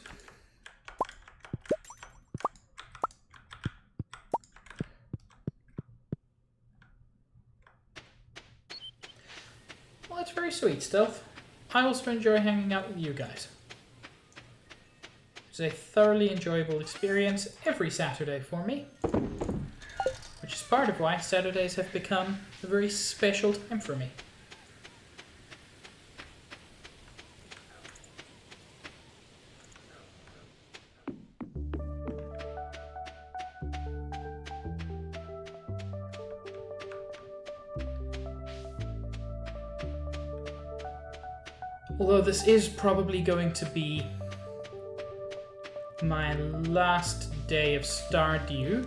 A: Well, that's very sweet, Stealth. I also enjoy hanging out with you guys. It's a thoroughly enjoyable experience every Saturday for me, which is part of why Saturdays have become a very special time for me. Although this is probably going to be my last day of Stardew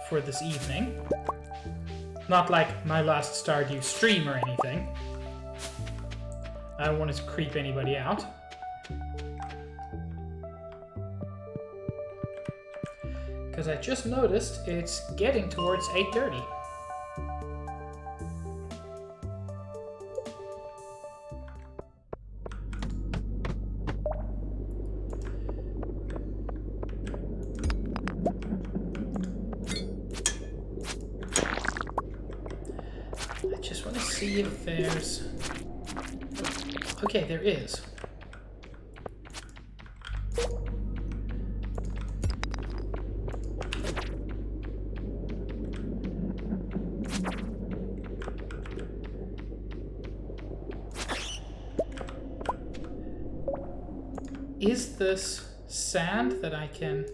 A: for this evening. Not like my last Stardew stream or anything. I don't want to creep anybody out. Because I just noticed it's getting towards 8:30. See if there's... Okay, there is. Is this sand that I can...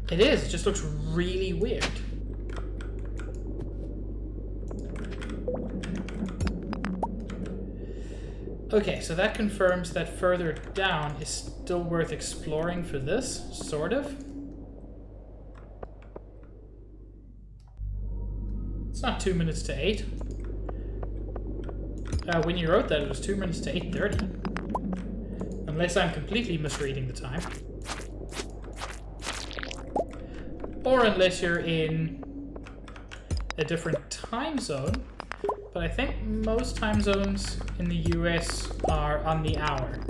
A: It is. It just looks really weird. Okay, so that confirms that further down is still worth exploring for this, sort of. It's not 2 minutes to 8. When you wrote that, it was 2 minutes to 8:30. Unless I'm completely misreading the time. Or unless you're in a different time zone. But I think most time zones in the US are on the hour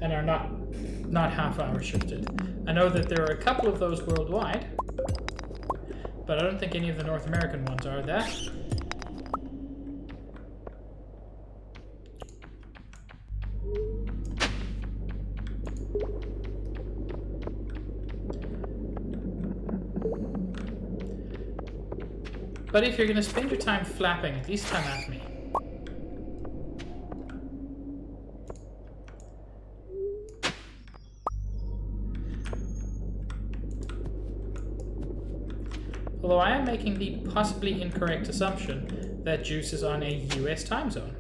A: and are not half-hour shifted. I know that there are a couple of those worldwide, but I don't think any of the North American ones are that. But if you're going to spend your time flapping, at least come at me. Although I am making the possibly incorrect assumption that Juice is on a US time zone.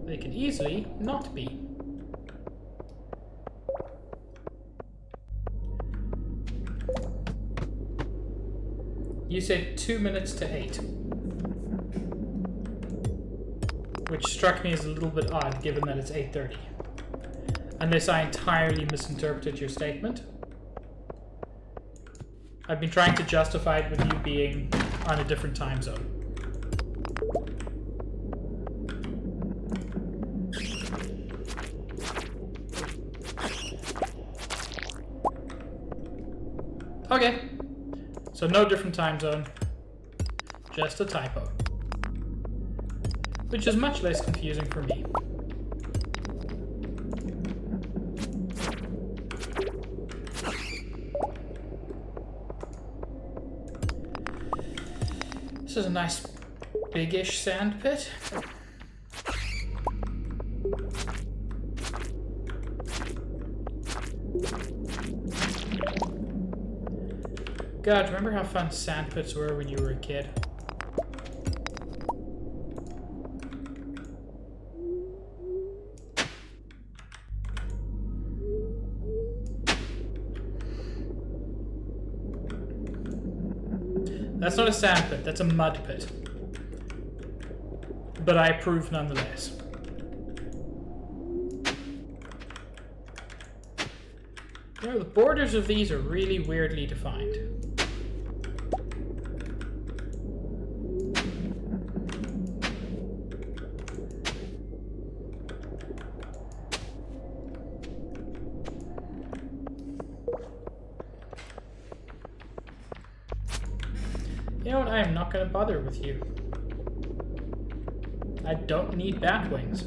A: They can easily not be. You said 2 minutes to 8. Which struck me as a little bit odd, given that it's 8:30. Unless I entirely misinterpreted your statement. I've been trying to justify it with you being on a different time zone. Okay. So no different time zone, just a typo. Which is much less confusing for me. This is a nice big-ish sand pit. God, remember how fun sand pits were when you were a kid? That's not a sand pit, that's a mud pit. But I approve nonetheless. You know, the borders of these are really weirdly defined. You know what? I am not going to bother with you. I don't need bat wings.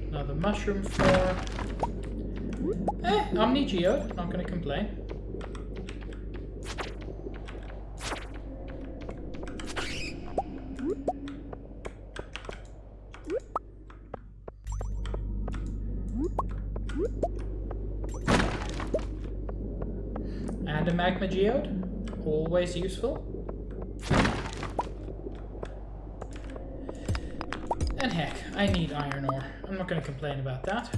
A: Another mushroom floor. Omni Geode, not going to complain. And a magma geode, always useful. And heck, I need iron ore. I'm not going to complain about that.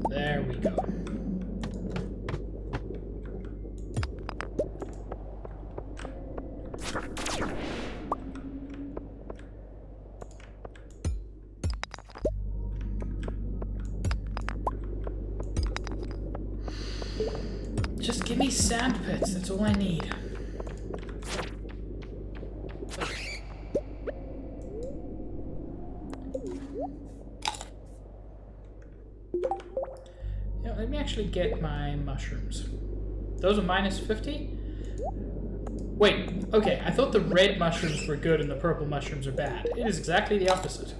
A: There we go. Just give me sand pits, that's all I need. actually get my mushrooms? Those are minus 50? Wait, okay, I thought the red mushrooms were good and the purple mushrooms are bad. It is exactly the opposite.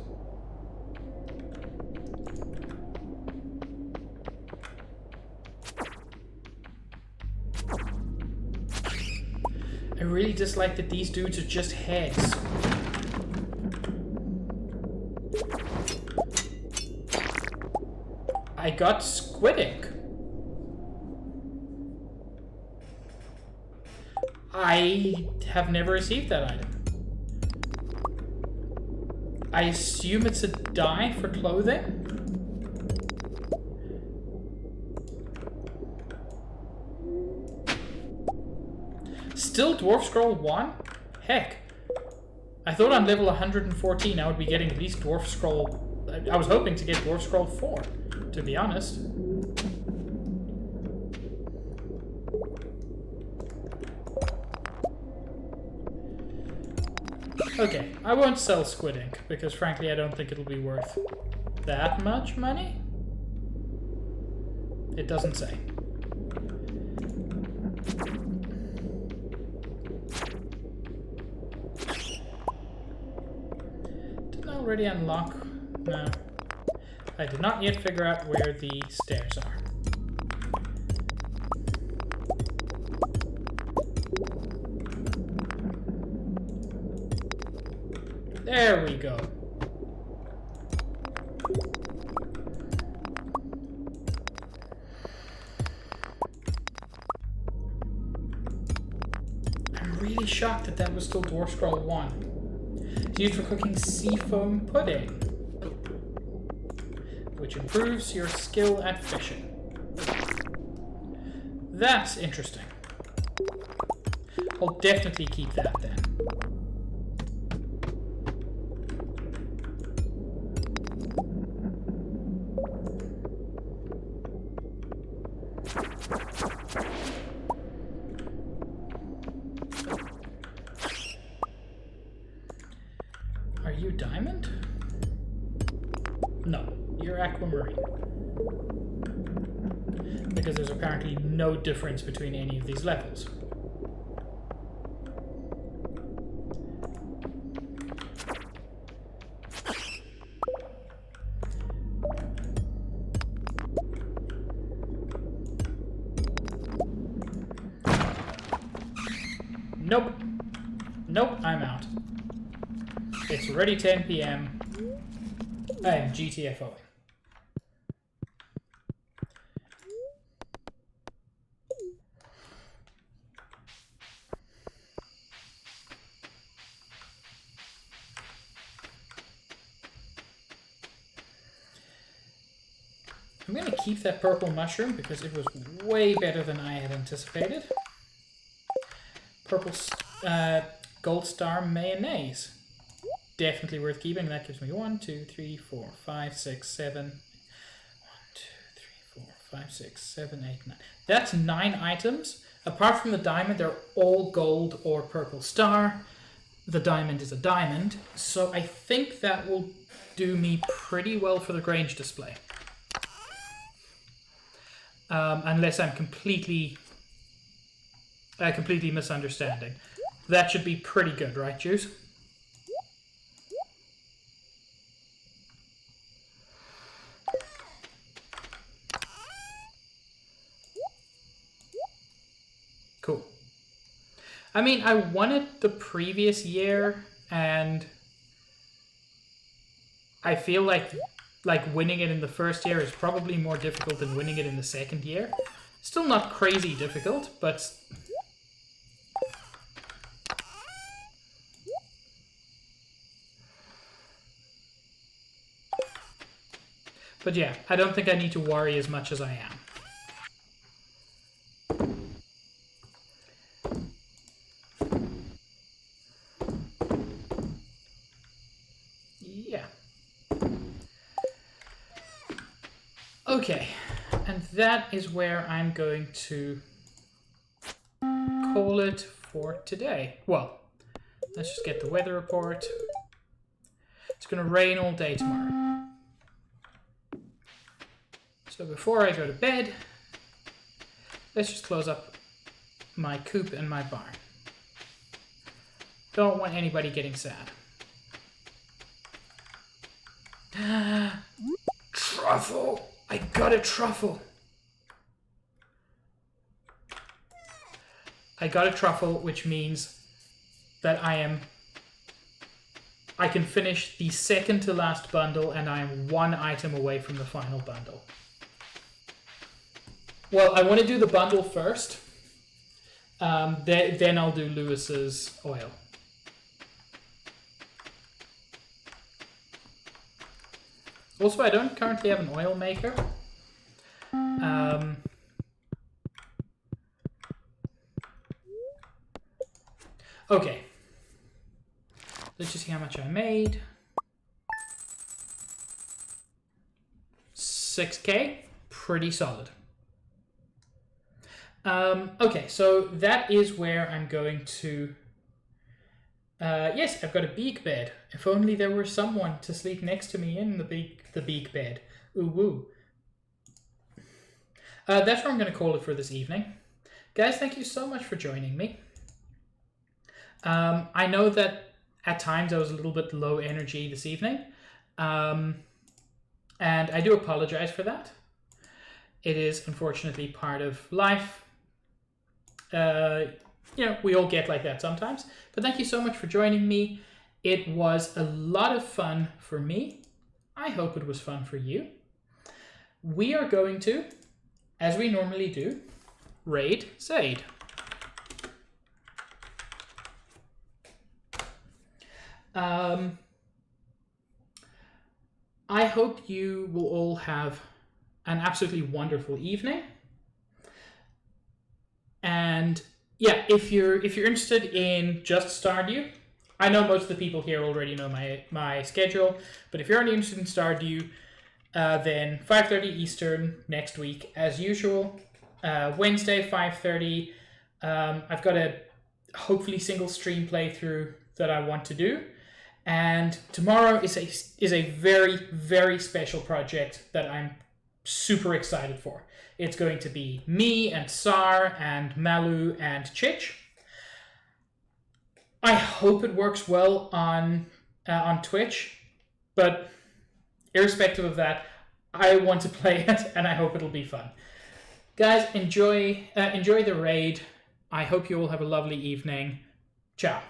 A: I really dislike that these dudes are just heads. I got squid ink. I have never received that item. I assume it's a dye for clothing. Still Dwarf Scroll 1? Heck. I thought on level 114 I would be getting at least Dwarf Scroll... I was hoping to get Dwarf Scroll 4, to be honest. Okay, I won't sell squid ink, because frankly I don't think it'll be worth that much money. It doesn't say. Didn't I already unlock? No. I did not yet figure out where the stairs are. There we go. I'm really shocked that that was still Dwarf Scroll 1. It's used for cooking seafoam pudding, which improves your skill at fishing. That's interesting. I'll definitely keep that then. Are you diamond? No, you're aquamarine. Because there's apparently no difference between any of these levels. Nope. Nope, I'm out. It's already 10 p.m. I am GTFOing. I'm going to keep that purple mushroom because it was way better than I had anticipated. Purple gold star mayonnaise. Definitely worth keeping. That gives me 1, 2, 3, 4, 5, 6, 7. 1, 2, 3, 4, 5, 6, 7, 8, 9. That's 9 items. Apart from the diamond, they're all gold or purple star. The diamond is a diamond. So I think that will do me pretty well for the Grange display. Unless I'm completely misunderstanding. That should be pretty good, right, Juice? Cool. I mean, I won it the previous year, and I feel like winning it in the first year is probably more difficult than winning it in the second year. Still not crazy difficult, but... But yeah, I don't think I need to worry as much as I am. Yeah. Okay, and that is where I'm going to call it for today. Well, let's just get the weather report. It's going to rain all day tomorrow. So before I go to bed, Let's just close up my coop and my barn. Don't want anybody getting sad. Truffle! I got a truffle! I got a truffle, which means that I can finish the second to last bundle, and I am one item away from the final bundle. Well, I want to do the bundle first. Then I'll do Lewis's oil. Also, I don't currently have an oil maker. Okay. Let's just see how much I made. 6K. Pretty solid. Okay, so that is where I'm going to... yes, I've got a beak bed. If only there were someone to sleep next to me in the beak bed. Ooh woo. That's what I'm going to call it for this evening. Guys, thank you so much for joining me. I know that at times I was a little bit low energy this evening. And I do apologize for that. It is unfortunately part of life. We all get like that sometimes. But thank you so much for joining me. It was a lot of fun for me. I hope it was fun for you. We are going to, as we normally do, raid Zaid. I hope you will all have an absolutely wonderful evening. And yeah, if you're interested in just Stardew, I know most of the people here already know my schedule, but if you're only interested in Stardew, then 5:30 Eastern next week as usual. Wednesday 5:30. I've got a hopefully single stream playthrough that I want to do, and tomorrow is a very, very special project that I'm super excited for. It's going to be me and Sar and Malu and Chich. I hope it works well on Twitch, but irrespective of that, I want to play it and I hope it'll be fun. Guys, enjoy the raid. I hope you all have a lovely evening. Ciao.